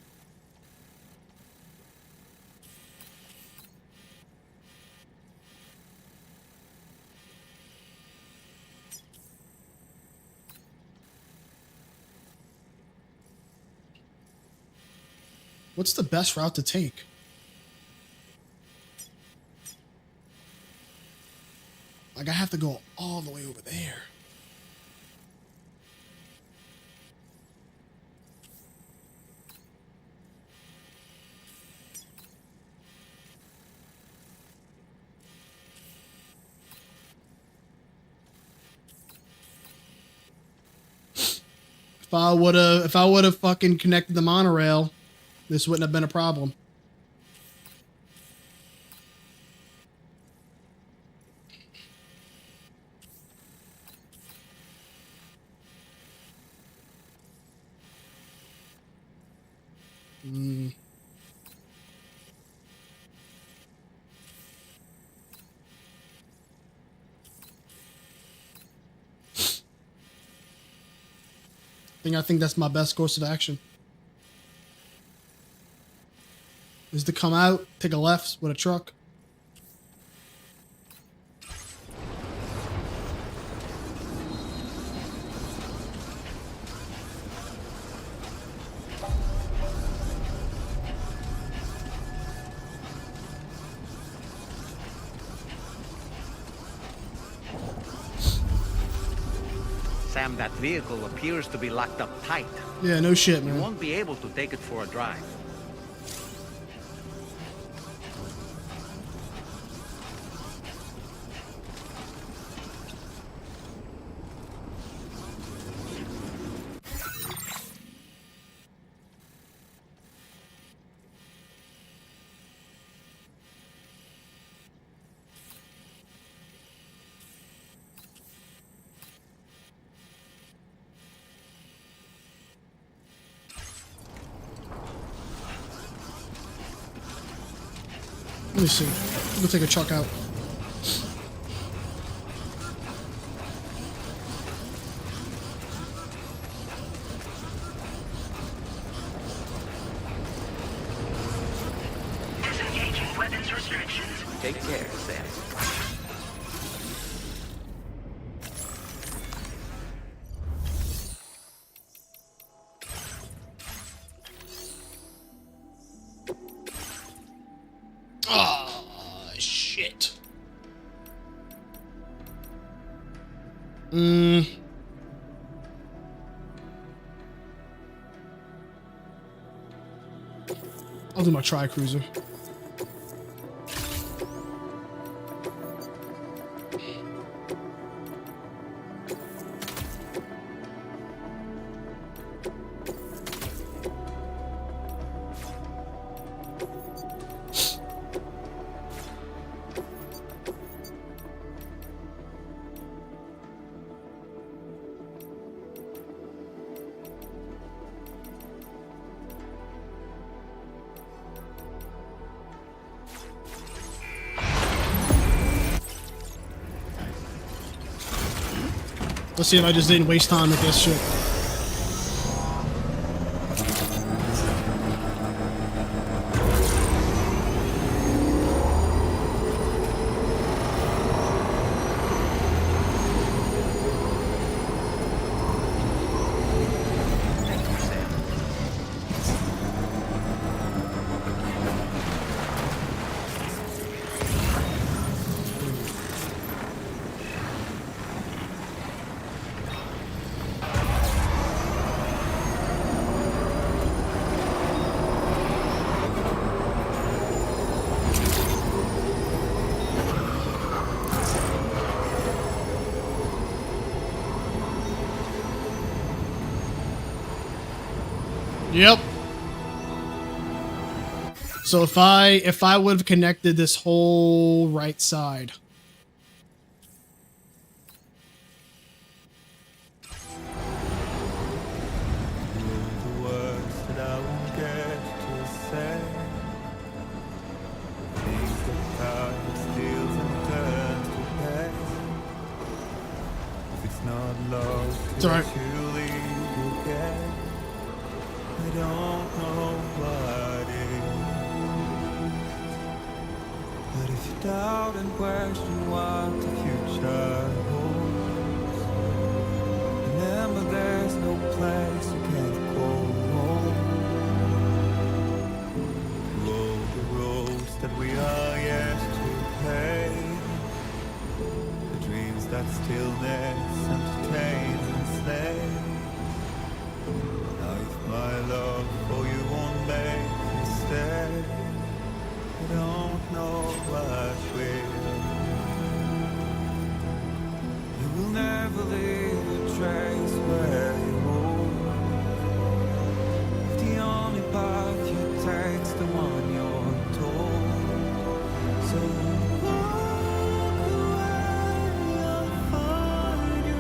What's the best route to take? Like, I have to go all the way over there. If I would have fucking connected the monorail, this wouldn't have been a problem. I think that's my best course of action. Is to come out, take a left with a truck. Sam, that vehicle appears to be locked up tight. Yeah, no shit, man. You won't be able to take it for a drive. Let me see. We'll take a truck out. Disengaging weapons restrictions. Take care, Sam. Shit. I'll do my tri-cruiser. Let's see if I just didn't waste time with this shit. Yep. So if I would have connected this whole right side. It's alright. I don't know what is. But if you doubt and question what the future holds, remember there's no place you can't go home. Roll the roads that we are yet to pave, the dreams that stillness entertains and slays. My love for you won't make me stay. I don't know what will. You will never leave a trace where you move. The only path you take's the one you're told. So walk away, I'll find you.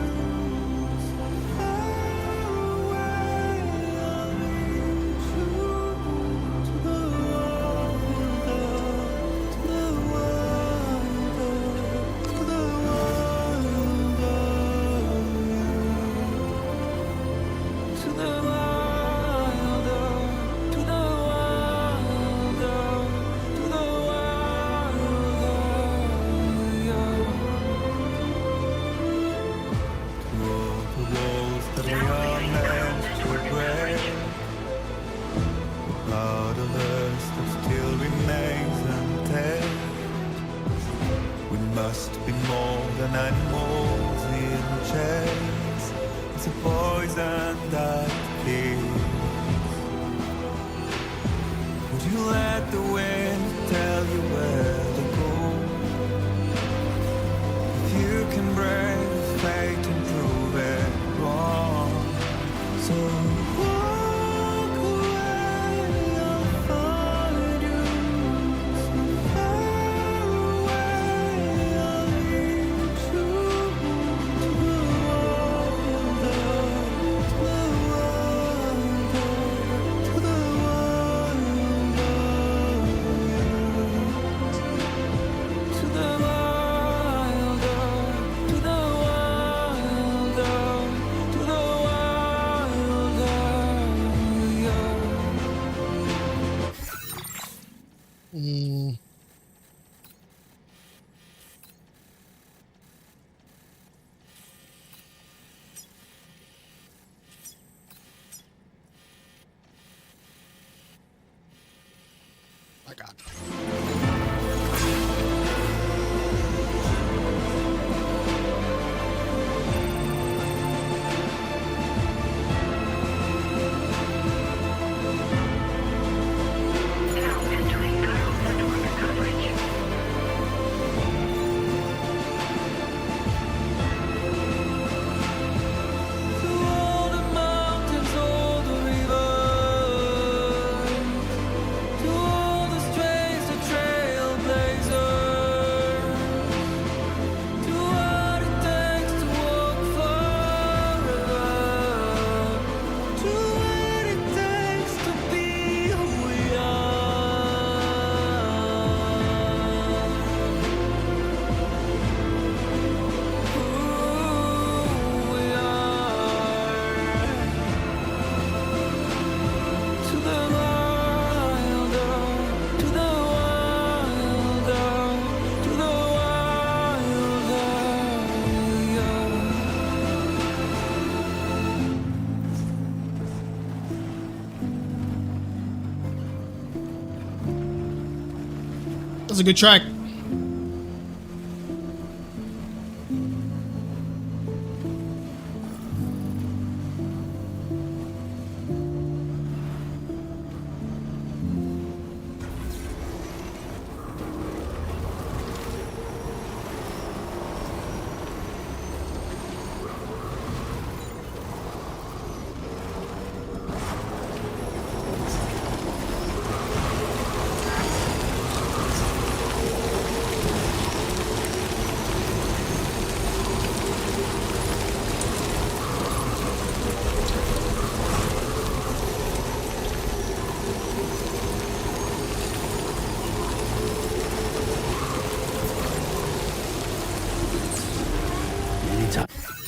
Must be more than animals in chains. It's a poison that kills. Would you let the wind tell you where to go? If you can brave fate and prove it wrong, so walk away, I'll find you. So far away, I'll lead you to the wonder, to the wonder, to the wonder, to the wilder, to the wilder, to the wilder. I got it. To all the strays That's a good track.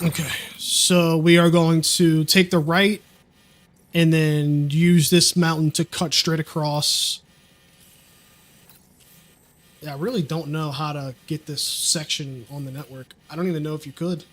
Okay, so we are going to take the right and then use this mountain to cut straight across. Yeah, I really don't know how to get this section on the network. I don't even know if you could.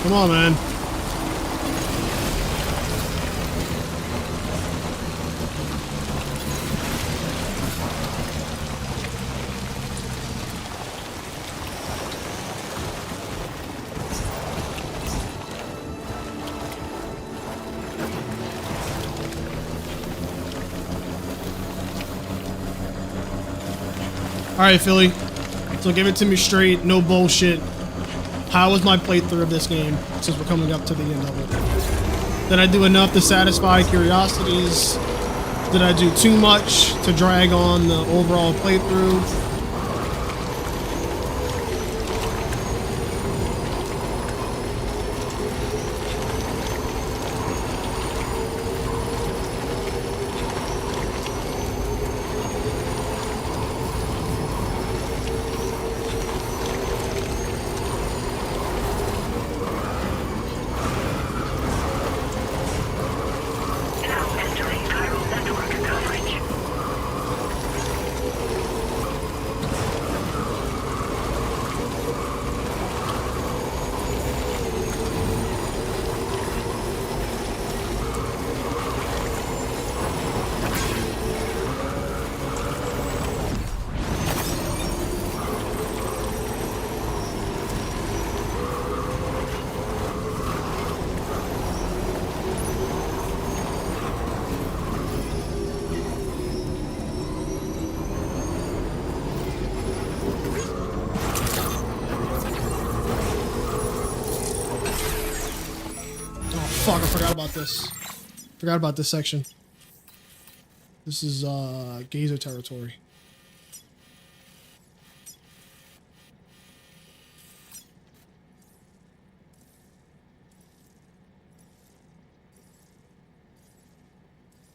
Come on, man. All right, Philly. So give it to me straight, no bullshit. How was my playthrough of this game since we're coming up to the end of it? Did I do enough to satisfy curiosities? Did I do too much to drag on the overall playthrough? Fuck, I forgot about this. Forgot about this section. This is Gazer territory.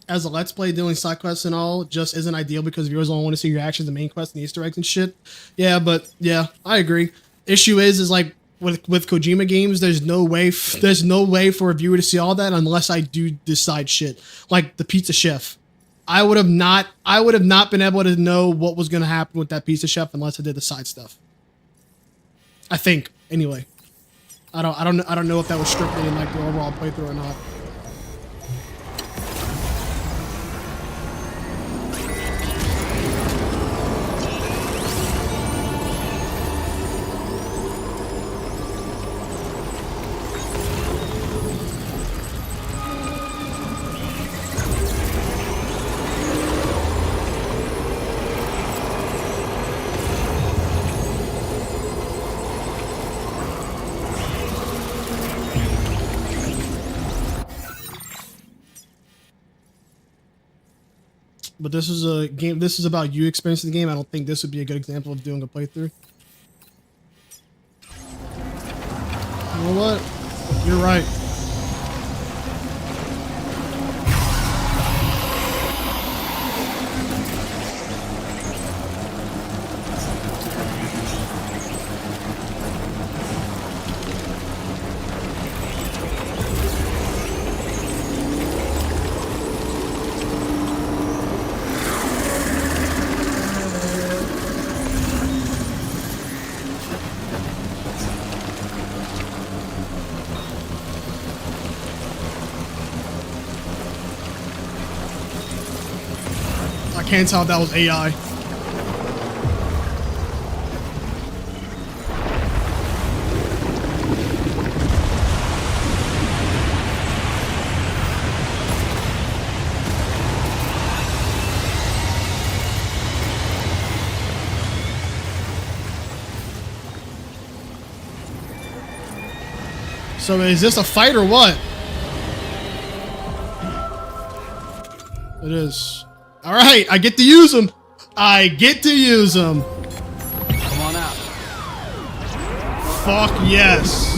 As a Let's Play, doing side quests and all just isn't ideal because viewers only want to see your actions, the main quest, and the Easter eggs and shit. Yeah, but yeah, I agree. Issue is like with Kojima games, there's no way for a viewer to see all that unless I do this side shit, like the pizza chef. I would have not been able to know what was gonna happen with that pizza chef unless I did the side stuff. I think anyway. I don't know if that was strictly in like the overall playthrough or not. But this is a game. This is about you experiencing the game. I don't think this would be a good example of doing a playthrough. You know what? You're right. I can't tell if that was AI. So is this a fight or what? It is. All right, I get to use them. I get to use them. Come on out. Fuck yes.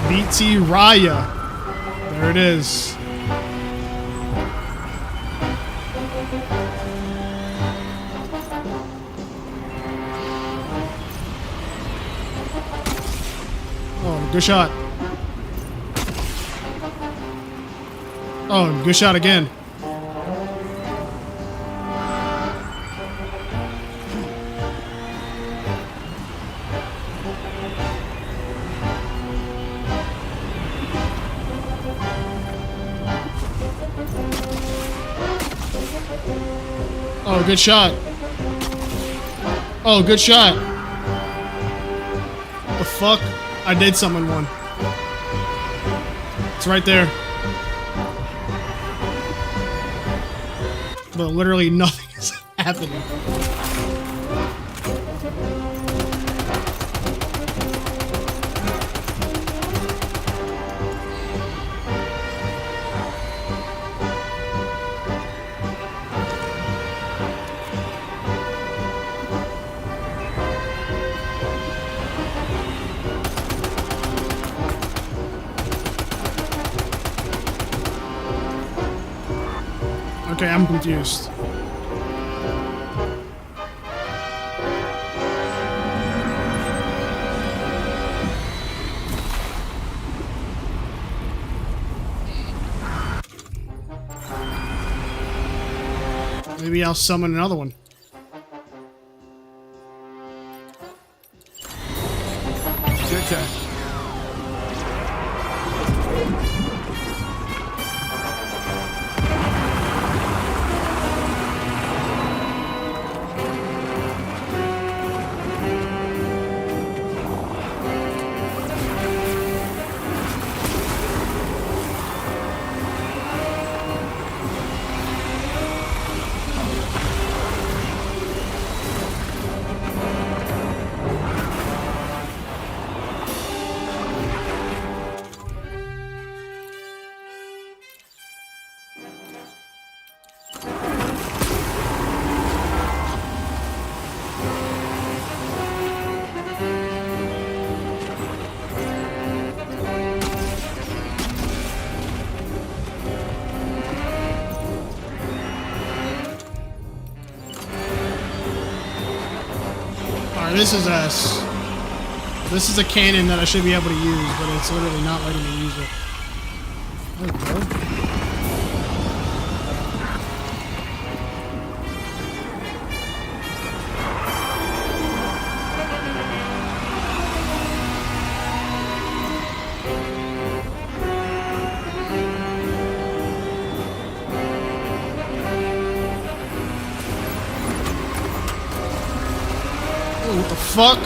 BT Raya. There it is. Oh, good shot. Oh, good shot again. Oh, good shot. Oh, good shot. What the fuck? I did summon one. It's right there. But literally nothing is happening. Okay, I'm confused. Maybe I'll summon another one. It's your turn. This is a cannon that I should be able to use, but it's literally not letting me use it. There we go. Oh, what the fuck?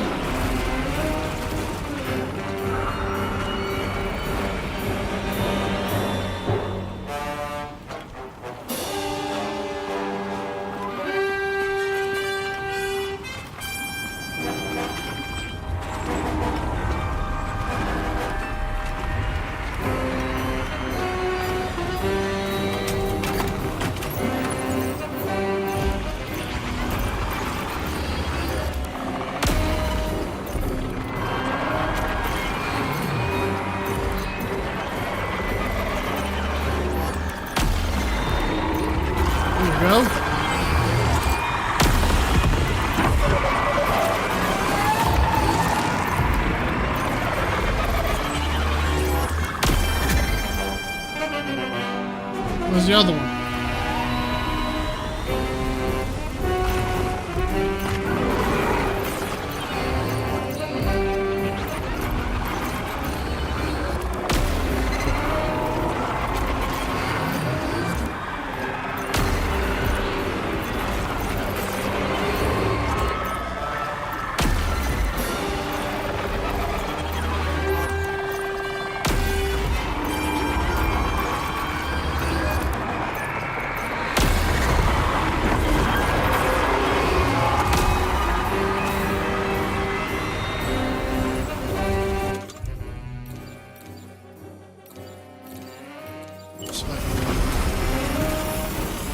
Where's the other one?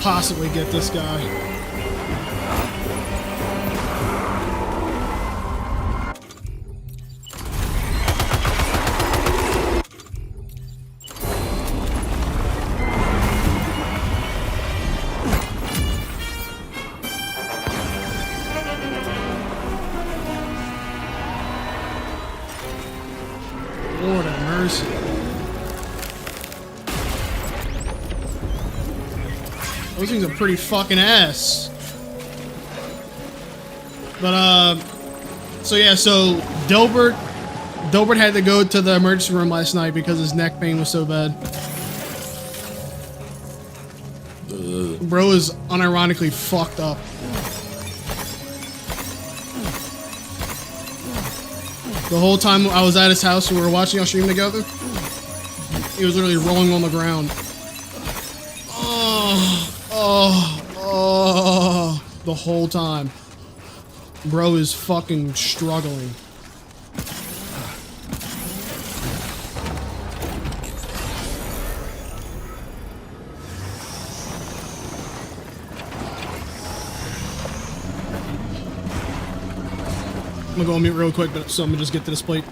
Possibly get this guy. Lord have mercy. Those things are pretty fucking ass. But, so yeah, so Dilbert had to go to the emergency room last night because his neck pain was so bad. Bro is unironically fucked up. The whole time I was at his house, we were watching our stream together. He was literally rolling on the ground. Oh, the whole time. Bro is fucking struggling. I'm gonna go on mute real quick, but so I'm gonna just get to this plate.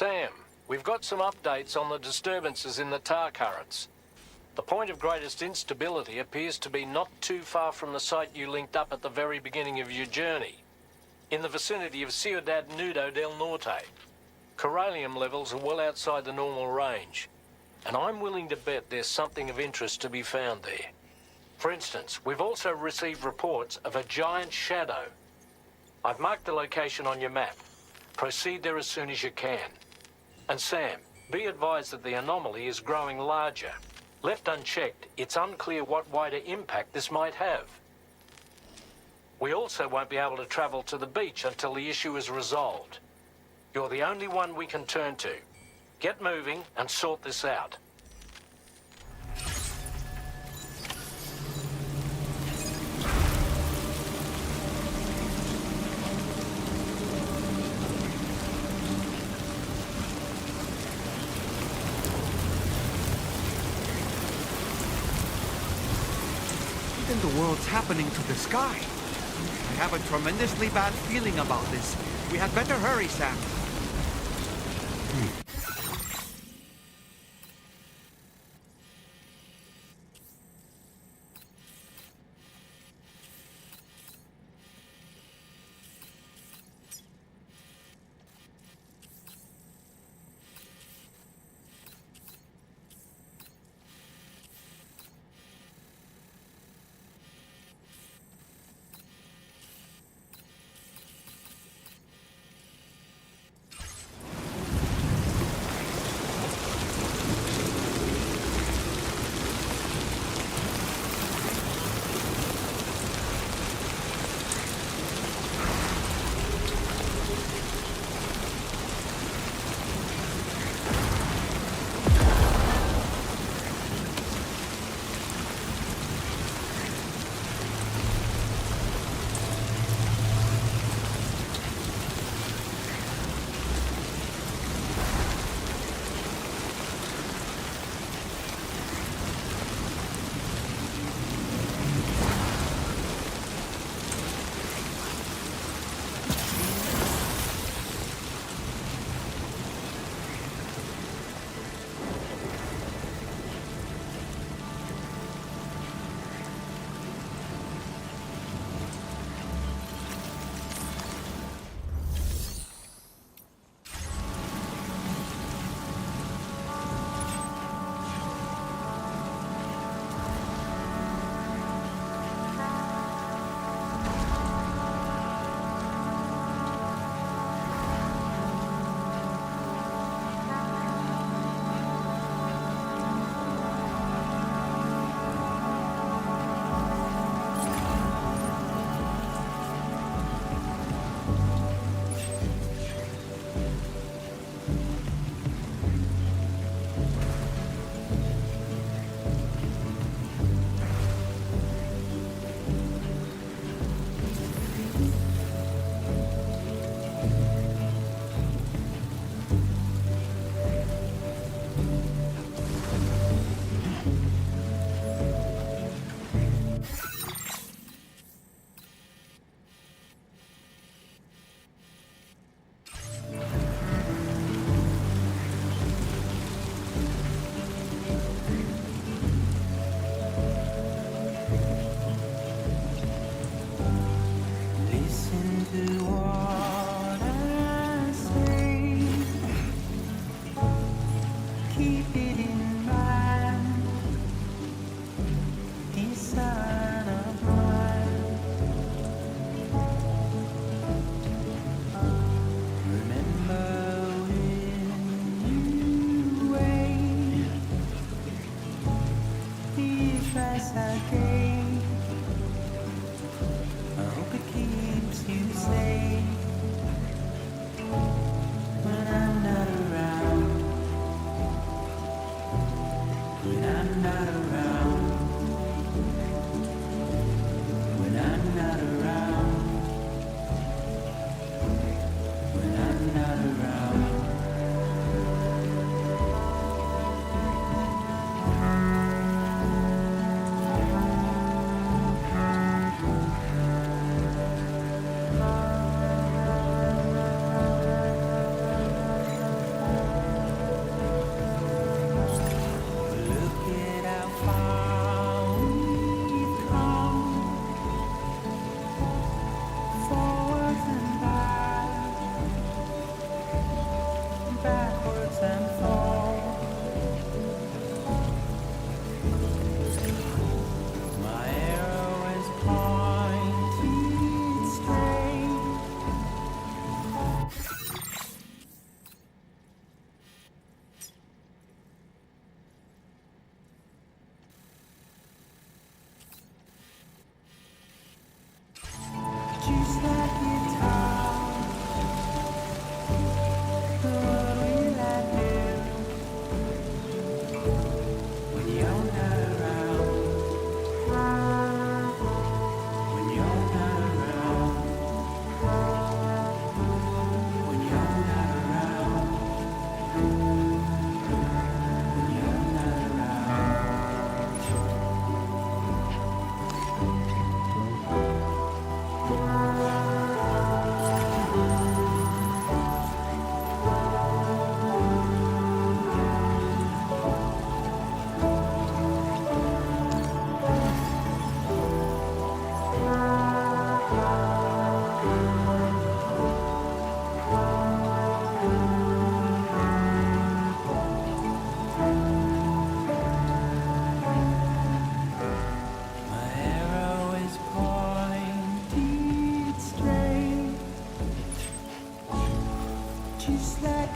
Sam, we've got some updates on the disturbances in the tar currents. The point of greatest instability appears to be not too far from the site you linked up at the very beginning of your journey, in the vicinity of Ciudad Nudo del Norte. Corallium levels are well outside the normal range, and I'm willing to bet there's something of interest to be found there. For instance, we've also received reports of a giant shadow. I've marked the location on your map. Proceed there as soon as you can. And Sam, be advised that the anomaly is growing larger. Left unchecked, it's unclear what wider impact this might have. We also won't be able to travel to the beach until the issue is resolved. You're the only one we can turn to. Get moving and sort this out. What in the world's happening to the sky? I have a tremendously bad feeling about this. We had better hurry, Sam.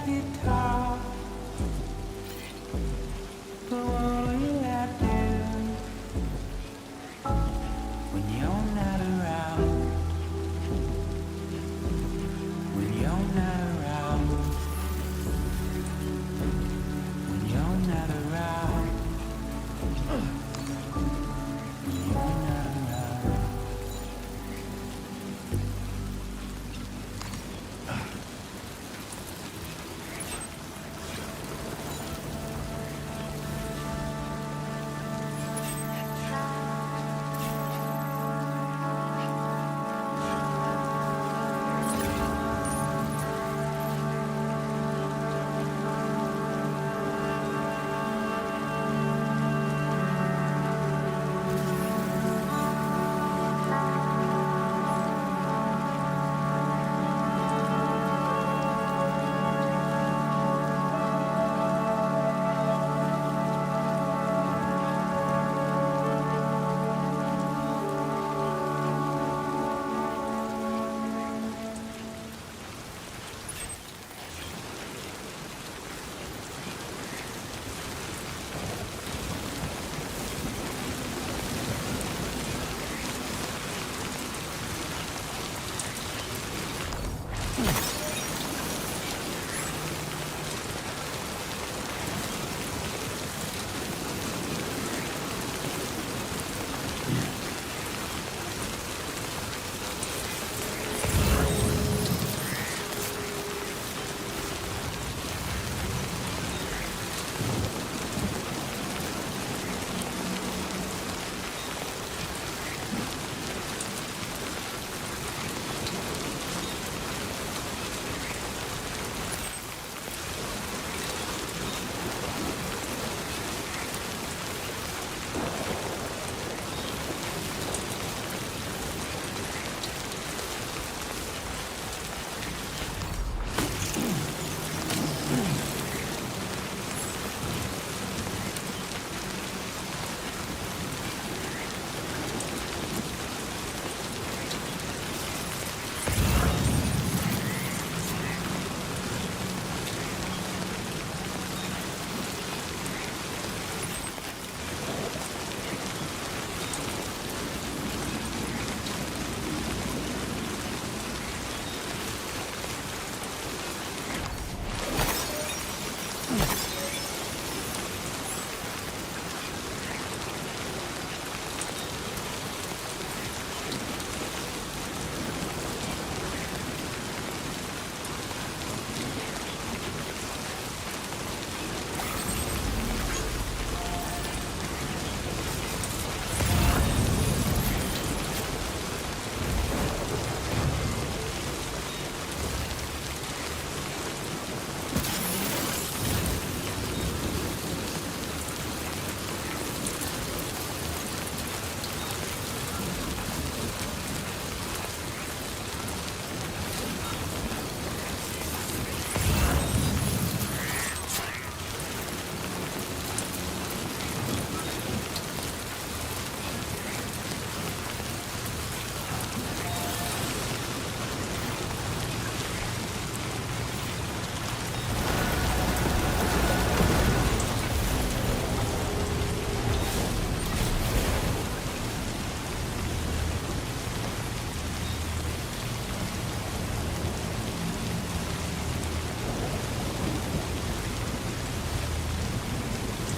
guitar. But what will I do when you're not around? When you're not around. When you're not around. When you're not around.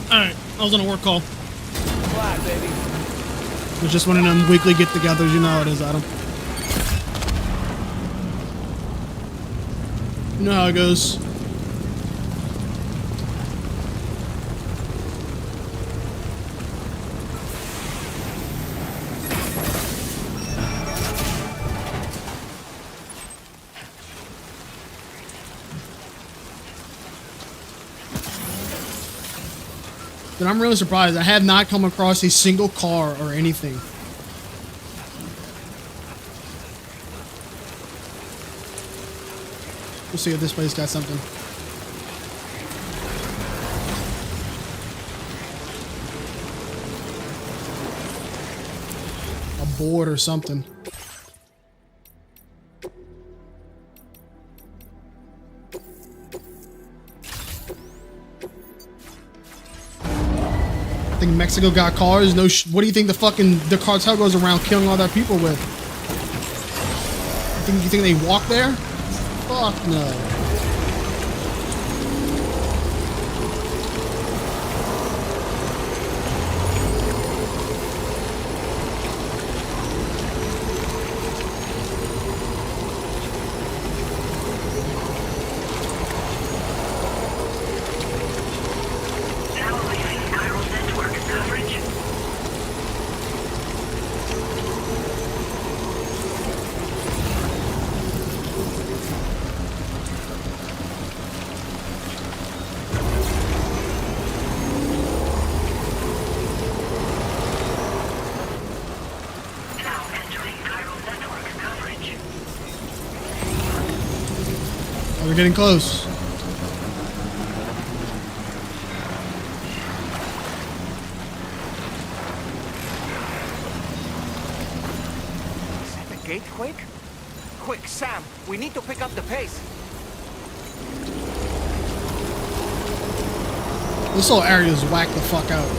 Alright, I was on a work call. Fly, baby. It was just one of them weekly get-togethers, you know how it is, Adam. You know how it goes. But I'm really surprised. I have not come across a single car or anything. We'll see if this place got something. A board or something. I think Mexico got cars. No, what do you think the cartel goes around killing all their people with? You think they walk there? Fuck no. We're getting close. Is that the gate, Quake? Quick, Sam, we need to pick up the pace. This whole area is whacked the fuck out.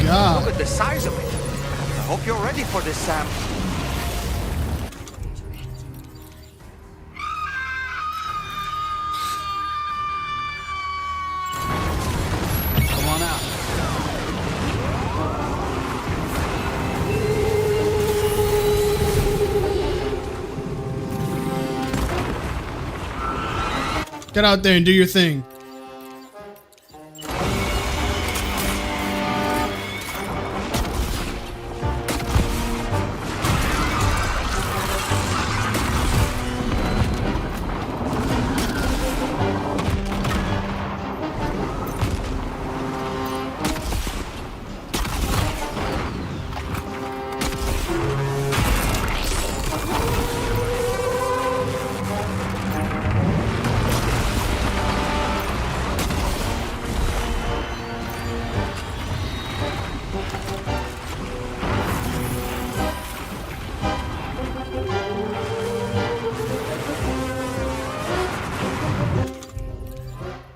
Look at the size of it. I hope you're ready for this, Sam. Come on out. Get out there and do your thing.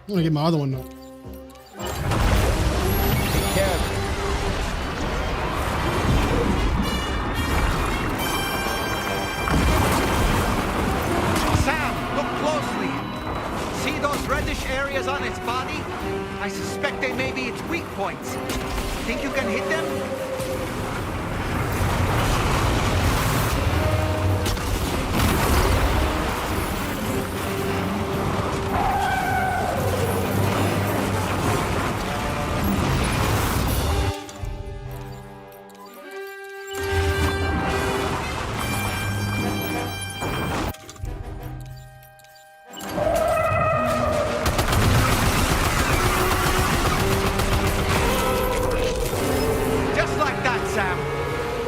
I'm gonna get my other one though. Take care of it. Sam, look closely. See those reddish areas on its body? I suspect they may be its weak points. Think you can hit them?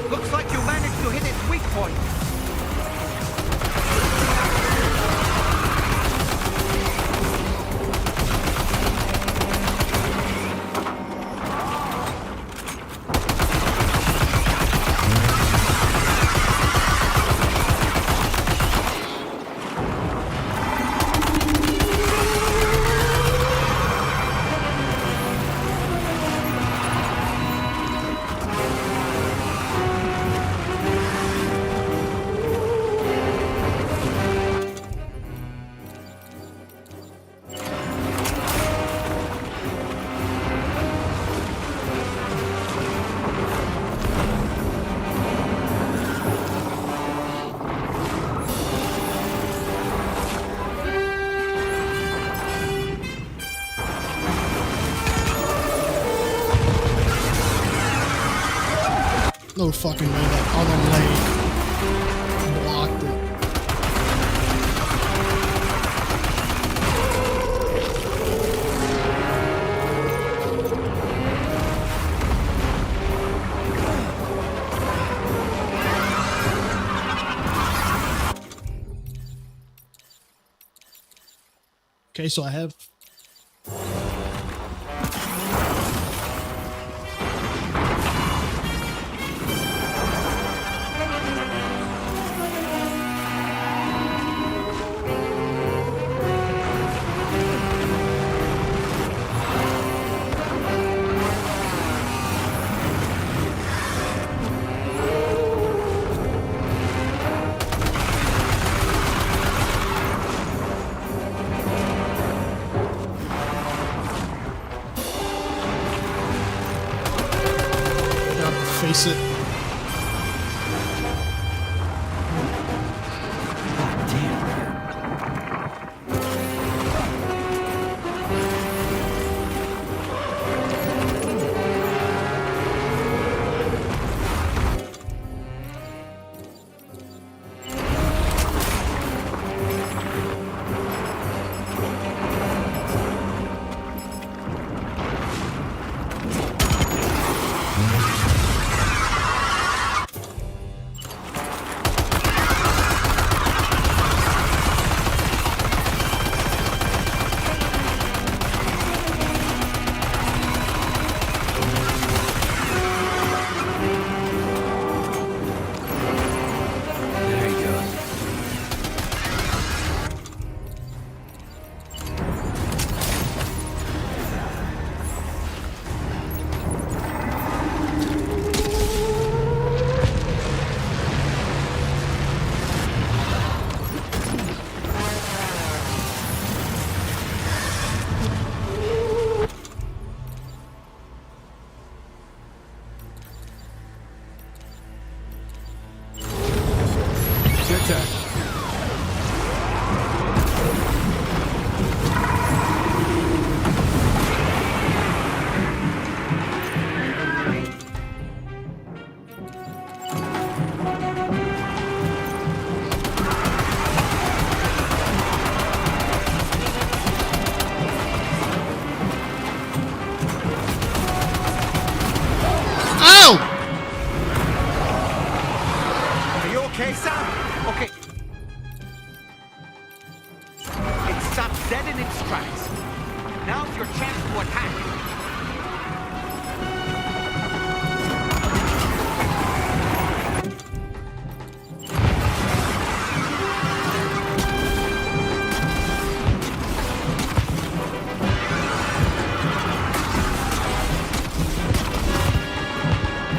Looks like you managed to hit its weak point. No fucking way that other leg blocked it. Okay, so I have. Face it. Okay, Sam? Okay. It stopped dead in its tracks. Now's your chance to attack.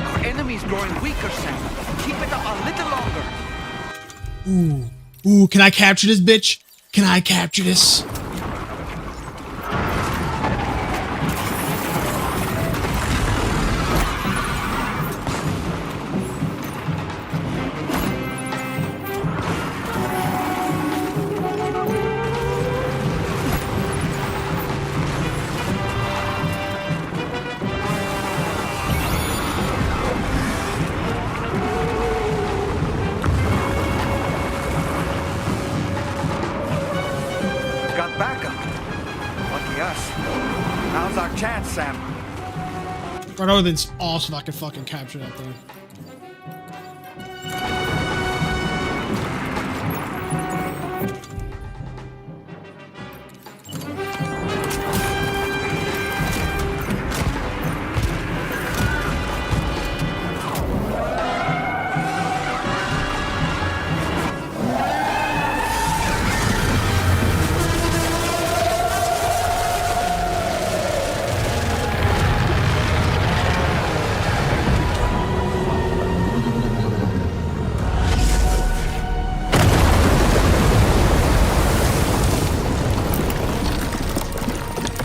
Our enemy's growing weaker, Sam. Keep it up a little longer. Ooh, can I capture this bitch? Can I capture this? Got backup. Lucky us. Now's our chance, Sam. Right, that would have been awesome if I could fucking capture that thing.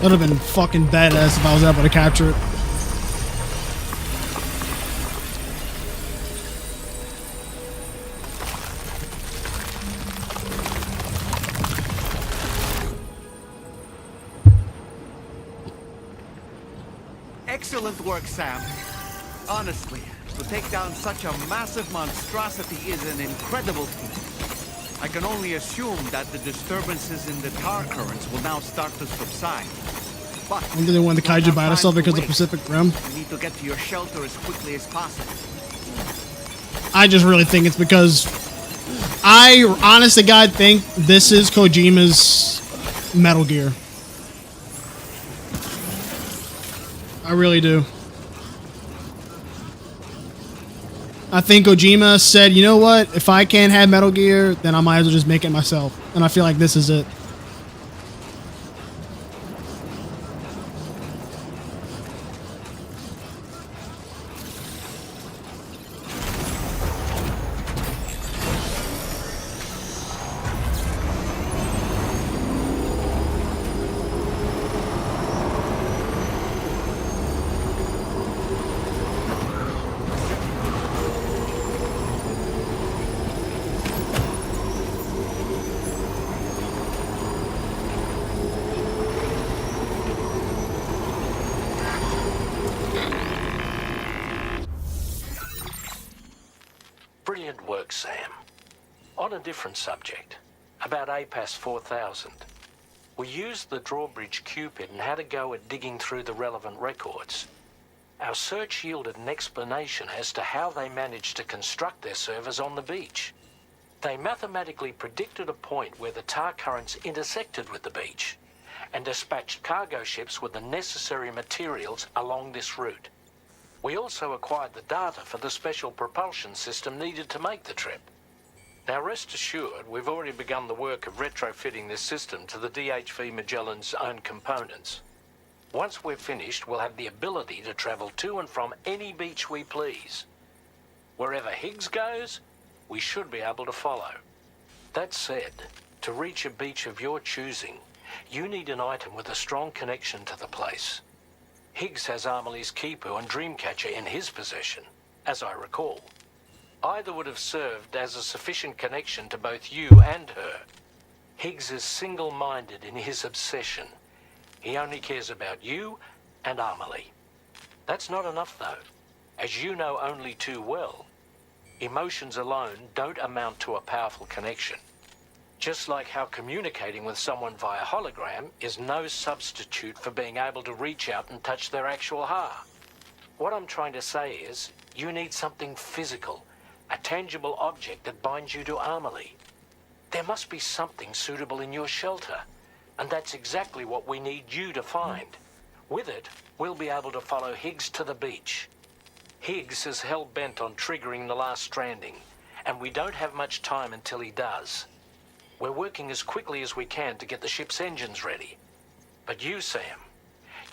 That would have been fucking badass if I was able to capture it. Excellent work, Sam. Honestly, to take down such a massive monstrosity is an incredible feat. I can only assume that the disturbances in the tar currents will now start to subside. But I wonder they wanted the kaiju by itself because of Pacific Rim. you need to get to your shelter as quickly as possible. I just really think it's because I honest to God think this is Kojima's Metal Gear. I really do. I think Kojima said, you know what? If I can't have Metal Gear, then I might as well just make it myself. And I feel like this is it. Brilliant work, Sam. On a different subject, about APAS 4000. We used the drawbridge Cupid and had a go at digging through the relevant records. Our search yielded an explanation as to how they managed to construct their servers on the beach. They mathematically predicted a point where the tar currents intersected with the beach and dispatched cargo ships with the necessary materials along this route. We also acquired the data for the special propulsion system needed to make the trip. Now rest assured, we've already begun the work of retrofitting this system to the DHV Magellan's own components. Once we're finished, we'll have the ability to travel to and from any beach we please. Wherever Higgs goes, we should be able to follow. That said, to reach a beach of your choosing, you need an item with a strong connection to the place. Higgs has Amelie's Kipu and Dreamcatcher in his possession, as I recall. Either would have served as a sufficient connection to both you and her. Higgs is single-minded in his obsession. He only cares about you and Amelie. That's not enough, though. As you know only too well, emotions alone don't amount to a powerful connection. Just like how communicating with someone via hologram is no substitute for being able to reach out and touch their actual heart. What I'm trying to say is, you need something physical, a tangible object that binds you to Amelie. There must be something suitable in your shelter, and that's exactly what we need you to find. With it, we'll be able to follow Higgs to the beach. Higgs is hell-bent on triggering the last stranding, and we don't have much time until he does. We're working as quickly as we can to get the ship's engines ready. But you, Sam,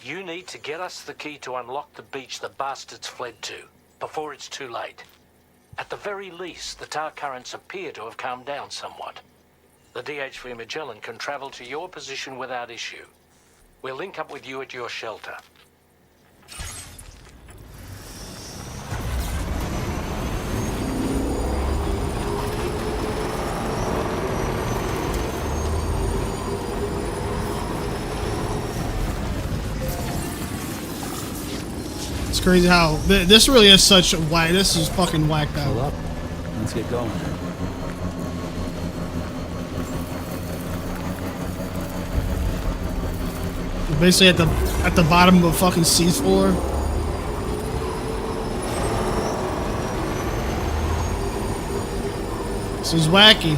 you need to get us the key to unlock the beach the bastards fled to, before it's too late. At the very least, the tar currents appear to have calmed down somewhat. The DHV Magellan can travel to your position without issue. We'll link up with you at your shelter. It's crazy how this really is such a whack. This is fucking whacked out. Hold up. Let's get going. We're basically at the bottom of a fucking seafloor. This is wacky.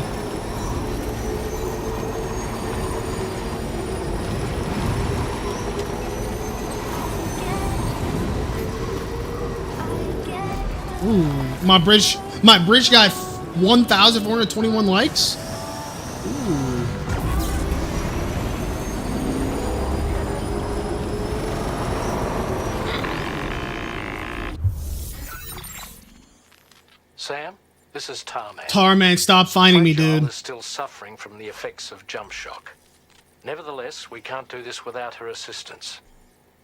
Ooh, my bridge got 1,421 likes. Ooh. Sam, this is Tarman. Tarman, stop finding me, dude. Is still suffering from the effects of jump shock. Nevertheless, we can't do this without her assistance.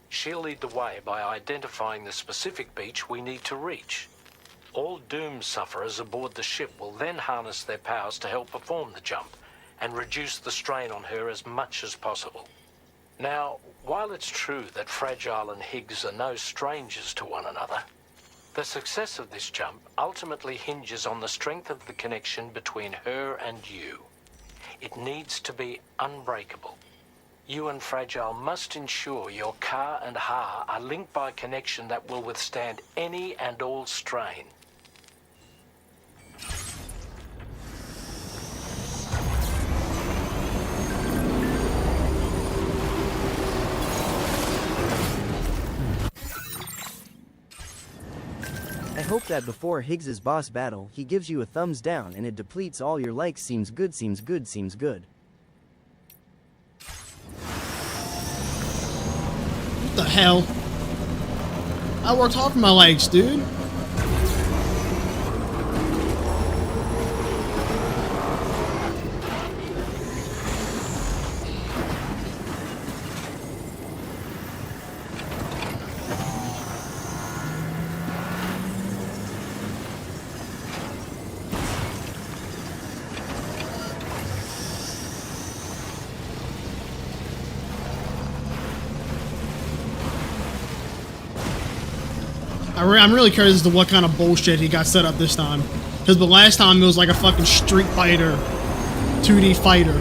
She'll lead the way by identifying the specific beach we need to reach. All doom sufferers aboard the ship will then harness their powers to help perform the jump and reduce the strain on her as much as possible. Now, while it's true that Fragile and Higgs are no strangers to one another, the success of this jump ultimately hinges on the strength of the connection between her and you. It needs to be unbreakable. You and Fragile must ensure your Ka and Ha are linked by a connection that will withstand any and all strain. hope that before Higgs's boss battle, he gives you a thumbs down and it depletes all your likes. Seems good, seems good, seems good. What the hell? I worked hard for my likes, dude. I'm really curious as to what kind of bullshit he got set up this time. Because the last time it was like a fucking Street Fighter 2D fighter.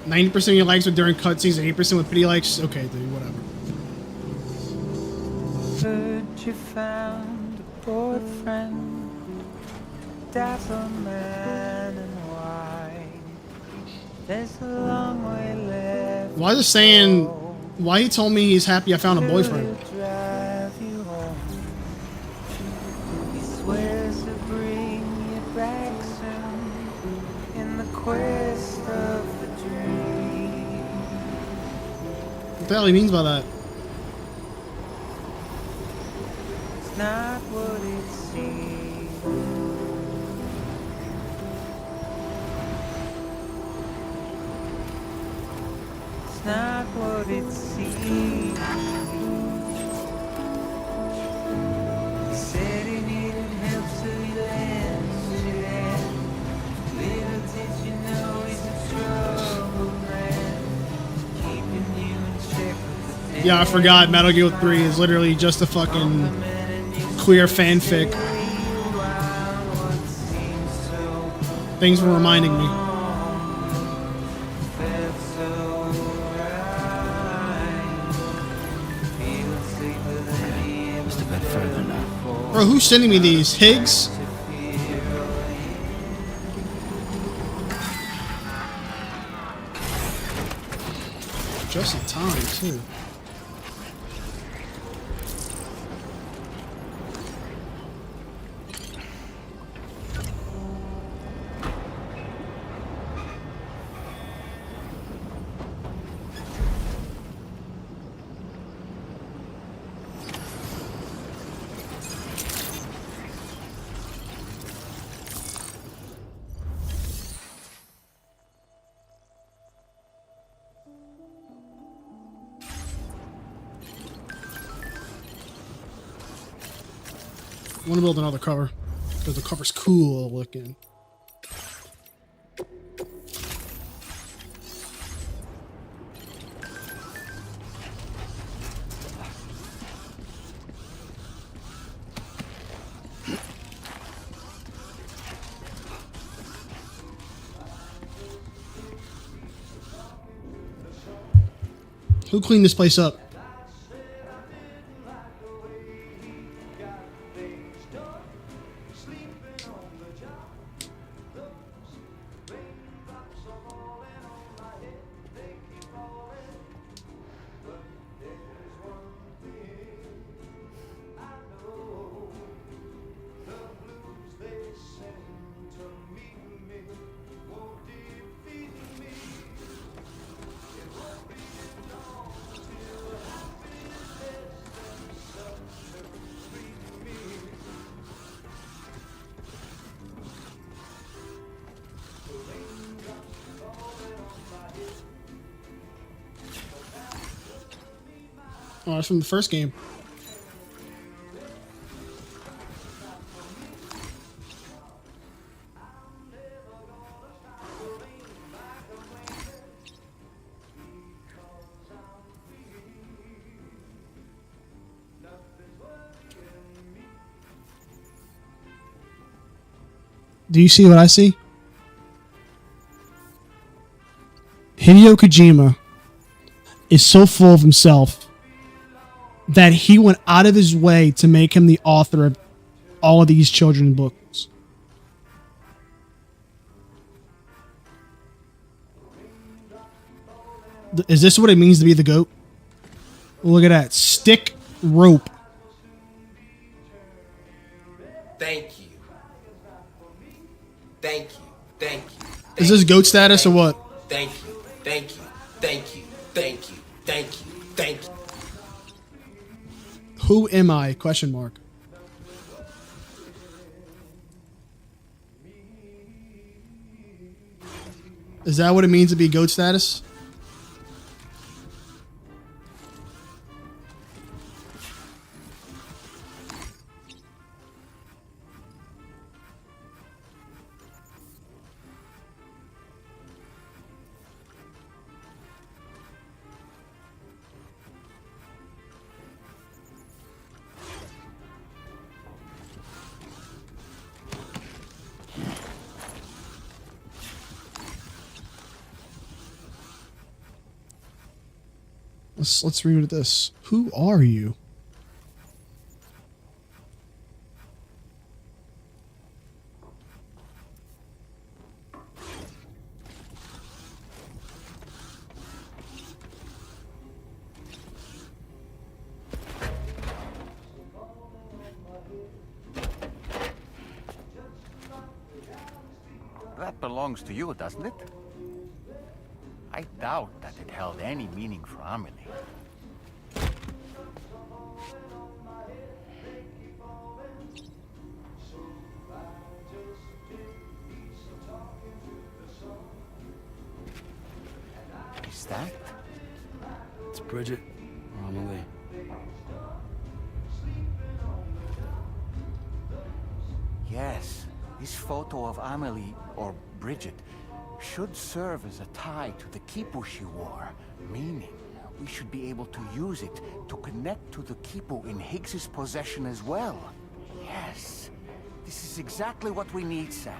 %90 of your likes were during cutscenes and 8% with pity likes. Okay, dude, whatever. Heard you found a boyfriend, dazzle man and white. There's a long way left. Why is it saying? Why he told me he's happy I found a boyfriend? Drive you home. He swears to bring you back soon in the quest of the dream. What the hell he means by that? Not what it seems. It's not what it seems. He said he needed help, so he lent you that. Little did you know he's a trouble man, keeping you in check with the Yeah, I forgot. Metal Gear 3 is literally just a fucking queer fanfic. Thanks for reminding me. Must have been further now. Bro, who's sending me these? Higgs? Just in time, too. I want to build another cover because the cover's cool looking. Who cleaned this place up? Oh, it's from the first game. Do you see what I see? Hideo Kojima is so full of himself that he went out of his way to make him the author of all of these children's books. Is this what it means to be the GOAT? Look at that. Stick rope. Thank you. Thank you. Thank you. Is this GOAT status or what? Thank you. Thank you. Thank you. Thank you. Thank you. Thank you. Who am I? Question mark. Is that what it means to be GOAT status? Let's read this. Who are you? That belongs to you, doesn't it? I doubt that it held any meaning for Amelie. Is that? It's Bridget or Amelie. Yes, this photo of Amelie, or Bridget, should serve as a tie to the quipu she wore, meaning we should be able to use it to connect to the quipu in Higgs's possession as well. Yes, this is exactly what we need, Sam.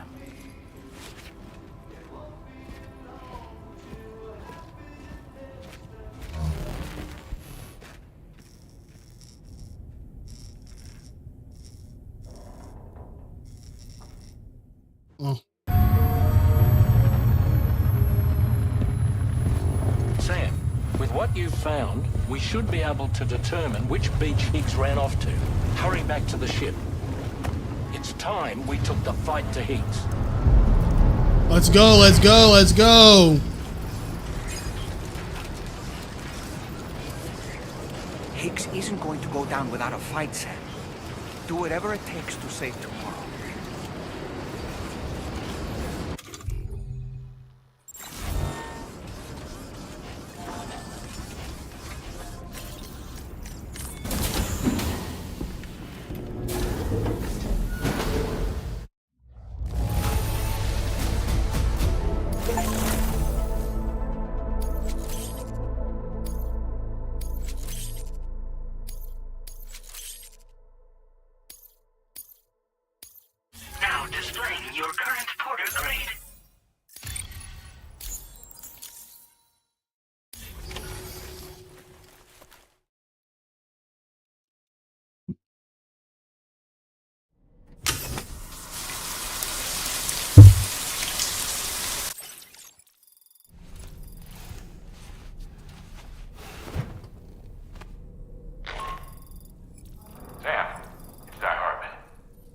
Oh. Sam, with what you've found, we should be able to determine which beach Higgs ran off to. Hurry back to the ship. It's time we took the fight to Higgs. Let's go, let's go, let's go. Higgs isn't going to go down without a fight, Sam. Do whatever it takes to save tomorrow. Now displaying your current porter grade. Sam, it's Di Hartman.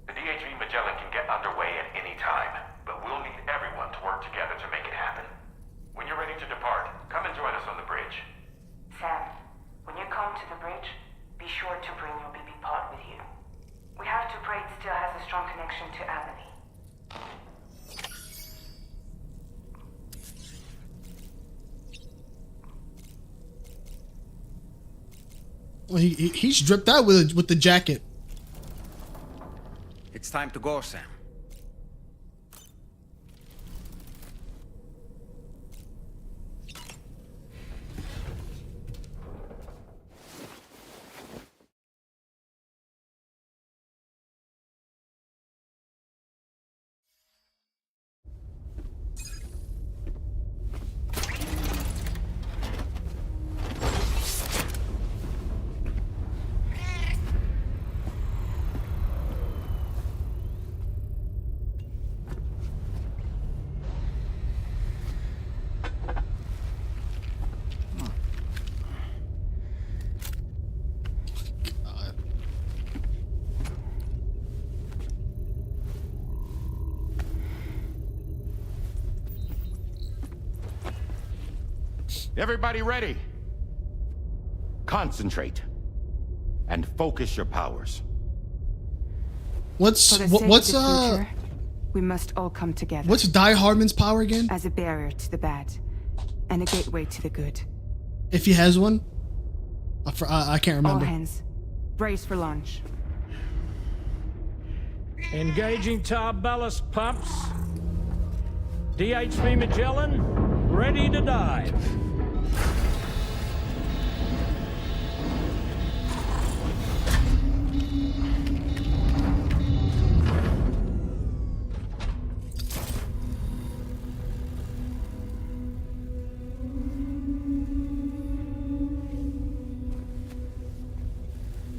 The DHV Magellan can get underway at any time, but we'll need everyone to work together to make it happen. When you're ready to depart, come and join us on the bridge. Sam, when you come to the bridge, be sure to bring your BB pod with you. We have to pray it still has a strong connection to Amelie. Well, he's dripped out with the jacket. It's time to go, Sam. Everybody ready? Concentrate. And focus your powers. For the sake of the future, we must all come together. What's Die Hardman's power again? As a barrier to the bad, and a gateway to the good. If he has one? I can't remember. All hands, brace for launch. Engaging tar ballast pumps. DHV Magellan, ready to dive.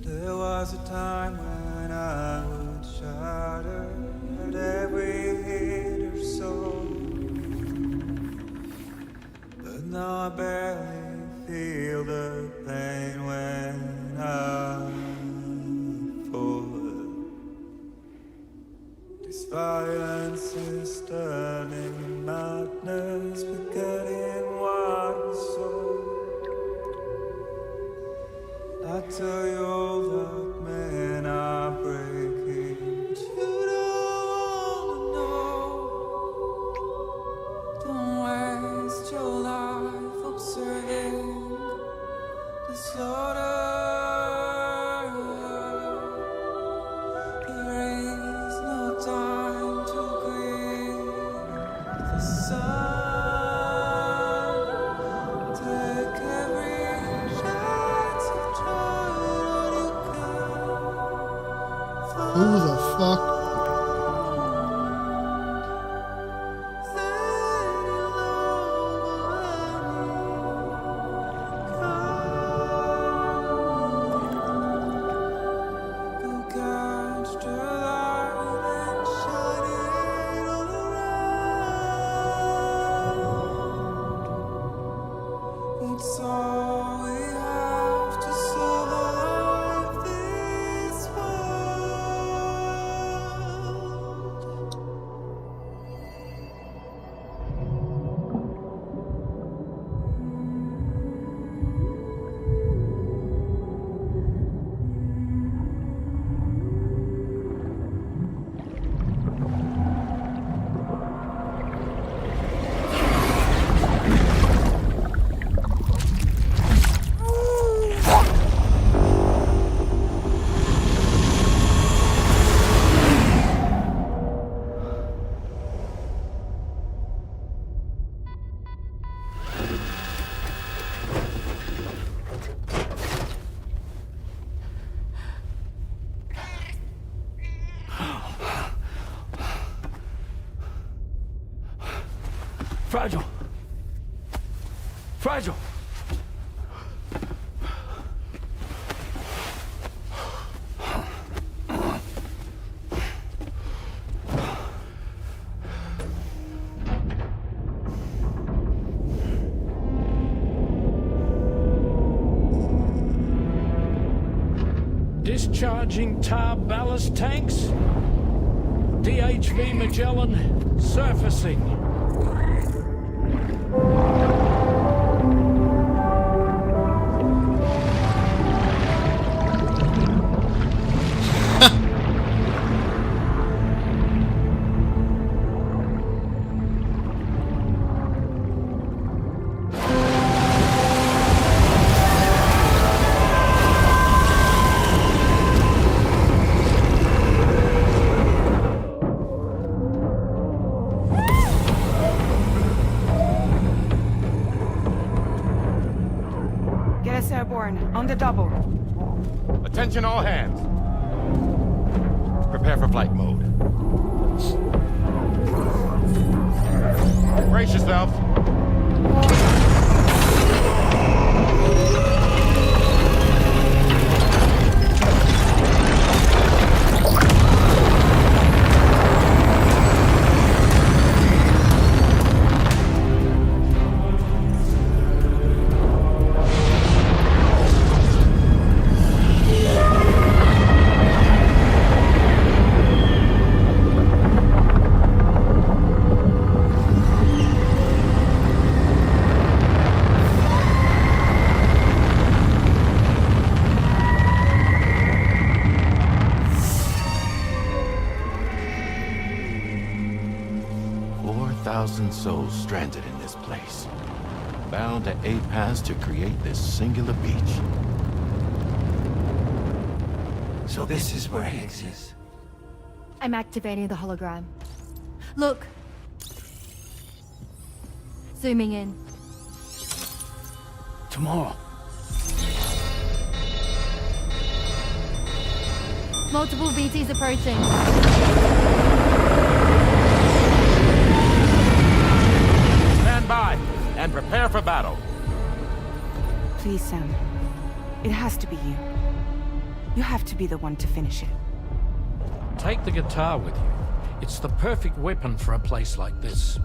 There was a time when I would shudder at every hit or soul, but now I barely feel the pain when I fall. This violence is turning madness, forgetting what was sold. I tell you all that men are breaking, but you don't know. Don't waste your life observing the slaughter. There is no time to grieve the sun. Take every chance of trying all you can. Who the fuck? It's all we have to survive this Fragile. Fragile. Discharging tar ballast tanks. DHV Magellan surfacing. Get us airborne, on the double. Attention all hands. Prepare for flight mode. Brace yourself. souls stranded in this place, bound to a pass to create this singular beach. So this is where Higgs is. I'm activating the hologram. Look. Zooming in. Tomorrow. Multiple BTs approaching. Stand by and prepare for battle. Please, Sam. It has to be you. You have to be the one to finish it. Take the guitar with you. It's the perfect weapon for a place like this.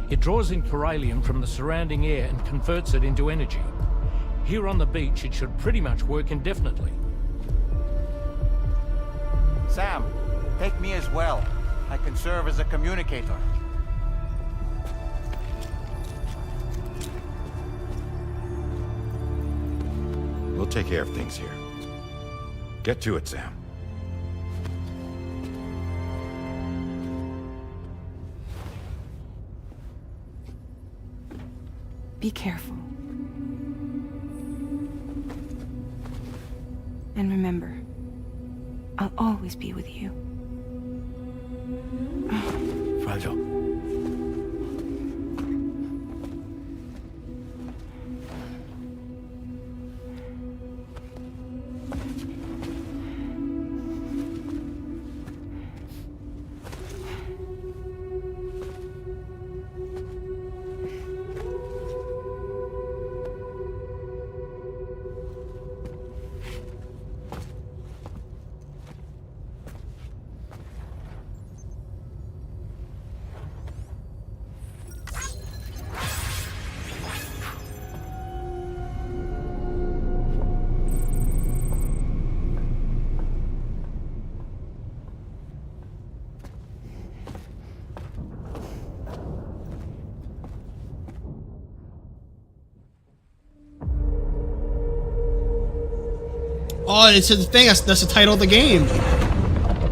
It draws in chiralium from the surrounding air and converts it into energy. Here on the beach, it should pretty much work indefinitely. Sam, take me as well. I can serve as a communicator. We'll take care of things here. Get to it, Sam. Be careful. And remember, I'll always be with you. Fragile. Oh, it's the thing. That's the title of the game.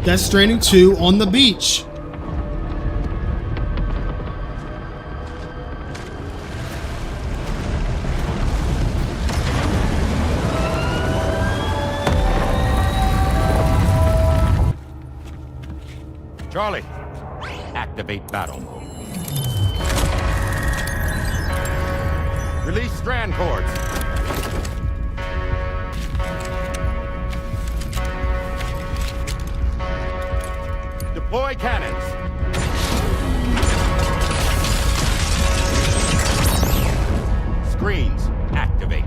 Death Stranding 2 on the beach. Charlie, activate battle mode. Release strand cords. Deploy cannons. Screens, activate.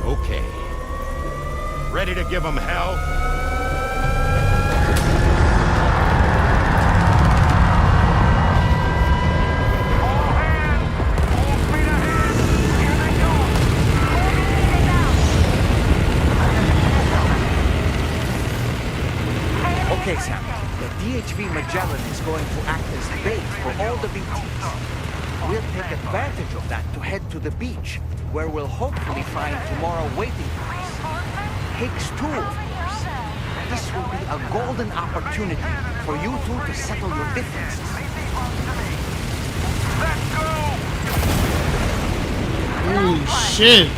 Okay. Ready to give them hell? Okay, Sam. The DHV Magellan is going to act as bait for all the BTs. We'll take advantage of that to head to the beach, where we'll hopefully find tomorrow waiting for us. Higgs too, of course. This will be a golden opportunity for you two to settle your differences. Holy shit.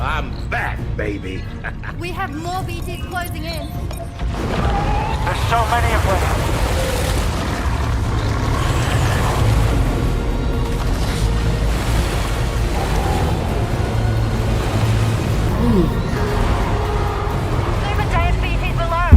I'm back, baby. We have more BTs closing in. There's so many of them. Super giant BTs below.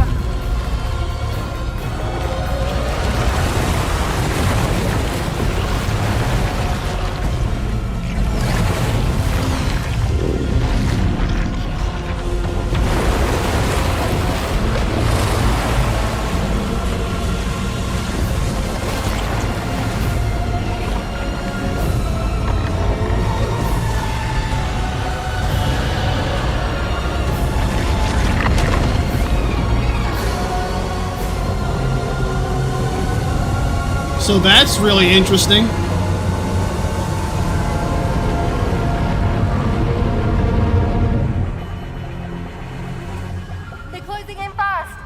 So that's really interesting. They're closing in fast.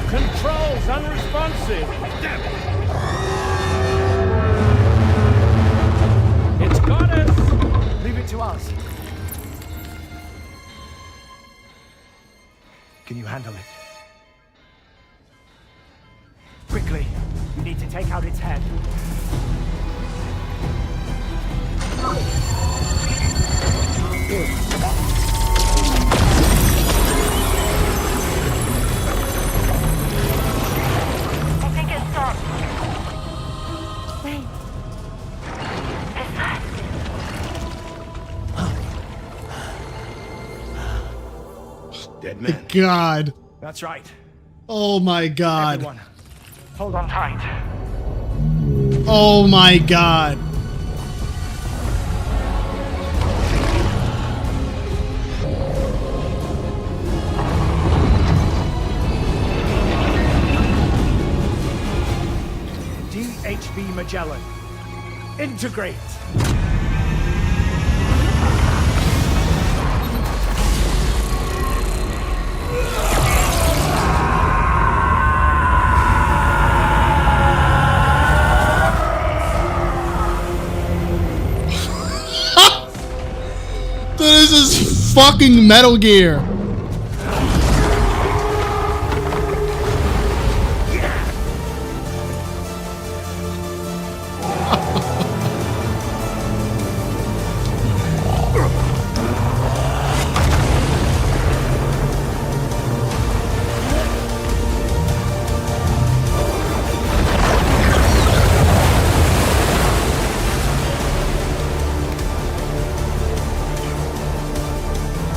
Controls unresponsive. Damn it. It's got us. Leave it to us. Can you handle it? Quickly, we need to take out its head. I think it stopped. Wait. Dead My man. God. That's right. Oh my God. Everyone, hold on tight. Oh my God. DHV Magellan. Integrate. This is fucking Metal Gear.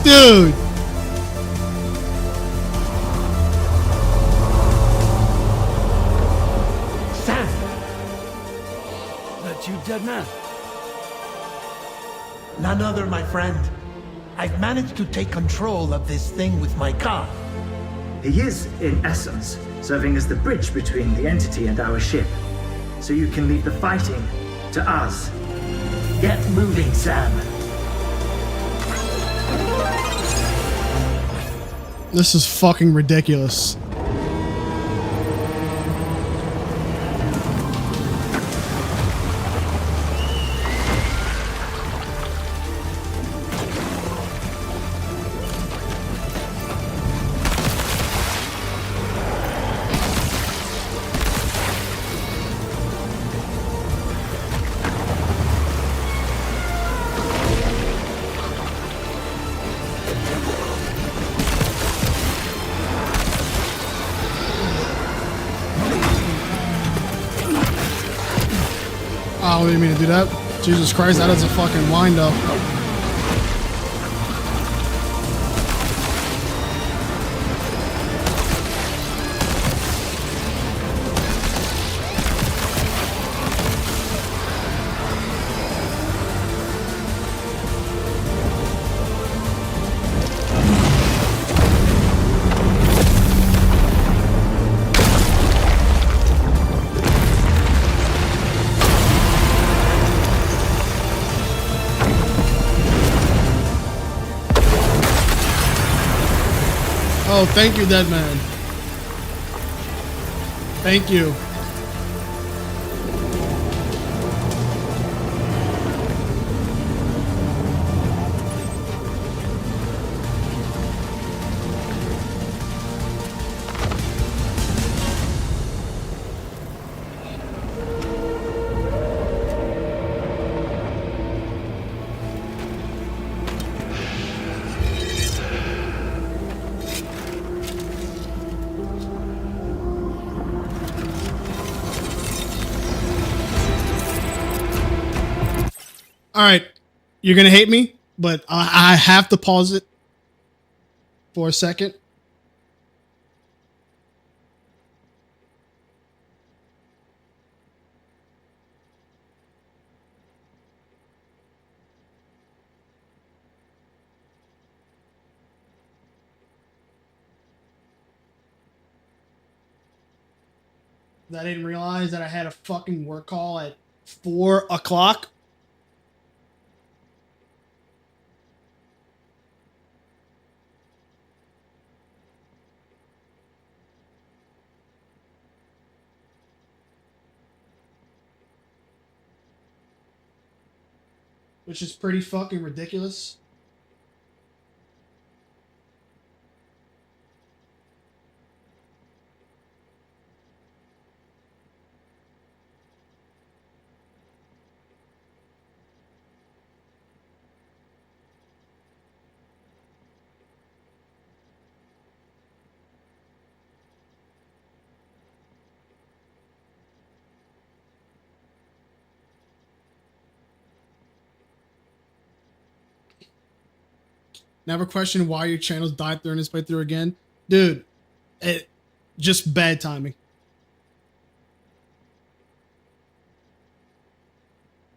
Dude. Sam! That you, dead man? None other, my friend. I've managed to take control of this thing with my car. He is, in essence, serving as the bridge between the entity and our ship. So you can leave the fighting to us. Get moving, Sam. This is fucking ridiculous. Oh, what do you mean to do that? Jesus Christ, that is a fucking wind up. Oh, thank you, dead man. Thank you. All right. You're gonna hate me, but I have to pause it for a second. I didn't realize that I had a fucking work call at 4 o'clock. Which is pretty fucking ridiculous. Never question why your channels died during this playthrough again. Dude, just bad timing.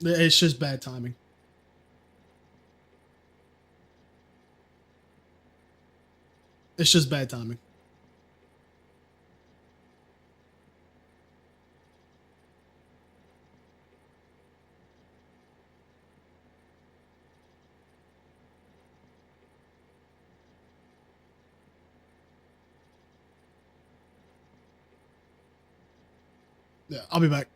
It's just bad timing. It's just bad timing. Yeah, I'll be back.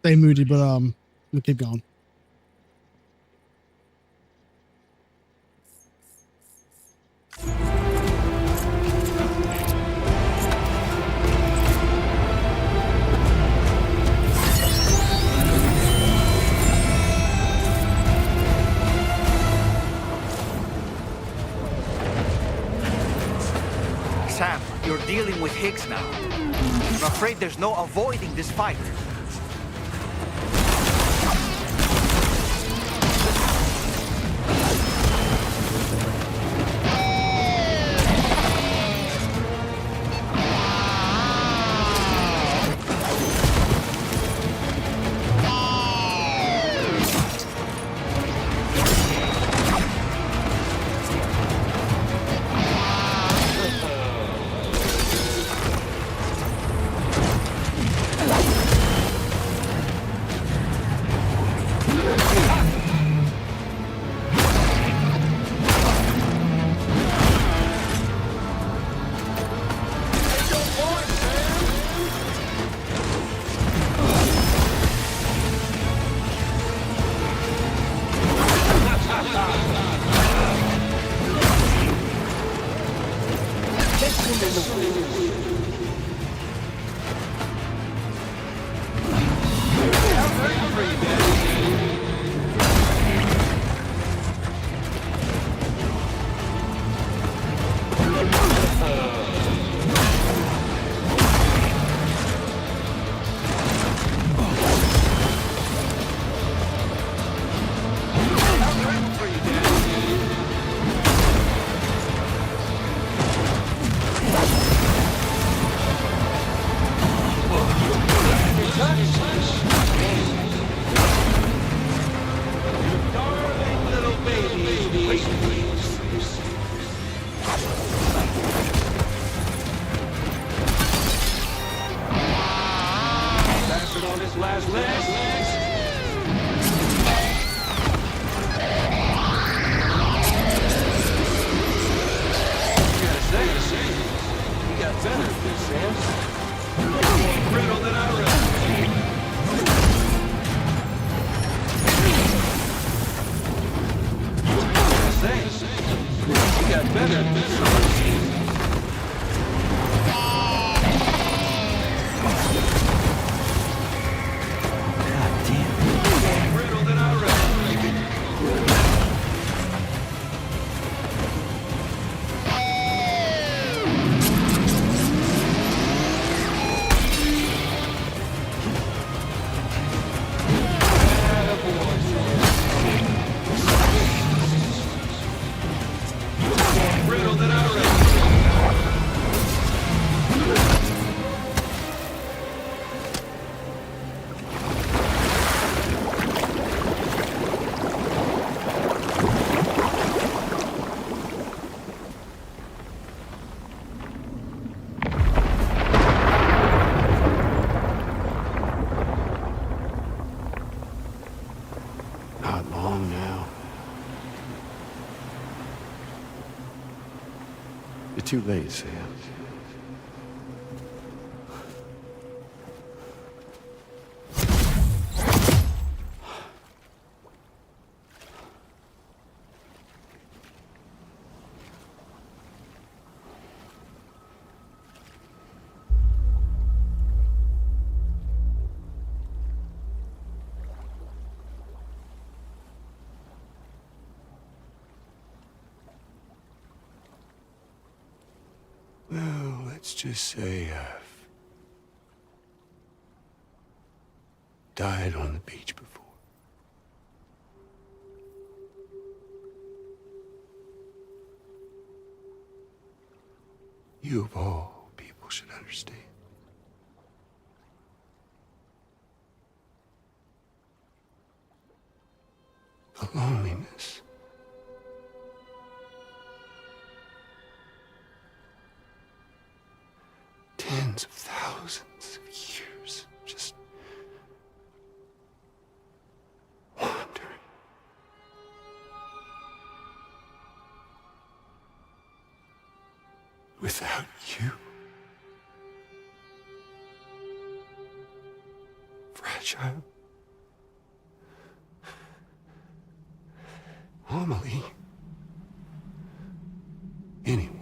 stay moody, but we'll keep going. Sam, you're dealing with Higgs now. I'm afraid there's no avoiding this fight. Not long now. You're too late, Sam. Well, let's just say I've died on the beach before. You of all people should understand. The loneliness. Tens of thousands of years just wandering. Without you. Fragile. Amelie. Anyone.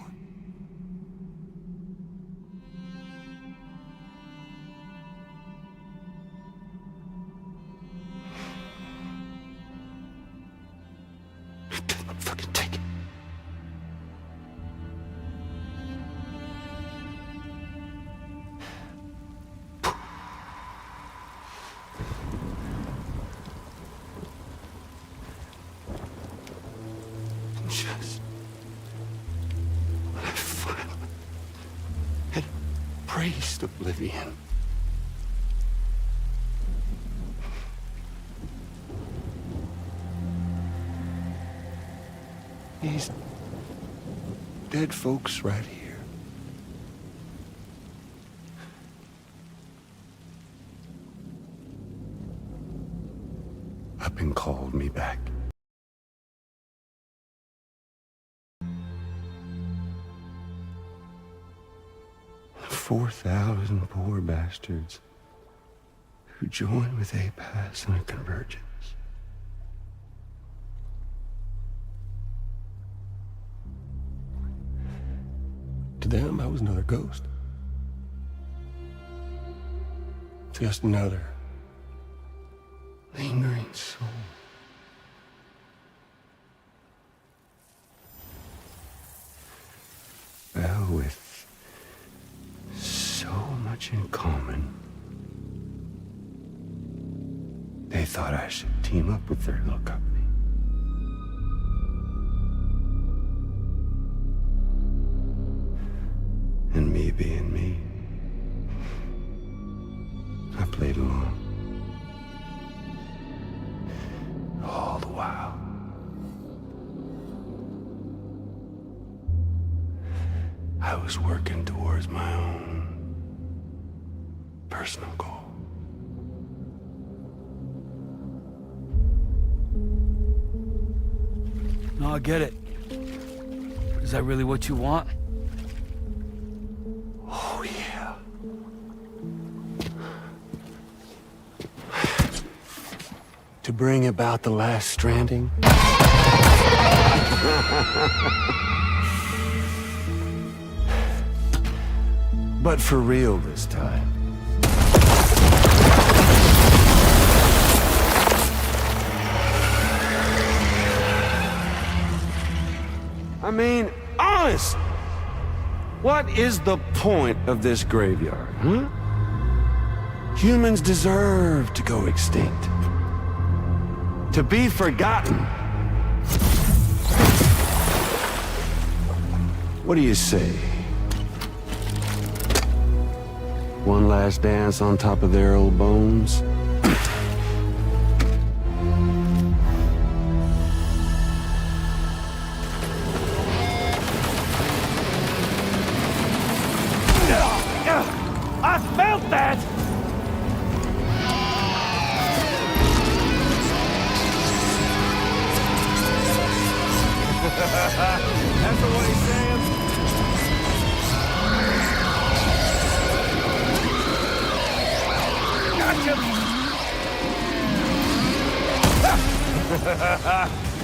Fucking take it. Just when I finally had praised oblivion. These dead folks right here. Up and called me back. 4,000 poor bastards who join with APAS in a convergence. To them, I was another ghost. Just another lingering soul. Well, with so much in common, they thought I should team up with their little company. And me being me, I played along. All the while. I was working towards my own personal goal. No, I get it. Is that really what you want? Oh, yeah. To bring about the last stranding? But for real this time. I mean, honest! What is the point of this graveyard, huh? Humans deserve to go extinct. To be forgotten. What do you say? One last dance on top of their old bones? I felt that! That's the way, Sam. Gotcha!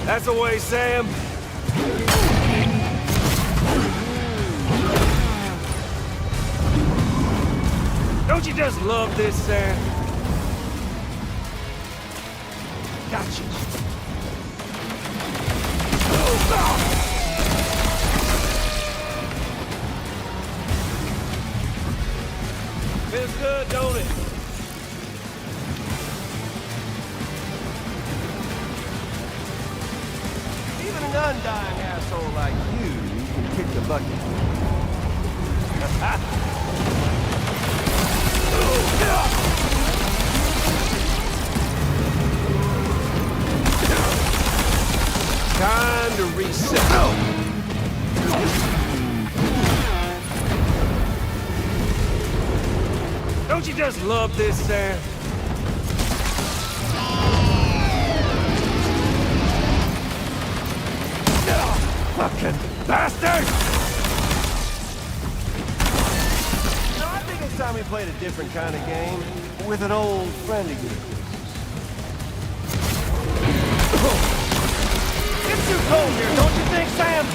That's the way, Sam. Don't you just love this, Sam? Gotcha. Feels good, don't it? Even an undying asshole like you can kick the bucket. Time to reset. Don't you just love this, Sam? Fucking bastard! No, I think it's time we played a different kind of game with an old friend of yours. It's It's too cold here, don't you think, Sam?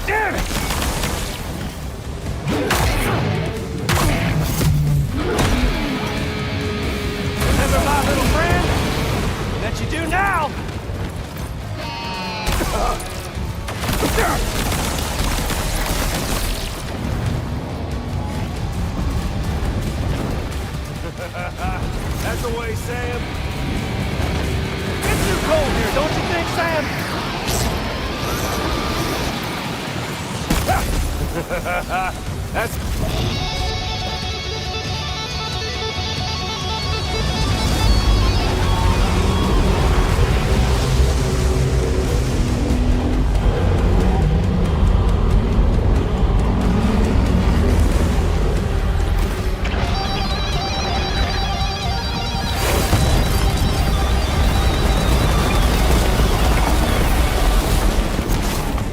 Damn it! Remember my little friend? That you do now! That's the way, Sam. It's too cold here, don't you think, Sam? That's...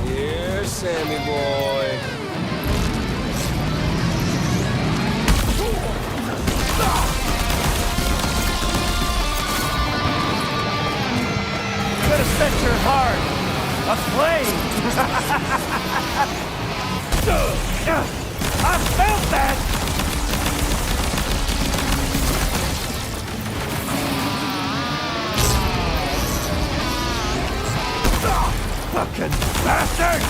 Here, Sammy boy. Could have set your heart aflame. I felt that. Fucking bastard!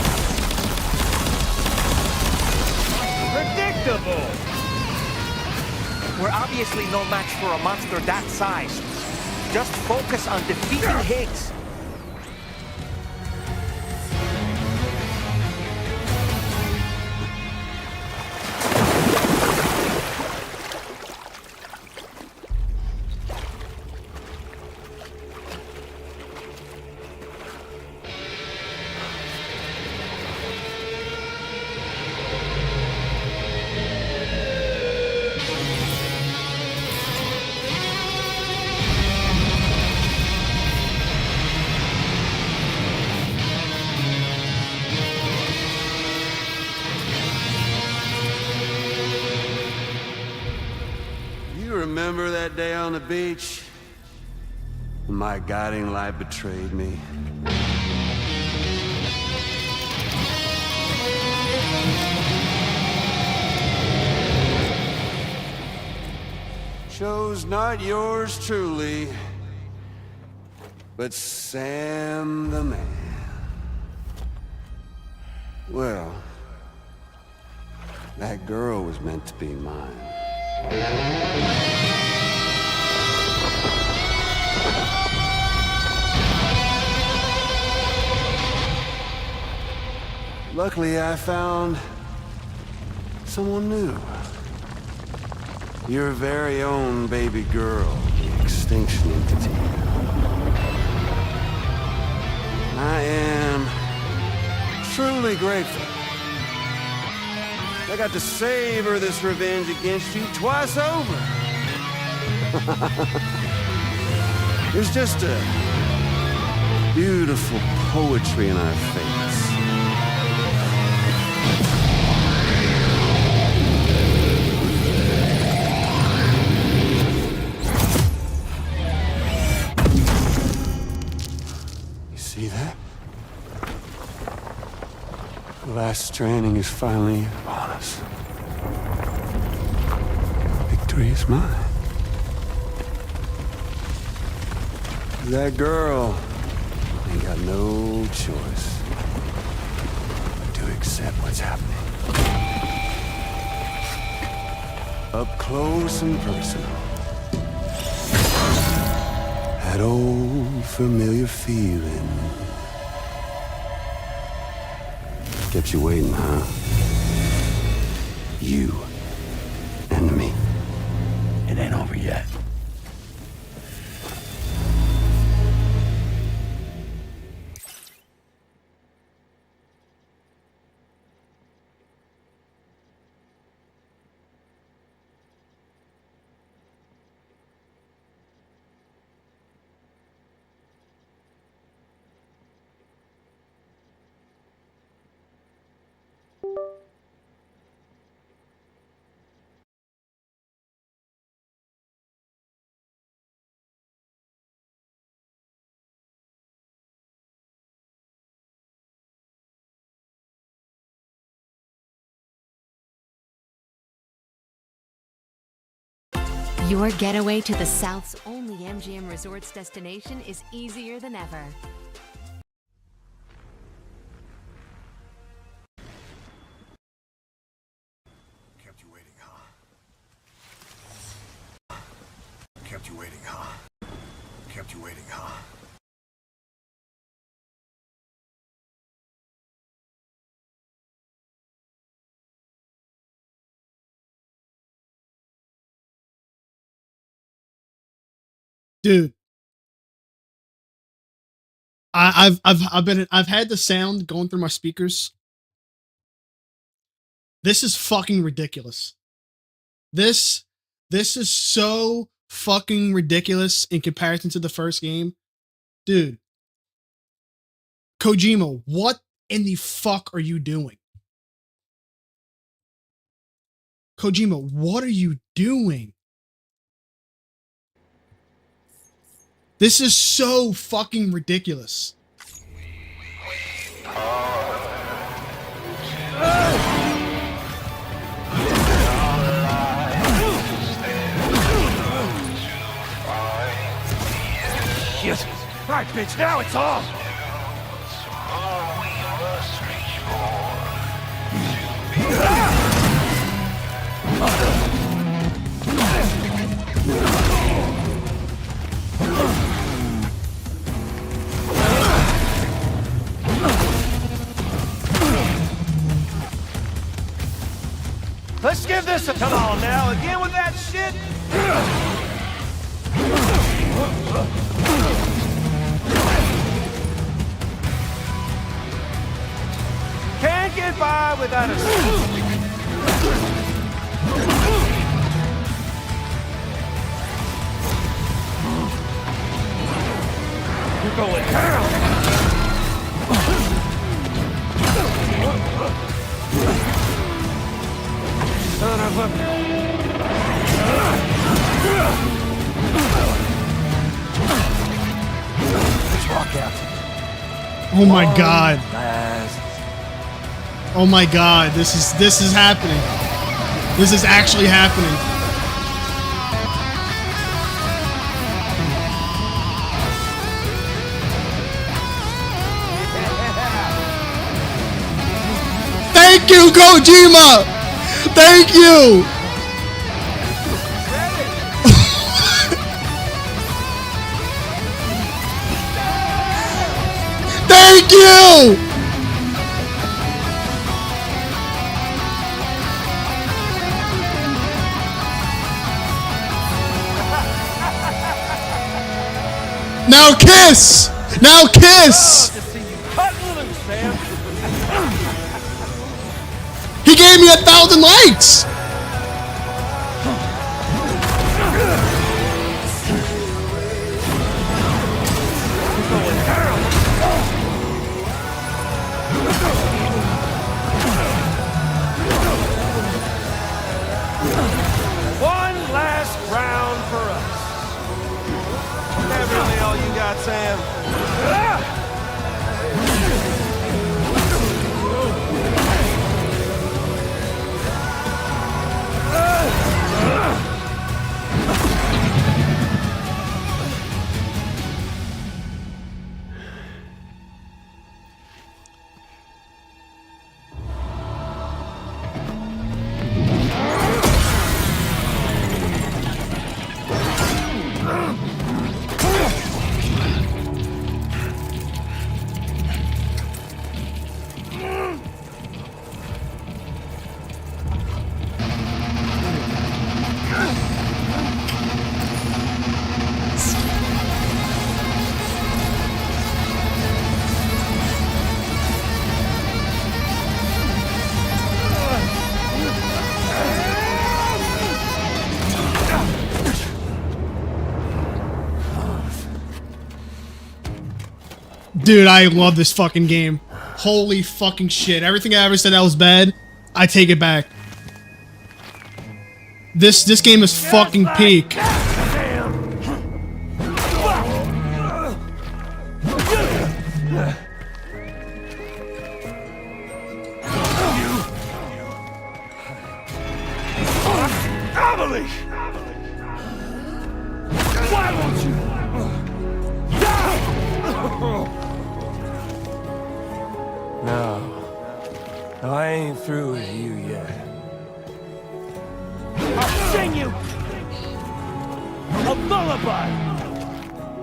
Predictable! We're obviously no match for a monster that size. Just focus on defeating Higgs. Remember that day on the beach? When my guiding light betrayed me? Chose not yours truly, but Sam the man. Well, that girl was meant to be mine. Luckily, I found someone new. Your very own baby girl, the Extinction Entity. I am truly grateful. I got to savor this revenge against you twice over. There's just a beautiful poetry in our fates. You see that? The last stranding is finally upon us. Victory is mine. That girl ain't got no choice but to accept what's happening. Up close and personal. That old familiar feeling. Kept you waiting, huh? You and me. It ain't over yet. Your getaway to the South's only MGM Resorts destination is easier than ever. Kept you waiting, huh? Kept you waiting, huh? Kept you waiting, huh? Dude, I've had the sound going through my speakers. This is fucking ridiculous. This is so fucking ridiculous in comparison to the first game. Dude, Kojima, what in the fuck are you doing? Kojima, what are you doing? This is so fucking ridiculous. Shit! Right, bitch, now it's on! Let's give this a come on now. Again with that shit. Can't get by without a. You're going down. Son of a... Let's rock out. Oh my god. Oh my god, this is happening. This is actually happening. Thank you, Kojima! Thank you! Thank you! Now kiss! Now kiss! He gave me 1,000 likes! One last round for us. Is that really all you got, Sam? Dude, I love this fucking game. Holy fucking shit. Everything I ever said that was bad, I take it back. This game is fucking peak. No, I ain't through with you yet. I'll sing you a lullaby.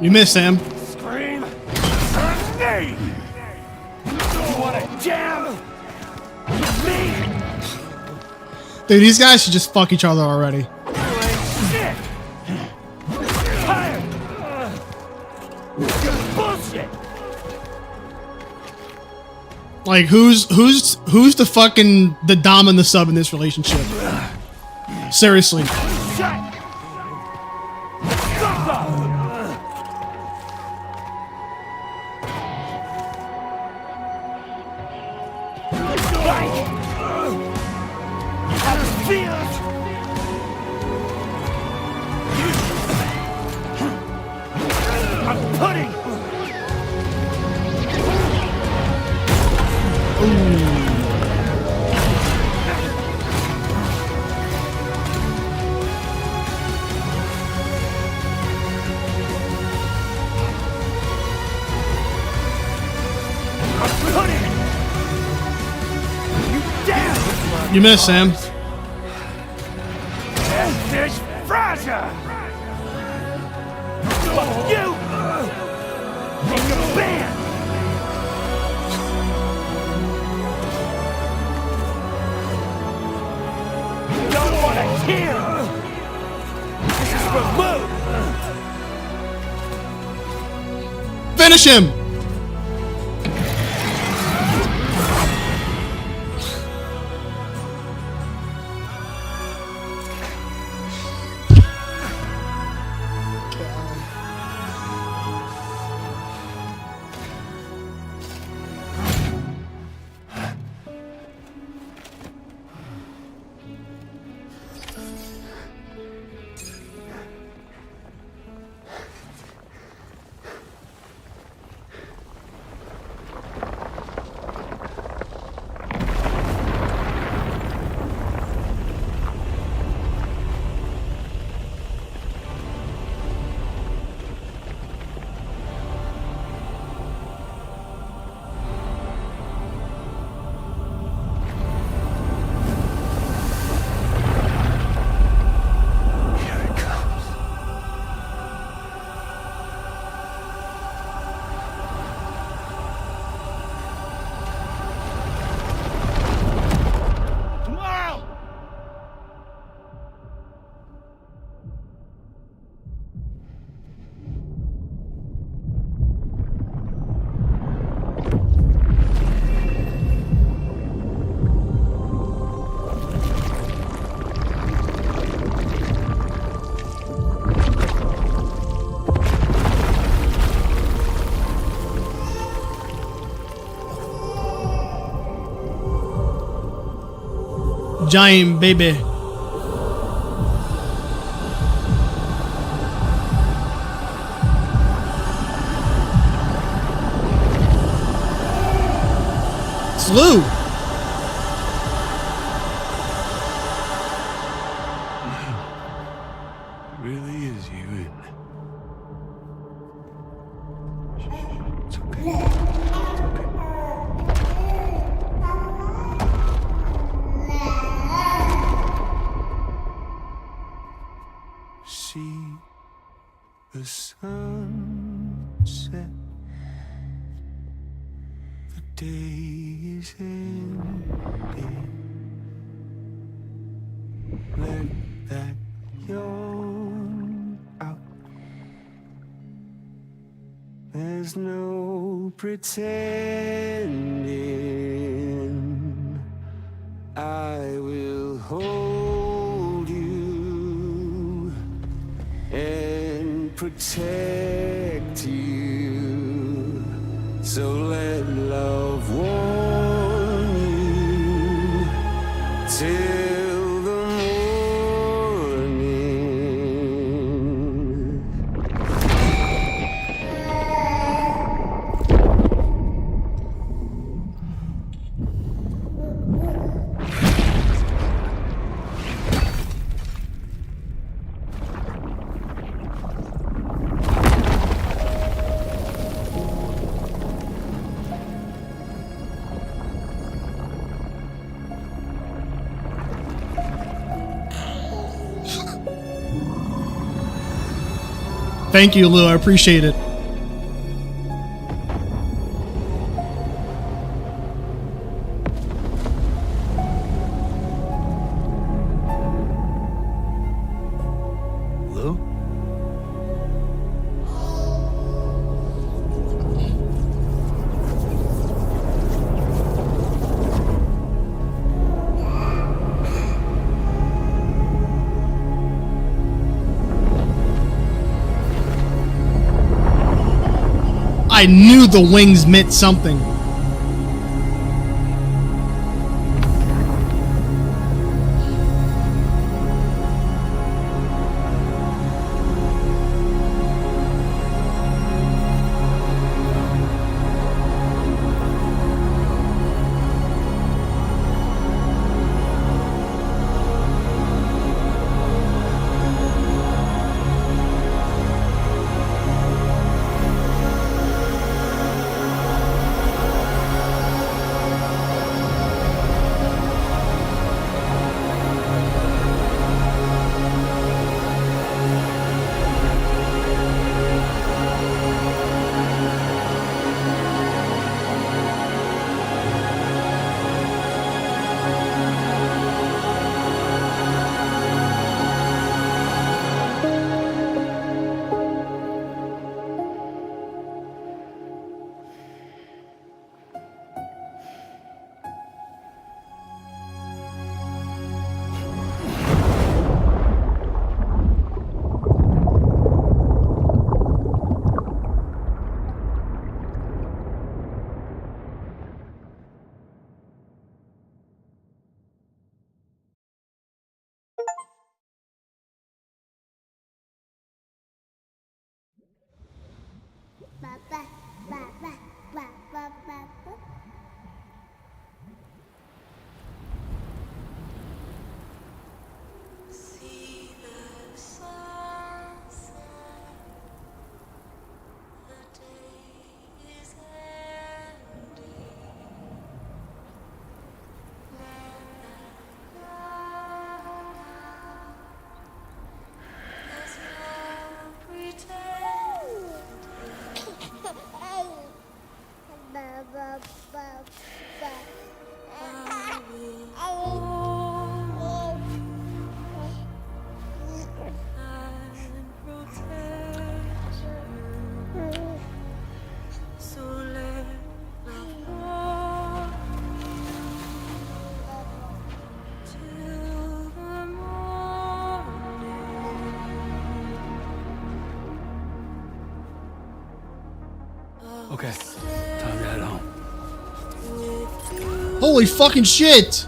You missed, Sam. Scream for me. You want to jam with me? Dude, these guys should just fuck each other already. Shit. Tired. You're bullshit. Like, who's the fucking the dom and the sub in this relationship? Seriously. I'm pudding. You missed, Sam. There's Fraser. Fuck you and your band. You don't want to hear. This is removed. Finish him. Giant baby. Slew. Really is you, isn't it? It's okay. It's okay. See the sunset. The day is ending. Let that yawn out. There's no pretending. I will hold you and protect you. So let love warm you till the morning. Thank you, Lou. I appreciate it. Lou? I knew the wings meant something. Okay, time to head home. Holy fucking shit!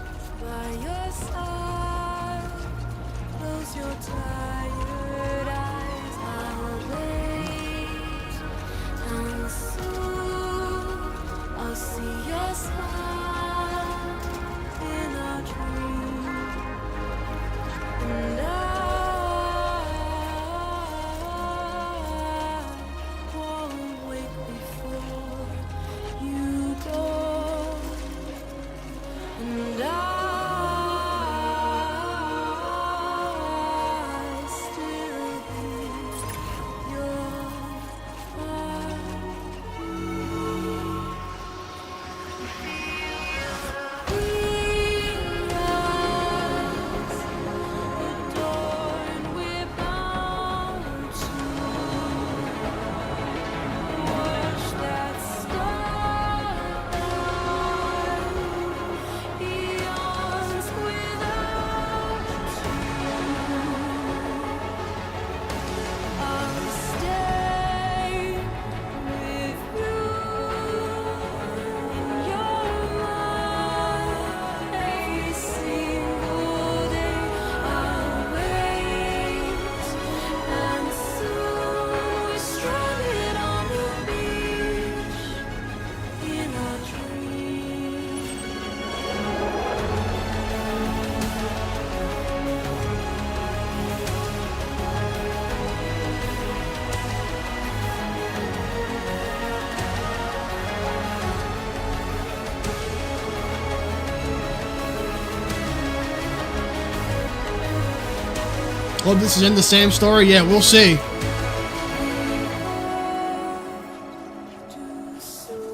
Well, this is in the same story. Yeah, we'll see.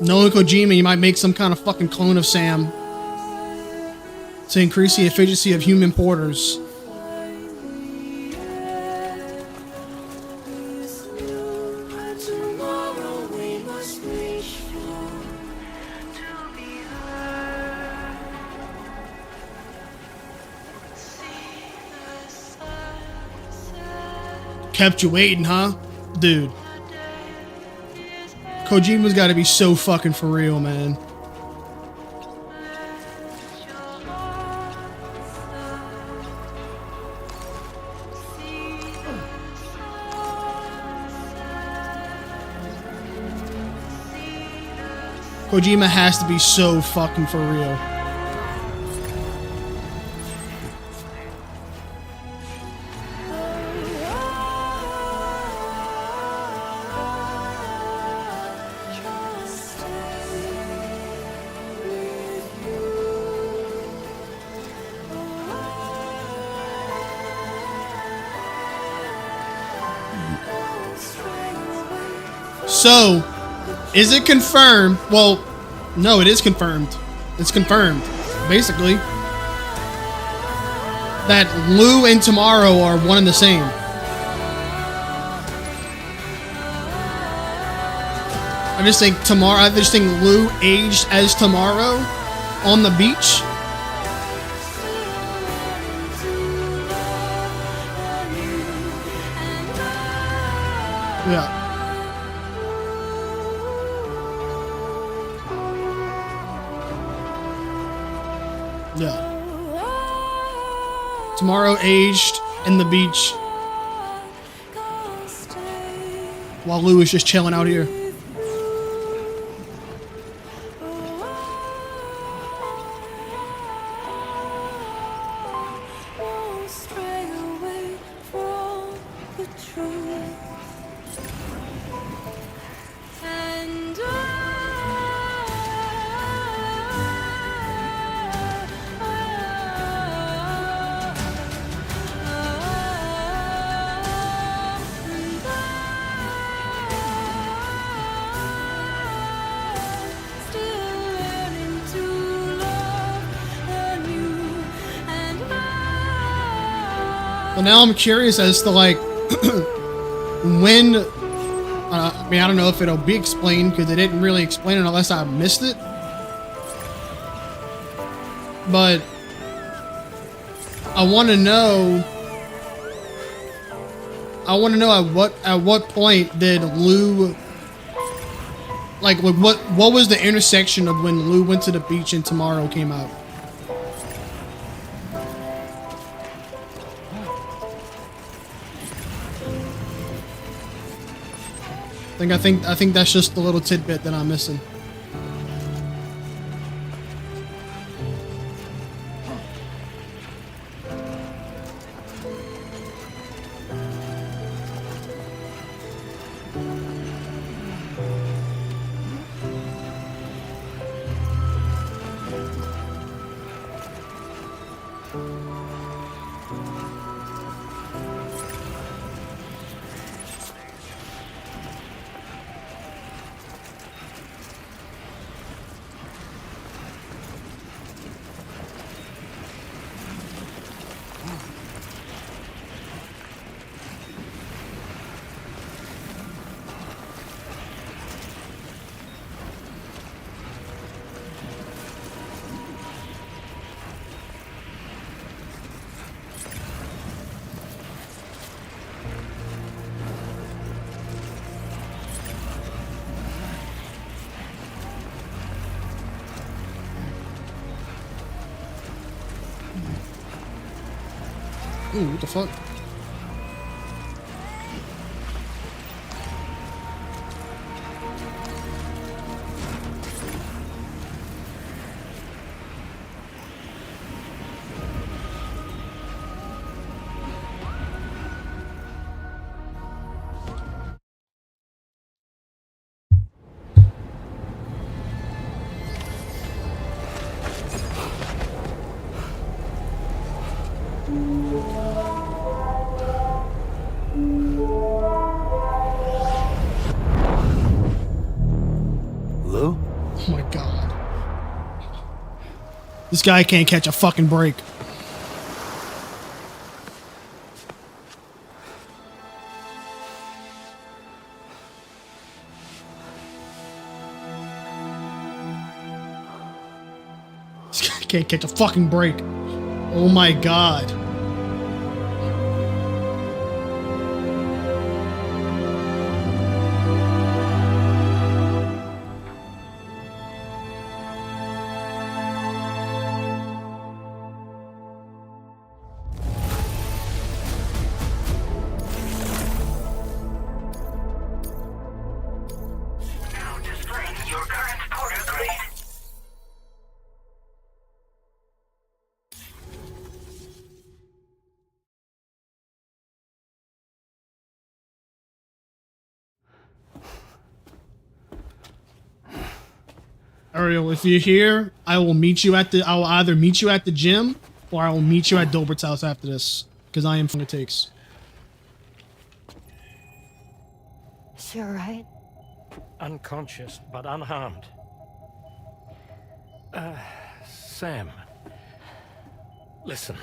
Knowing Kojima, you might make some kind of fucking clone of Sam to increase the efficiency of human porters. Kept you waiting, huh? Dude. Kojima's gotta be so fucking for real, man. Kojima has to be so fucking for real. So, is it confirmed? Well, no, it is confirmed. It's confirmed, basically, that Lou and Tomorrow are one and the same. I just think Lou aged as Tomorrow on the beach. Yeah. Yeah. Tomorrow aged in the beach while Lou is just chilling out here. Well, now I'm curious as to like when. I mean, I don't know if it'll be explained because they didn't really explain it unless I missed it. But I want to know. At what point did Lou, like what was the intersection of when Lou went to the beach and Tomorrow came out? I think that's just the little tidbit that I'm missing. Ooh, what the fuck? This guy can't catch a fucking break. This guy can't catch a fucking break. Oh my god. Ariel, if you're here, I will either meet you at the gym or I will meet you at Dilbert's house after this. Because I am from the takes. Is she alright? Unconscious, but unharmed. Sam. Listen.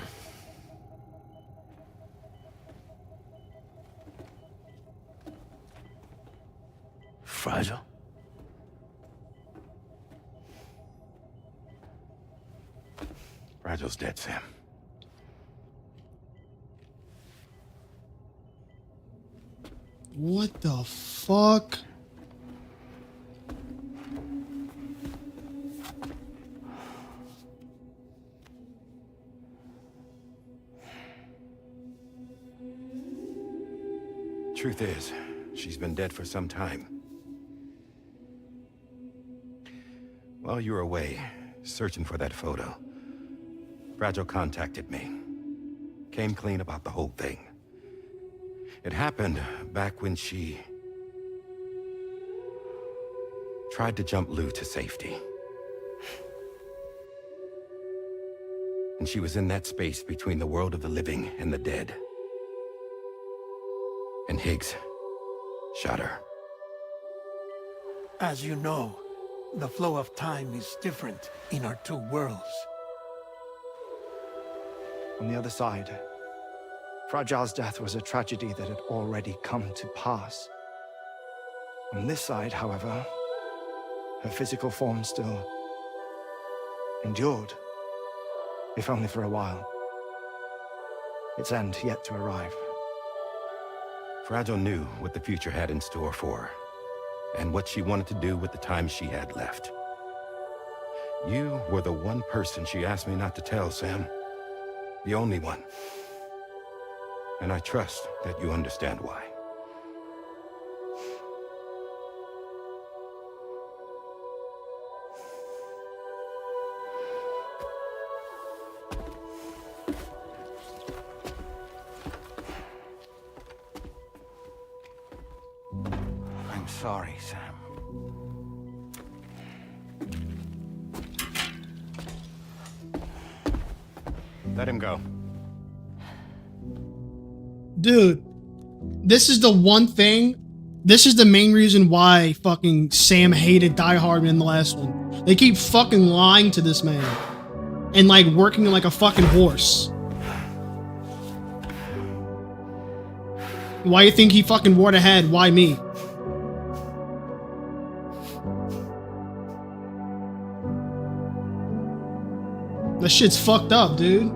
Fragile? Fragile's dead, Sam. What the fuck? Truth is, she's been dead for some time. While you were away, searching for that photo, Fragile contacted me. Came clean about the whole thing. It happened back when she tried to jump Lou to safety. And she was in that space between the world of the living and the dead. And Higgs shot her. As you know, the flow of time is different in our two worlds. On the other side, Fragile's death was a tragedy that had already come to pass. On this side, however, her physical form still endured, if only for a while. Its end yet to arrive. Fragile knew what the future had in store for her, and what she wanted to do with the time she had left. You were the one person she asked me not to tell, Sam. The only one. And I trust that you understand why. I'm sorry, Sam. Let him go. Dude, this is the one thing. This is the main reason why fucking Sam hated Die Hard in the last one. They keep fucking lying to this man. And like working like a fucking horse. Why you think he fucking wore the head? Why me? That shit's fucked up, dude.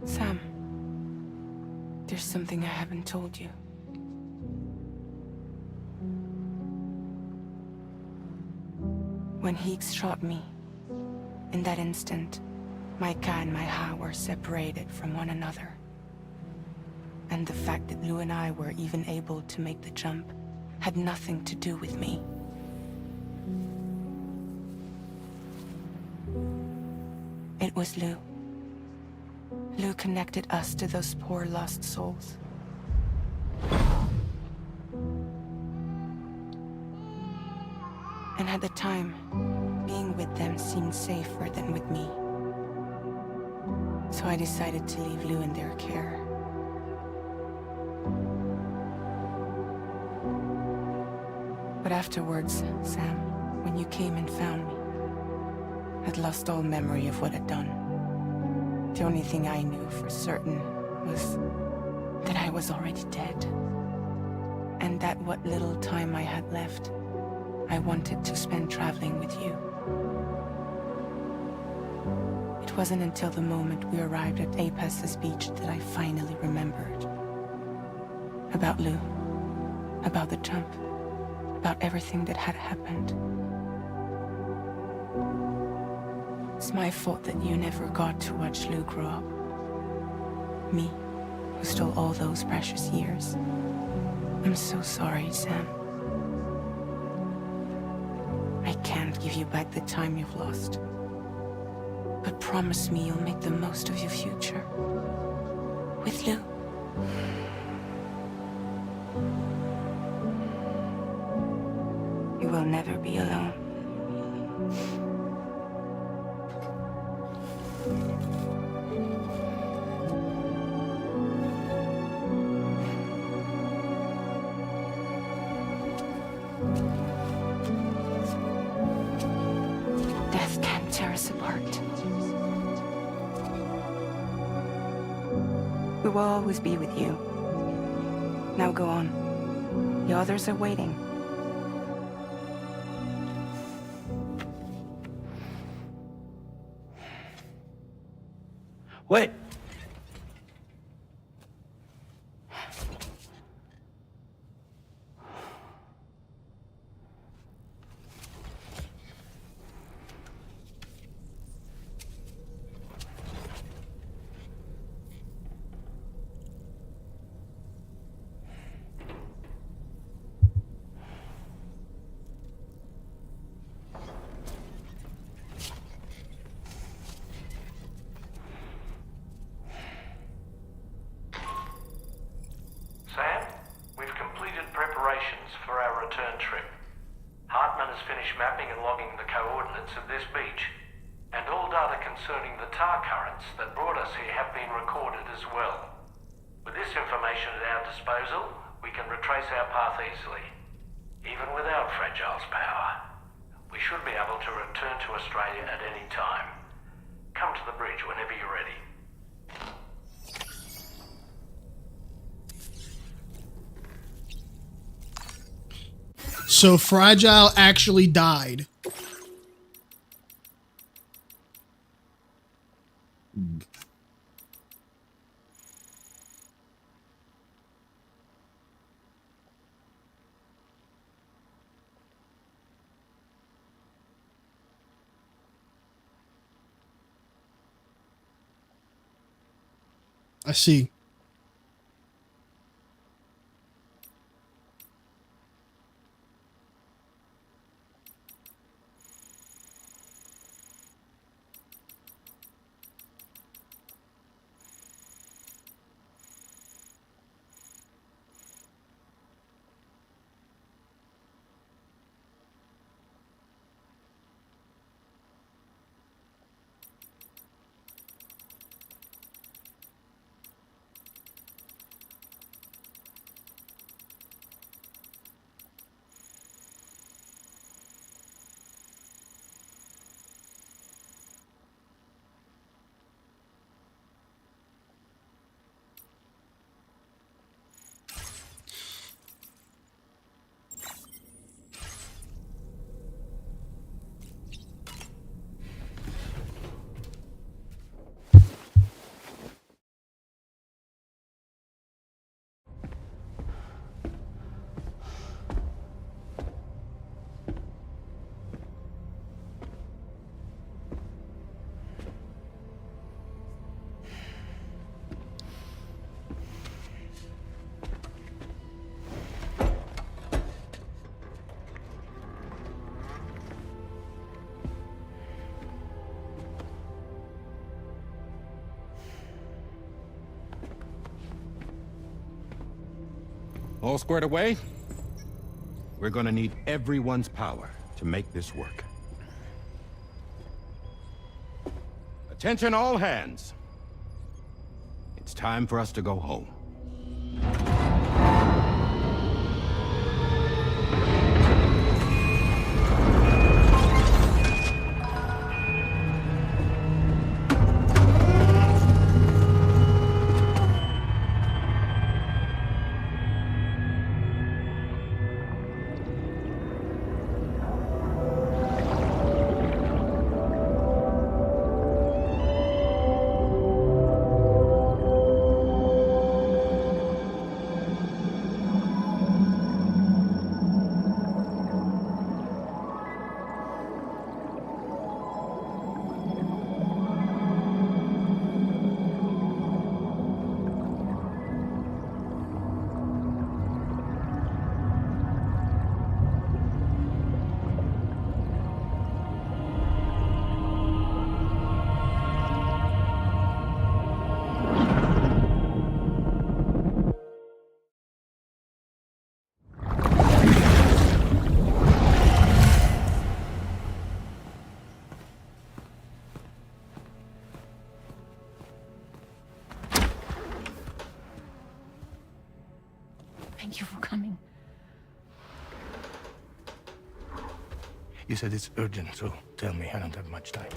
Sam, there's something I haven't told you. When Higgs shot me, in that instant, my Ka and my Ha were separated from one another. And the fact that Lou and I were even able to make the jump had nothing to do with me. It was Lou. Lou connected us to those poor lost souls. And at the time, Being with them seemed safer than with me. So I decided to leave Lou in their care. But afterwards, Sam, when you came and found me, I'd lost all memory of what I'd done. The only thing I knew for certain was that I was already dead. And that what little time I had left, I wanted to spend traveling with you. It wasn't until the moment we arrived at Apas's beach that I finally remembered. About Lou, about the jump, about everything that had happened. It's my fault that you never got to watch Lou grow up. Me, who stole all those precious years. I'm so sorry, Sam. I can't give you back the time you've lost. But promise me you'll make the most of your future. With Lou. You will never be alone. Death can't tear us apart. We will always be with you. Now go on. The others are waiting. Wait! Sam, we've completed preparations for our return trip. Hartman has finished mapping and logging the coordinates of this beach, and all data concerning the tar currents that brought us here have been recorded as well. With this information at our disposal, we can retrace our path easily. Even without Fragile's power, we should be able to return to Australia at any time. Come to the bridge whenever you're ready. So Fragile actually died. I see. All squared away? We're gonna need everyone's power to make this work. Attention all hands. It's time for us to go home. Thank you for coming. You said it's urgent, so tell me. I don't have much time.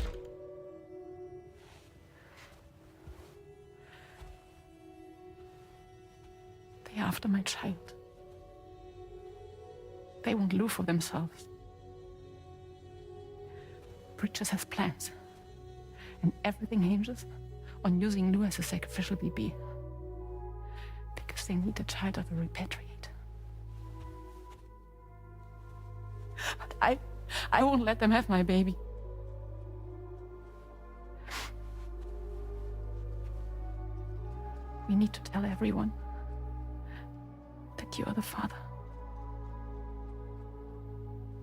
They're after my child. They want Lou for themselves. Bridges has plans. And everything hinges on using Lou as a sacrificial BB. Because they need a child of the repatriate. But I won't let them have my baby. We need to tell everyone that you are the father.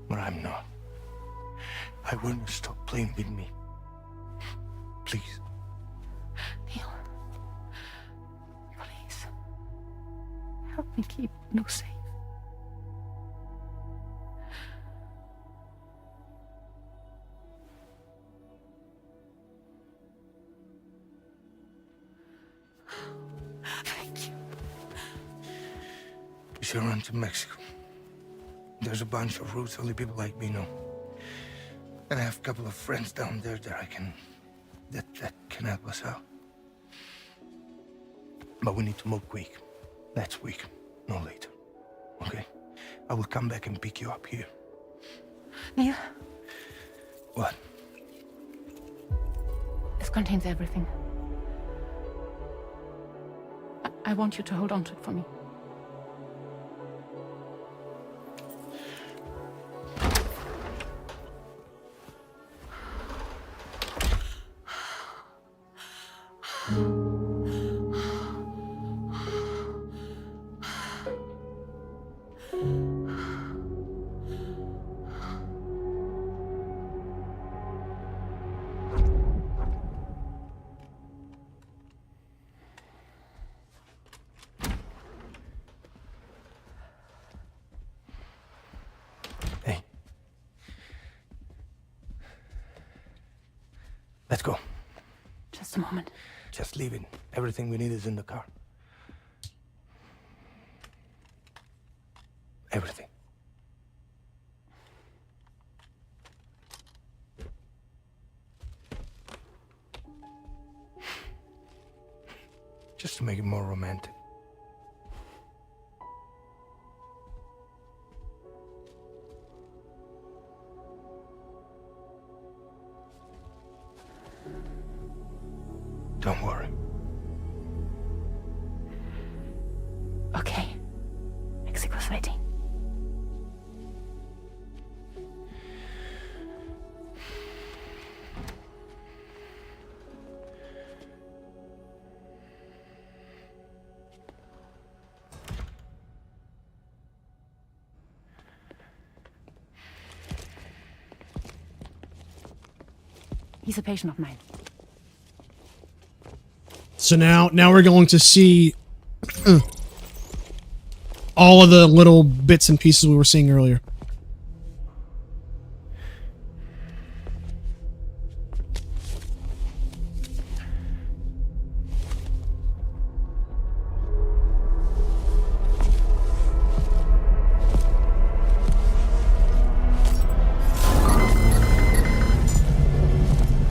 But I'm not. I want you to stop playing with me. Please. Neil. Please. Help me keep Lou safe. Thank you. We should run to Mexico. There's a bunch of routes only people like me know. And I have a couple of friends down there that can help us out. But we need to move quick. Next week, no later. Okay? I will come back and pick you up here. Neil. What? This contains everything. I want you to hold on to it for me. Let's go. Just a moment. Just leave it. Everything we need is in the car. Everything. Just to make it more romantic. Don't worry. Okay. Mexico's waiting. He's a patient of mine. So now we're going to see all of the little bits and pieces we were seeing earlier.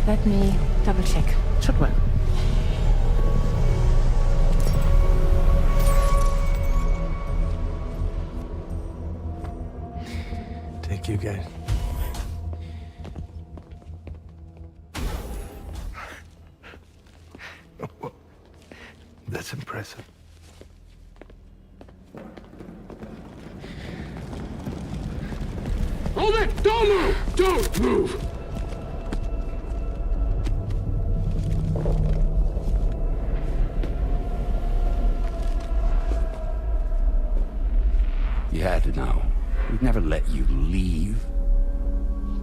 Let me double check. Should work. Thank you, guys. That's impressive. Hold it! Don't move! Don't move! You had to know. We'd never let you leave.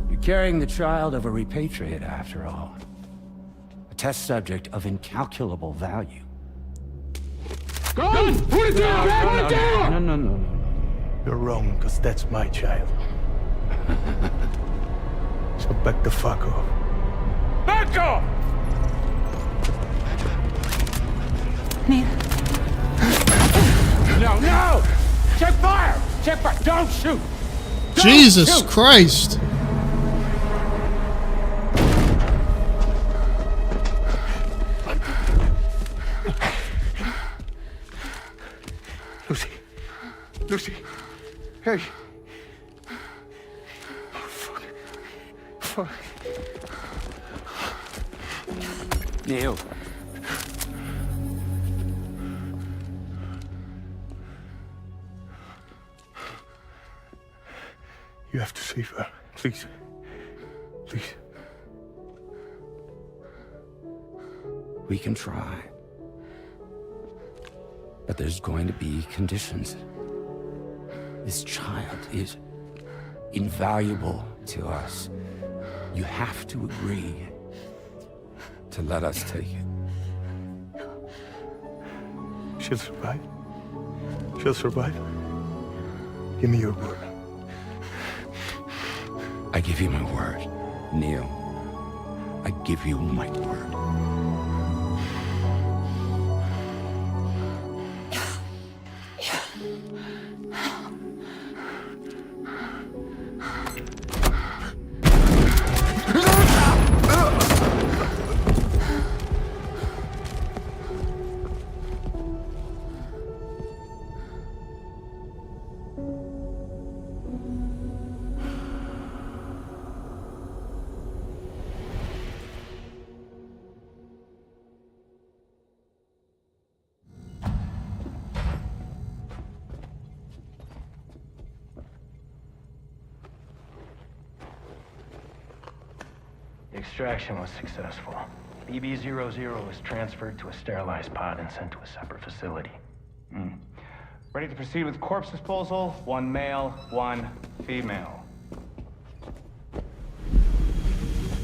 You're carrying the child of a repatriate, after all. A test subject of incalculable value. Gun! Put it down! Put it down! No. You're wrong, because that's my child. So back the fuck off. Back off! Neil. No! Check fire! Check fire! Don't shoot! Don't Jesus shoot! Christ! Lucy. Hey. Oh, fuck. Neil. You have to save her. Please. Please. We can try. But there's going to be conditions. This child is invaluable to us. You have to agree to let us take it. She'll survive. She'll survive. Give me your word. I give you my word, Neil. I give you my word. The extraction was successful. BB-00 was transferred to a sterilized pod and sent to a separate facility. Ready to proceed with corpse disposal. 1 male, 1 female.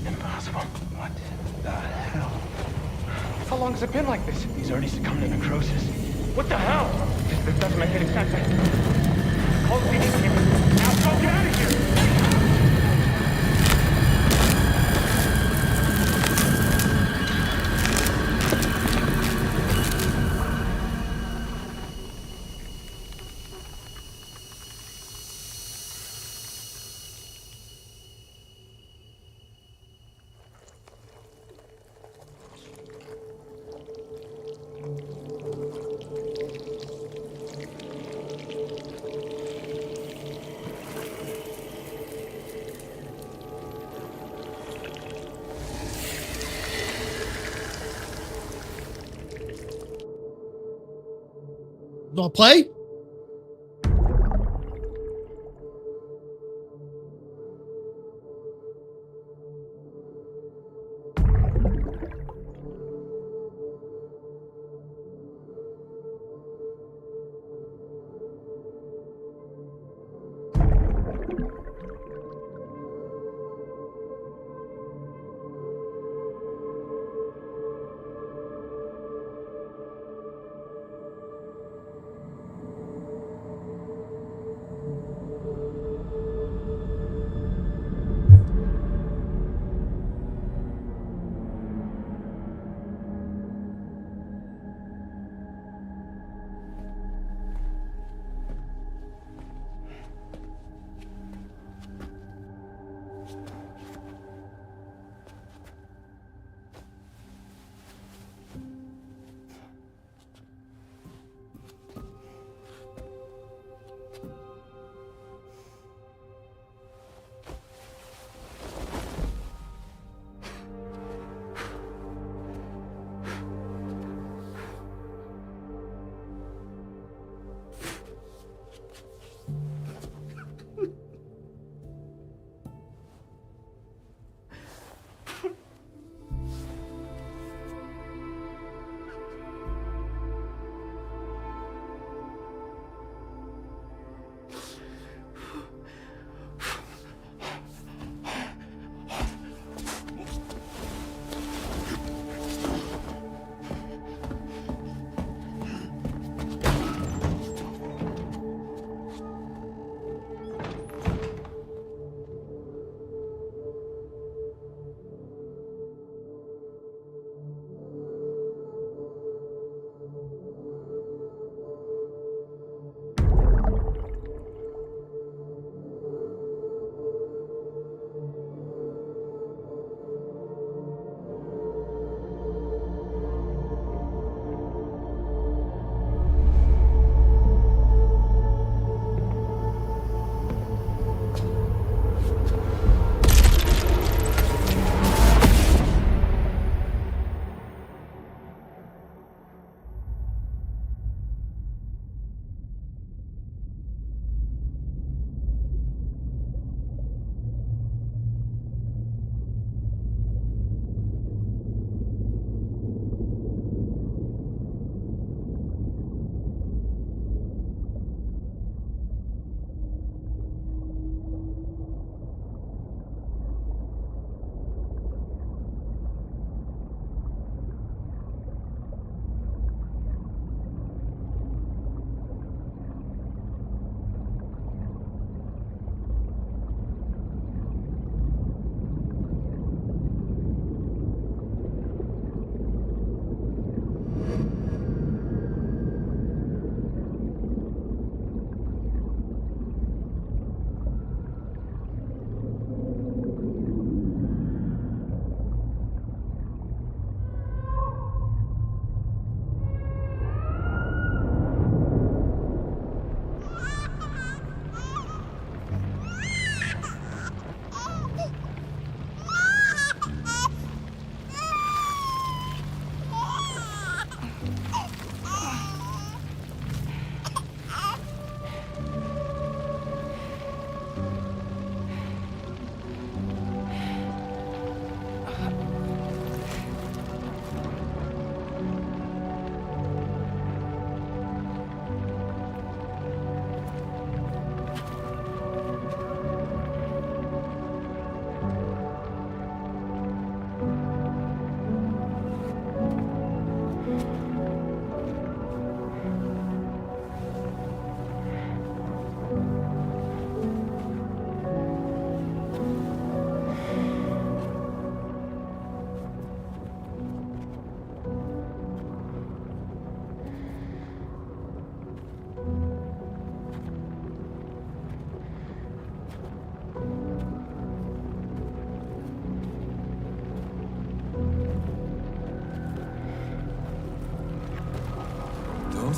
Impossible. What the hell? How long has it been like this? He's already succumbed to necrosis. What the hell? This doesn't make any sense. Close the innkeeper. Now go get out of here! Do I play?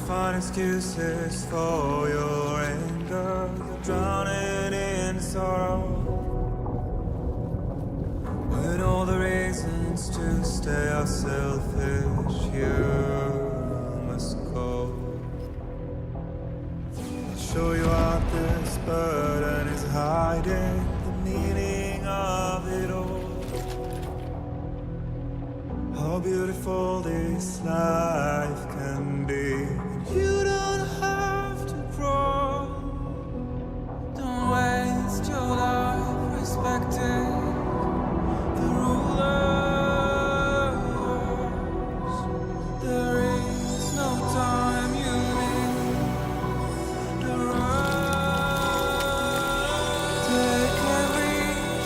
find excuses for your anger. You're drowning in sorrow. When all the reasons to stay are selfish, you must go. I'll show you out this burden is hiding the meaning of it all. How beautiful this life can be. You don't have to grow. Don't waste your life respecting the rulers. There is no time you need to run. Take every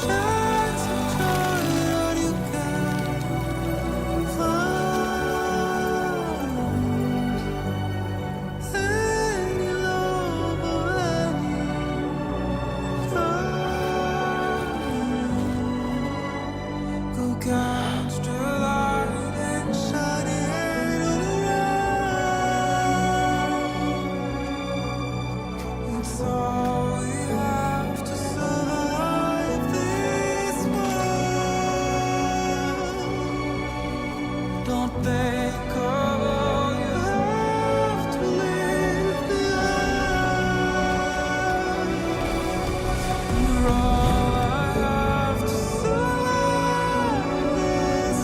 chance and try what you can find. Any love or any time. Go catch the light and shine it all around. It's all we have to survive this world. Don't think of all you have to leave behind. You're all I have to survive this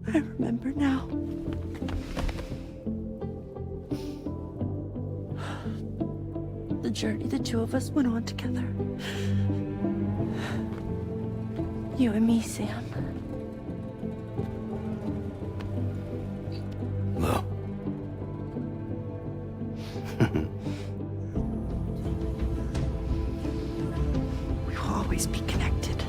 I remember now. The journey the two of us went on together. You and me, Sam. Well. We will always be connected.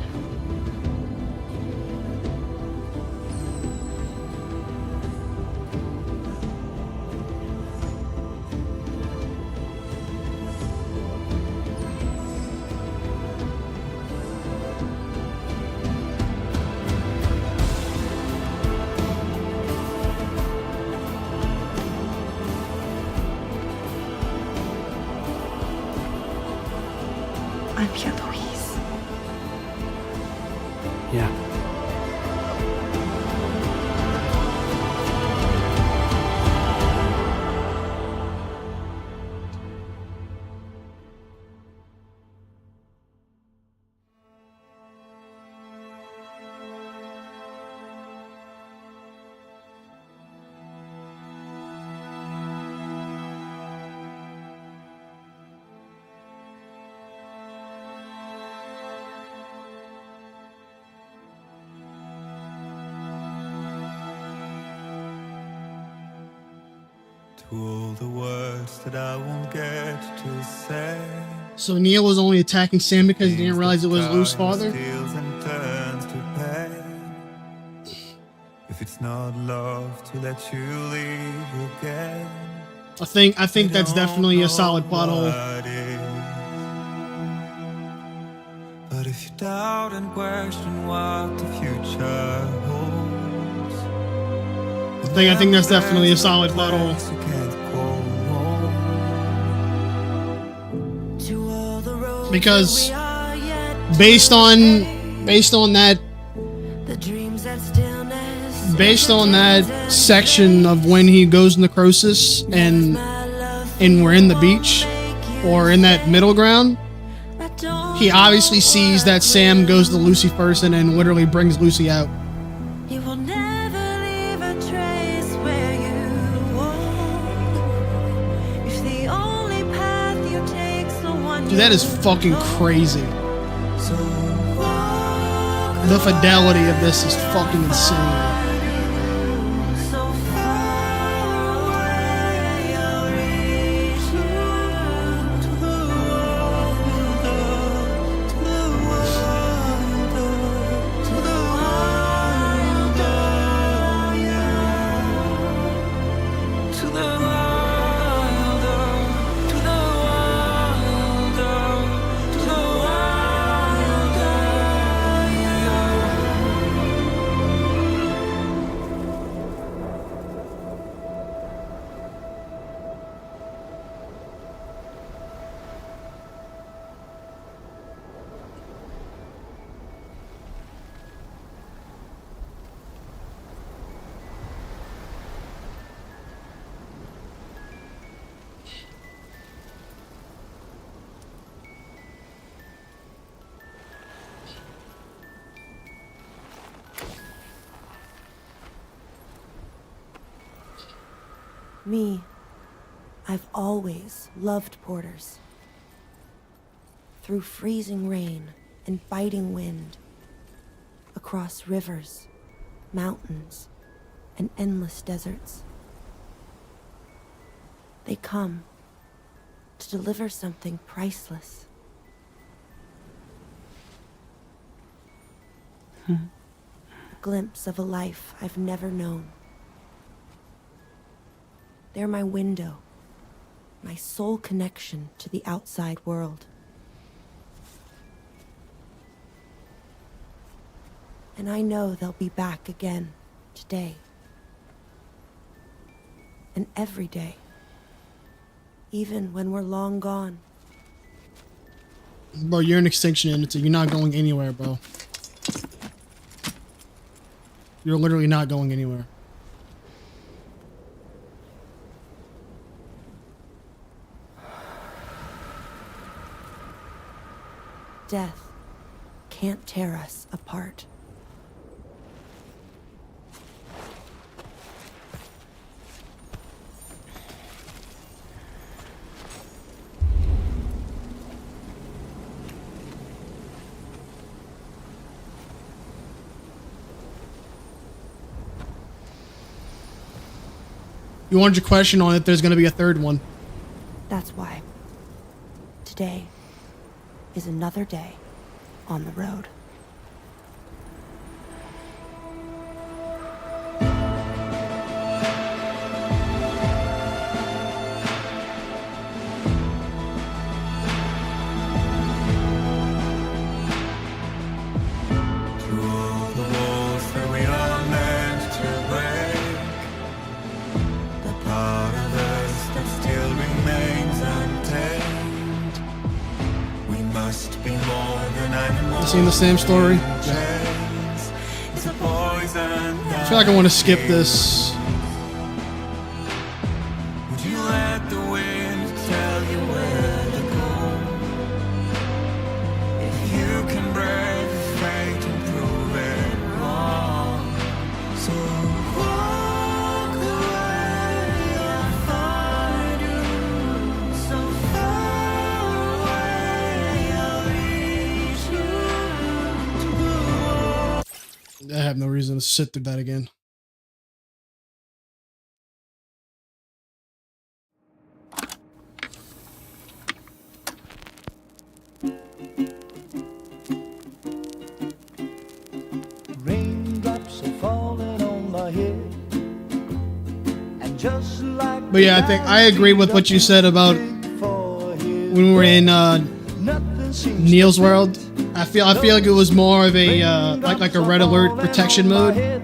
I'm Pierre Louise. Yeah. All the words that I won't get to say. So Neil was only attacking Sam because he didn't realize it was Lou's father? And turns to pain. If it's not love to let you leave again. I think that's definitely a solid plot hole. But if you doubt and question what the future holds, I think that's definitely a solid plot hole. Because based on that section of when he goes in necrosis and we're in the beach or in that middle ground, he obviously sees that Sam goes to Lucy first and then literally brings Lucy out. Dude, that is fucking crazy. The fidelity of this is fucking insane. Me, I've always loved porters. Through freezing rain and biting wind, across rivers, mountains, and endless deserts. They come to deliver something priceless. A glimpse of a life I've never known. They're my window, my sole connection to the outside world. And I know they'll be back again today. And every day. Even when we're long gone. Bro, you're an extinction entity. You're not going anywhere, bro. You're literally not going anywhere. Death can't tear us apart. You wanted your question on if there's going to be a third one. That's why. Today is another day on the road. Be Seen the same story? I feel like I want to skip this. Would you let the wind tell you where to go? If you can break fate and prove it wrong, so walk away, I'll find you. So far away, I'll reach you to go. I have no reason to sit through that again. Raindrops are falling on my head. And just like But yeah, I think I agree with what you said about when we were in Neil's world. I feel like it was more of a like a red alert protection mode. It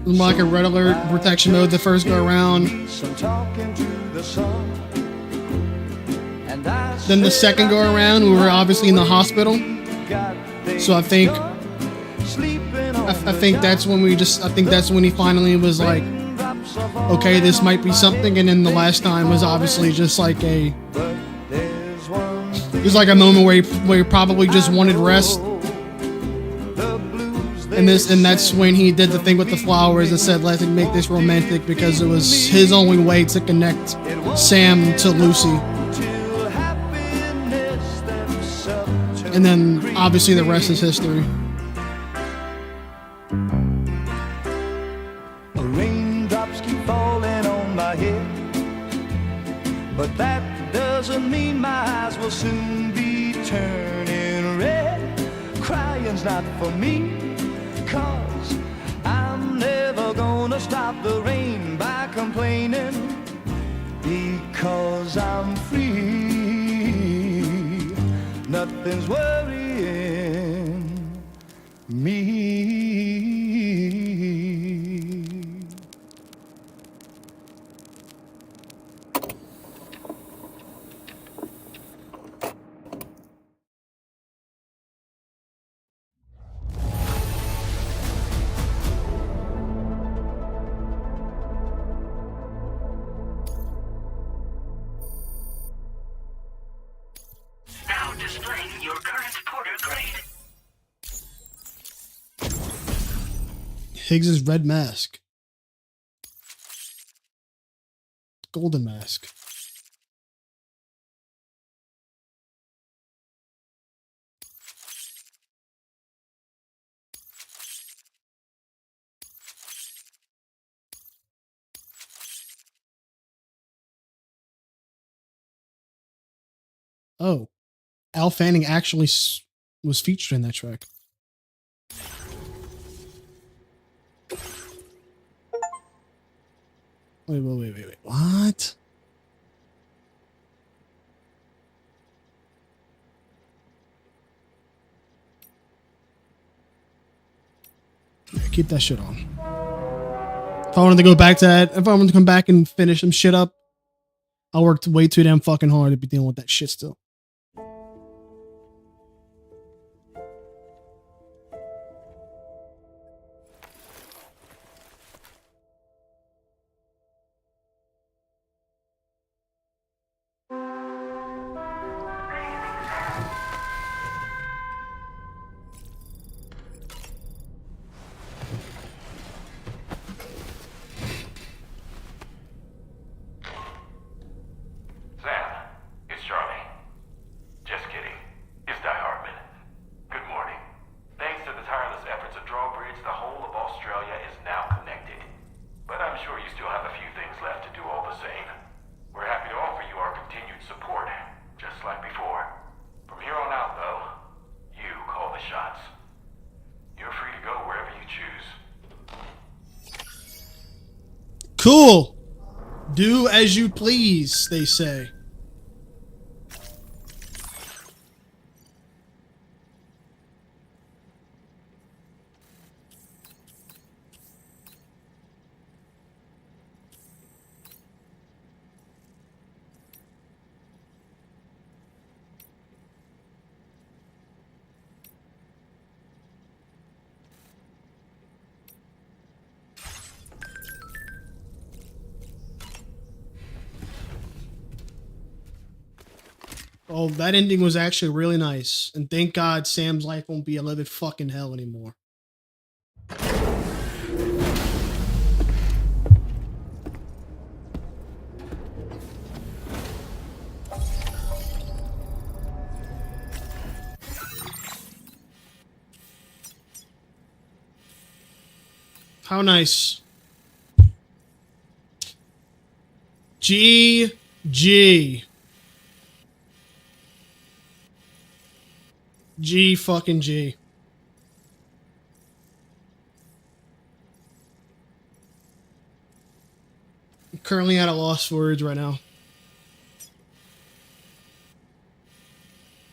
was more like a red alert protection mode the first go around. Then the second go around, we were obviously in the hospital. So I think that's when that's when he finally was like, okay, this might be something. And then the last time was obviously just like it was like a moment where he probably just wanted rest. And that's when he did the thing with the flowers and said, let's make this romantic, because it was his only way to connect Sam to Lucy. And then obviously the rest is history. Raindrops keep falling on my head, but that doesn't mean my eyes will soon be turning red. Crying's not for me, 'cause I'm never gonna stop the rain by complaining, because I'm free. Nothing's worrying me. Now displaying your current porter grade. Higgs's red mask. Golden mask. Oh, Al Fanning actually was featured in that track. Wait. What? Yeah, keep that shit on. If I wanted to go back to that, if I wanted to come back and finish some shit up, I worked way too damn fucking hard to be dealing with that shit still. Sam, it's Charlie. Just kidding. It's Die Hardman. Good morning. Thanks to the tireless efforts of Drawbridge, the whole of Australia is now connected. But I'm sure you still have a few things left to do all the same. We're happy to offer you our continued support, just like before. From here on out, though, you call the shots. You're free to go wherever you choose. Cool. Do as you please, they say. Oh, that ending was actually really nice. And thank God Sam's life won't be a living fucking hell anymore. How nice. G. G fucking G. I'm currently at a loss for words right now.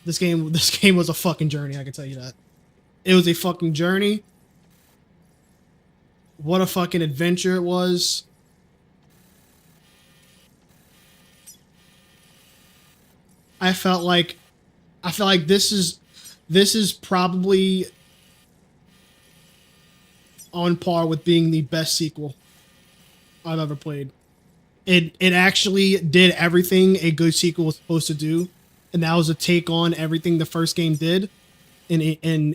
This game was a fucking journey, I can tell you that. It was a fucking journey. What a fucking adventure it was. I felt like this is probably on par with being the best sequel I've ever played. It actually did everything a good sequel was supposed to do, and that was a take on everything the first game did, and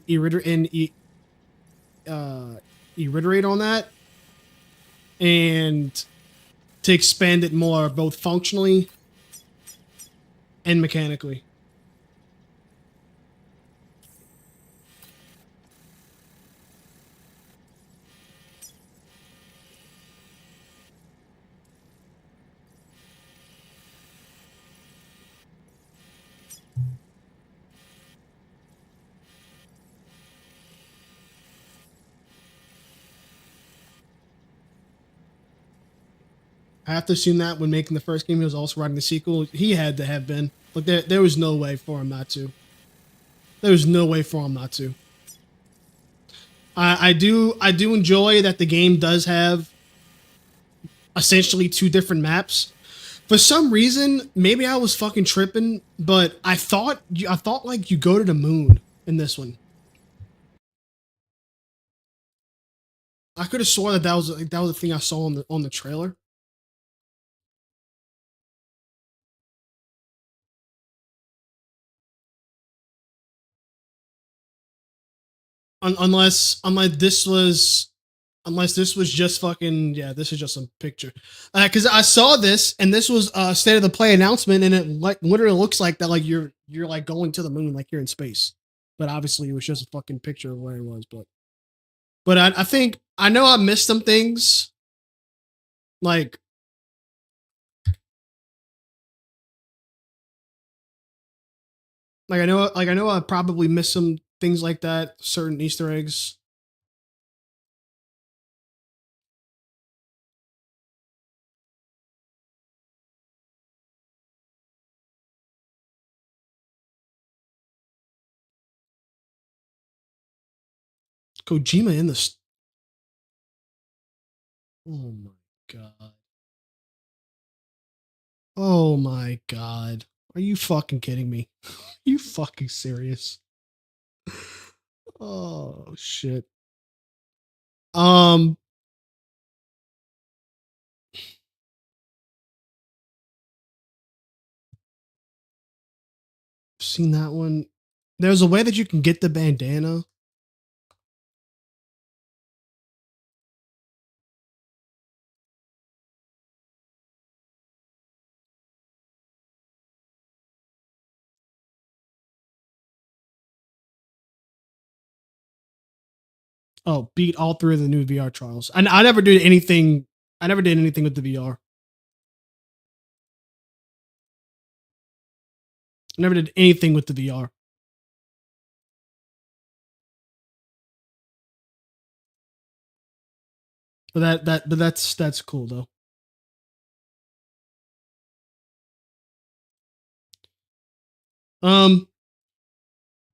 reiterate on that, and to expand it more, both functionally and mechanically. I have to assume that when making the first game, he was also writing the sequel. He had to have been. Like there was no way for him not to. There was no way for him not to. I do enjoy that the game does have essentially two different maps. For some reason, maybe I was fucking tripping, but I thought like you go to the moon in this one. I could have swore that was the thing I saw on the trailer. Unless this was just fucking, yeah, this is just a picture. Because I saw this and this was a state of the play announcement, and it like literally looks like that, like you're like going to the moon, like you're in space. But obviously it was just a fucking picture of where it was. But I think I know I missed some things. Like I know I probably missed some things like that, certain Easter eggs. Kojima in the... Oh my god. Oh my god. Are you fucking kidding me? Are you fucking serious? Oh shit. Seen that one. There's a way that you can get the bandana. Oh, beat all three of the new VR trials. And I never did anything. I never did anything with the VR. Never did anything with the VR. But that's cool though.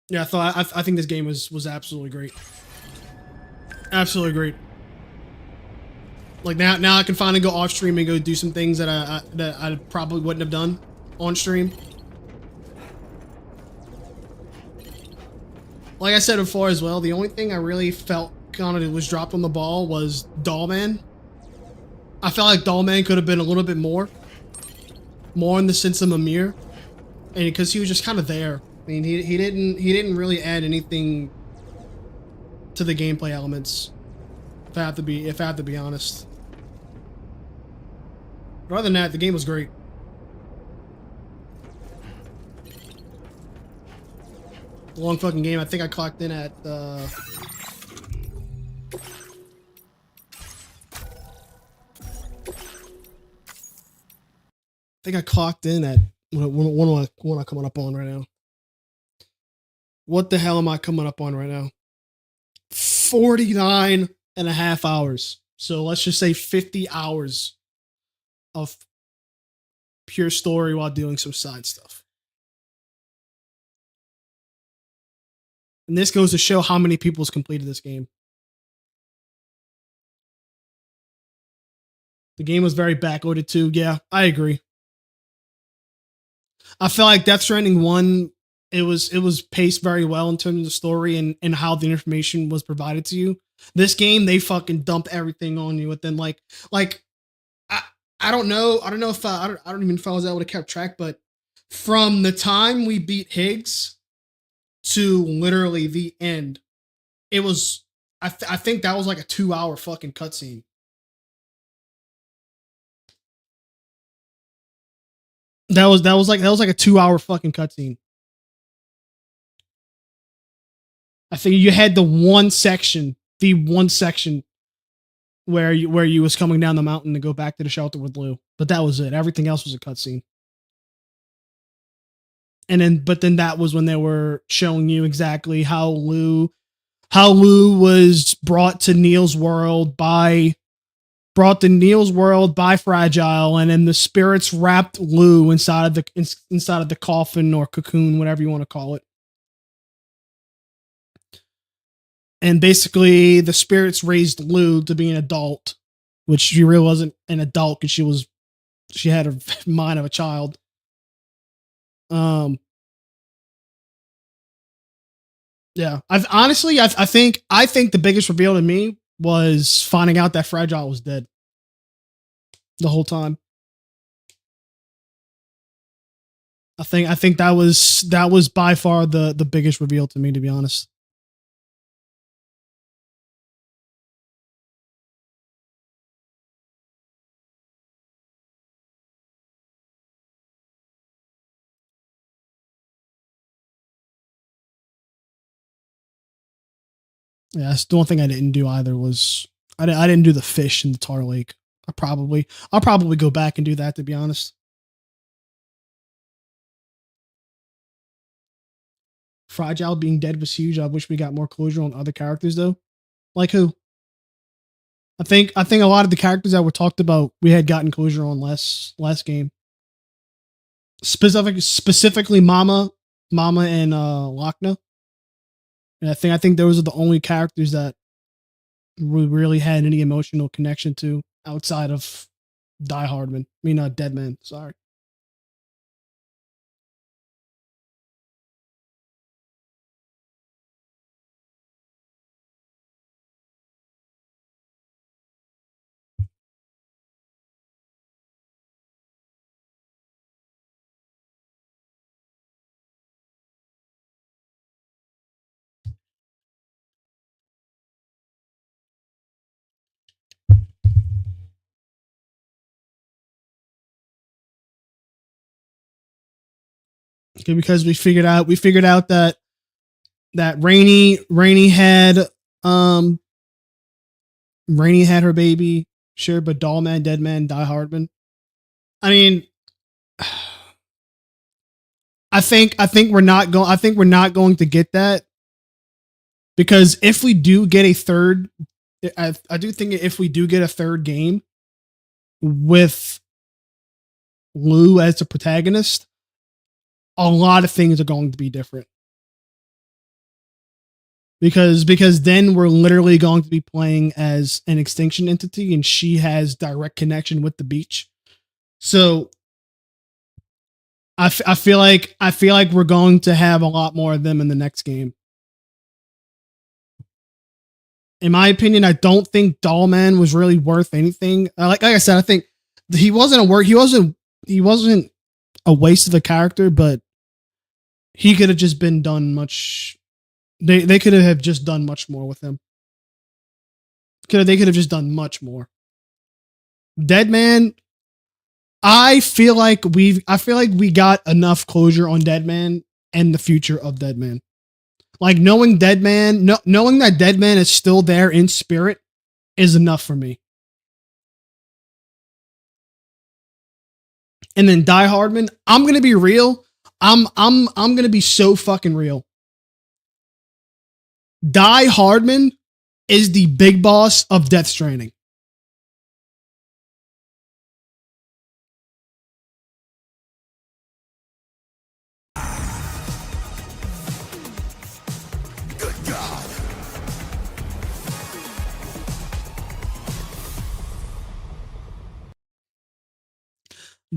Yeah, I think this game was absolutely great. Absolutely great. Like now I can finally go off stream and go do some things that I probably wouldn't have done on stream. Like I said before as well, the only thing I really felt kind of was dropped on the ball was Dollman. I felt like Dollman could have been a little bit more in the sense of Mimir. and because he was just kind of there. I mean, he didn't really add anything to the gameplay elements. If I have to be honest. But other than that, the game was great. Long fucking game. I think I clocked in at I think I clocked in at what am I coming up on right now? What the hell am I coming up on right now? 49 and a half hours. So let's just say 50 hours of pure story while doing some side stuff. And this goes to show how many people's completed this game. The game was very backloaded too. Yeah, I agree. I feel like Death Stranding 1, it was paced very well in terms of the story and how the information was provided to you. This game, they fucking dump everything on you within like I don't know if I don't even know if I was able to keep track, but from the time we beat Higgs to literally the end, it was I think that was like a 2-hour fucking cutscene. That was like a 2-hour fucking cutscene. I think you had the one section where you was coming down the mountain to go back to the shelter with Lou, but that was it. Everything else was a cutscene. But then that was when they were showing you exactly how Lou was brought to Neil's world by Fragile, and then the spirits wrapped Lou inside of the coffin or cocoon, whatever you want to call it. And basically, the spirits raised Lou to be an adult, which she really wasn't an adult because she had a mind of a child. Yeah, I think the biggest reveal to me was finding out that Fragile was dead the whole time. I think that was by far the biggest reveal to me, to be honest. Yeah, that's the one thing I didn't do either was I didn't do the fish in the tar lake. I'll probably go back and do that, to be honest. Fragile being dead was huge. I wish we got more closure on other characters though. Like who? I think a lot of the characters that were talked about we had gotten closure on last game. Specifically Mama and Lochna. And I think those are the only characters that we really had any emotional connection to outside of Deadman. Sorry. Okay, because we figured out that Rainey had her baby, sure, but Dollman, Deadman, Die Hardman. I mean, I think we're not going to get that, because if we do get a third, I do think if we do get a third game with Lou as the protagonist, a lot of things are going to be different. Because then we're literally going to be playing as an extinction entity, and she has direct connection with the beach. So I feel like we're going to have a lot more of them in the next game. In my opinion, I don't think Dollman was really worth anything. Like I said, I think he wasn't a waste of a character, but he could have just been done much. They could have just done much more with him. They could have just done much more. Dead Man. I feel like we got enough closure on Dead Man and the future of Dead Man. Like knowing Dead Man, knowing that Dead Man is still there in spirit is enough for me. And then Die Hardman, I'm gonna be real. I'm gonna be so fucking real. Die Hardman is the big boss of Death Stranding. Good God.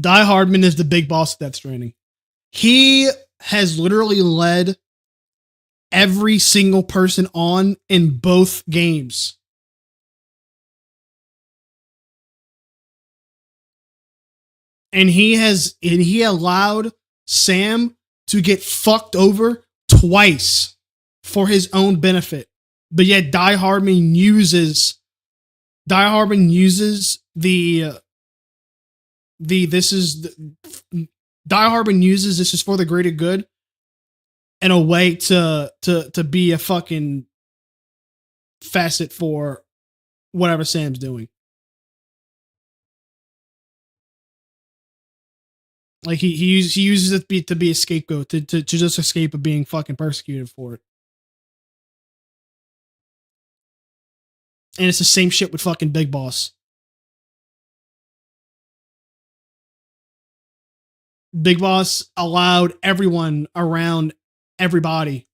Die Hardman is the big boss of Death Stranding. He has literally led every single person on in both games. And he allowed Sam to get fucked over twice for his own benefit. But yet Die Hardman uses the this is for the greater good in a way to be a fucking facet for whatever Sam's doing. Like he uses it to be a scapegoat to just escape of being fucking persecuted for it. And it's the same shit with fucking Big Boss. Big Boss allowed everyone around everybody.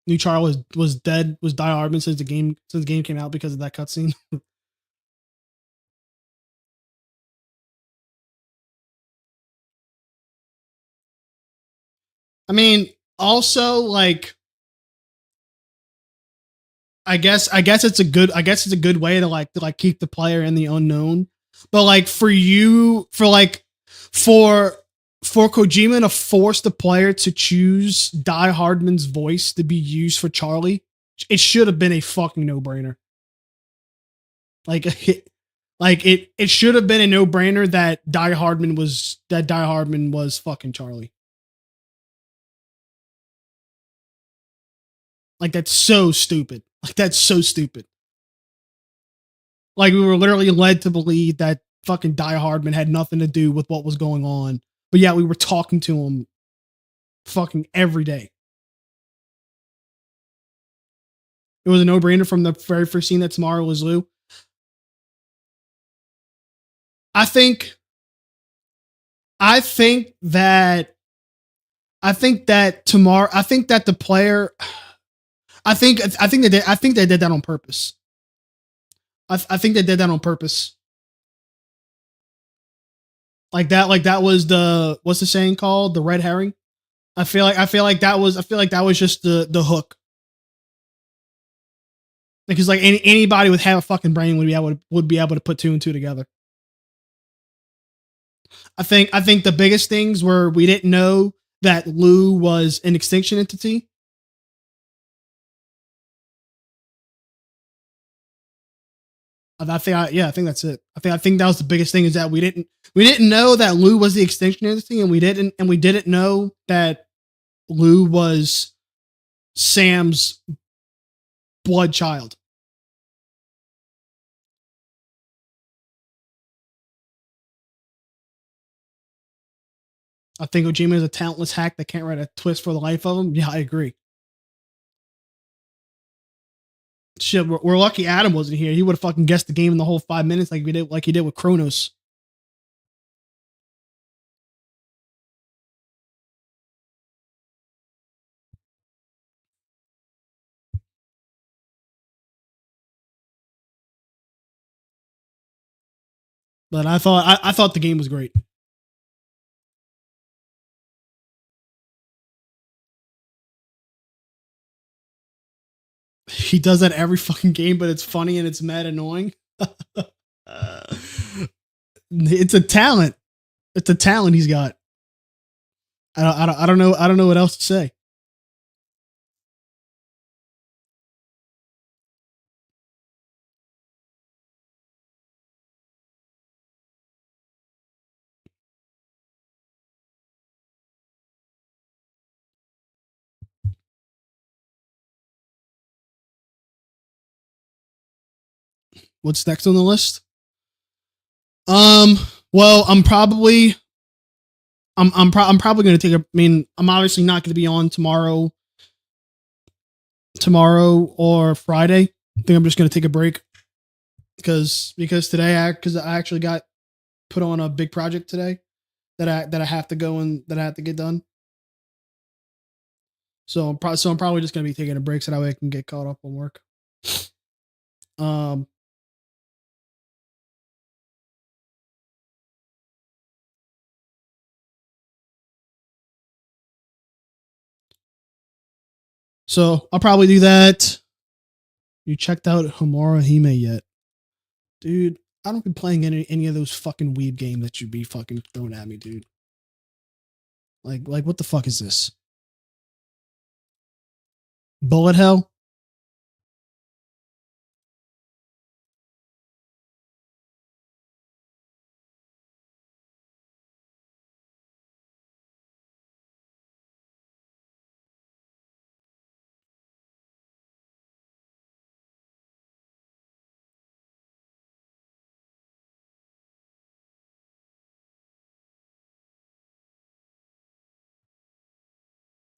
New Char was dead, was Die Hardman since the game came out because of that cutscene. I mean, also like I guess it's a good way to keep the player in the unknown. But like for Kojima to force the player to choose Die Hardman's voice to be used for Charlie, it should have been a fucking no-brainer. It should have been a no-brainer that Die Hardman was fucking Charlie. Like that's so stupid. Like we were literally led to believe that fucking Die Hardman had nothing to do with what was going on. But yeah, we were talking to him fucking every day. It was a no-brainer from the very first scene that tomorrow was Lou. I think that tomorrow. I think that the player. I think they did that on purpose. I think they did that on purpose. Like that was the, what's the saying called? The red herring. I feel like that was just the hook. Because like anybody with half a fucking brain would be able to put two and two together. I think the biggest things were we didn't know that Lou was an extinction entity. I think that's it. I think that was the biggest thing, is that we didn't know that Lou was the extinction entity, and we didn't know that Lou was Sam's blood child. I think Kojima is a talentless hack that can't write a twist for the life of him. Yeah, I agree. Shit, we're lucky Adam wasn't here. He would have fucking guessed the game in the whole 5 minutes like he did with Kronos. But I thought the game was great. He does that every fucking game, but it's funny and it's mad annoying. It's a talent. It's a talent he's got. I don't know. I don't know what else to say. What's next on the list? Well, I'm probably going to take a. I mean, I'm obviously not going to be on tomorrow or Friday. I think I'm just going to take a break because today I actually got put on a big project today that I have to go and that I have to get done. So I'm probably just going to be taking a break so that way I can get caught up on work. So I'll probably do that. You checked out Homura Hime yet? Dude, I don't be playing any of those fucking weeb games that you be fucking throwing at me, dude. Like what the fuck is this? Bullet Hell?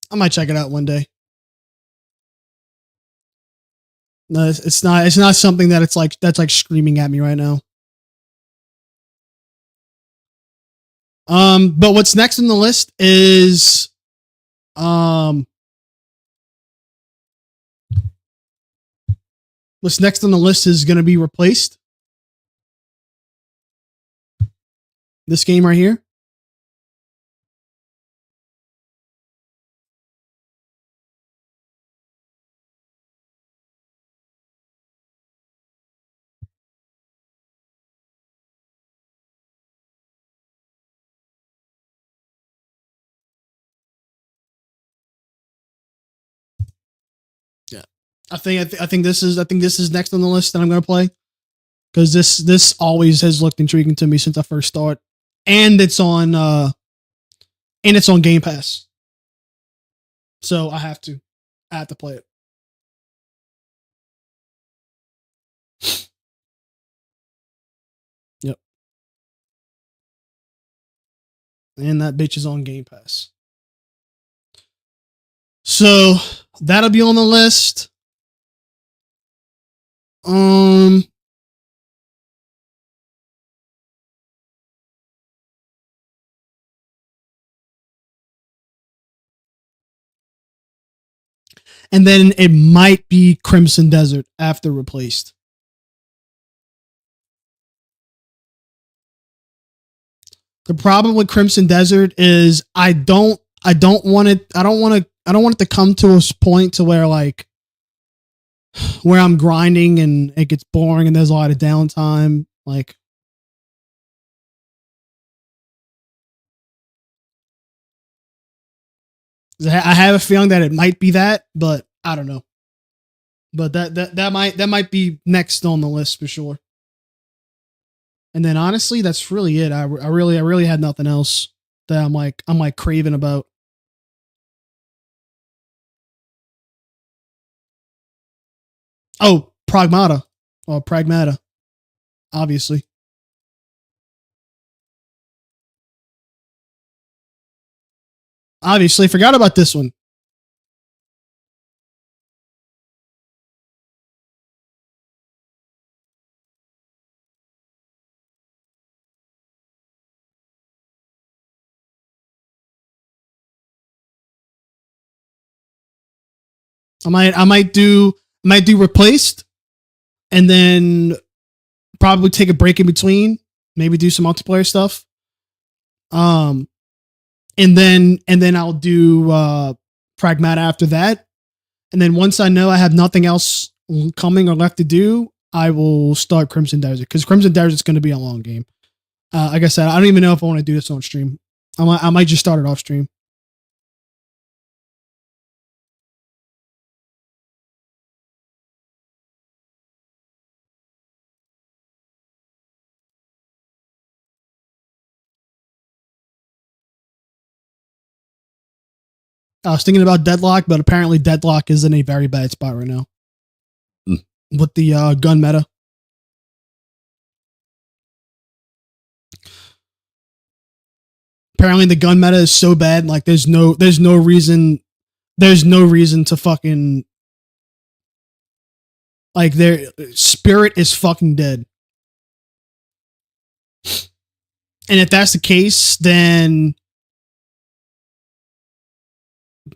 I might check it out one day. No, it's not. It's not something that that's like screaming at me right now. But what's next on the list is what's next on the list is going to be replaced. This game right here. Yeah, I think this is next on the list that I'm going to play because this always has looked intriguing to me since I first started, and it's on Game Pass, so I have to play it. Yep, and that bitch is on Game Pass. So that'll be on the list. And then it might be Crimson Desert after replaced. The problem with Crimson Desert is I don't want it to come to a point to where like where I'm grinding and it gets boring and there's a lot of downtime. Like I have a feeling that it might be that, but I don't know. But that might be next on the list for sure. And then honestly, that's really it. I really had nothing else that I'm like craving about. Oh, Pragmata. Obviously. Obviously, forgot about this one. I might do replaced, and then probably take a break in between. Maybe do some multiplayer stuff. And then I'll do Pragmata after that, And then once I know I have nothing else coming or left to do, I will start Crimson Desert, because Crimson Desert is going to be a long game. Like I said, I don't even know if I want to do this on stream. I might just start it off stream. I was thinking about Deadlock, but apparently Deadlock is in a very bad spot right now with the gun meta. Apparently the gun meta is so bad, like there's no reason to fucking, like, their Spirit is fucking dead. And if that's the case, then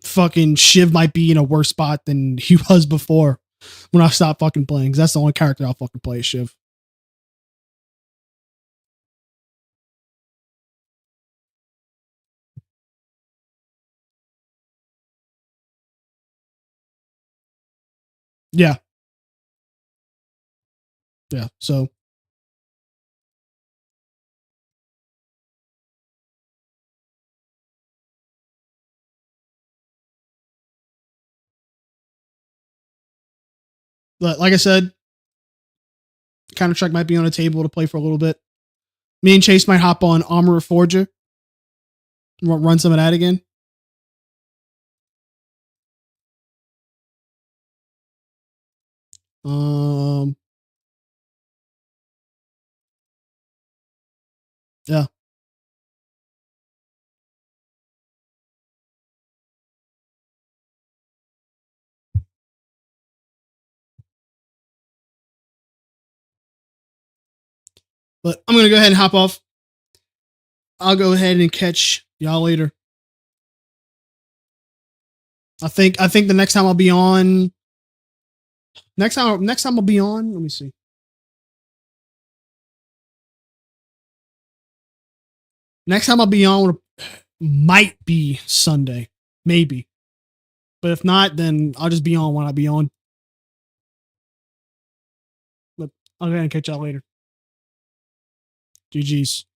fucking Shiv might be in a worse spot than he was before when I stopped fucking playing, because that's the only character I'll fucking play is Shiv. Yeah. Yeah, so but like I said, Counter-Strike might be on a table to play for a little bit. Me and Chase might hop on Armorer Forger. Run some of that again. Yeah. But I'm gonna go ahead and hop off. I'll go ahead and catch y'all later. I think the next time I'll be on. Next time I'll be on. Let me see. Next time I'll be on might be Sunday, maybe. But if not, then I'll just be on when I be on. But I'll go ahead and catch y'all later. GG's.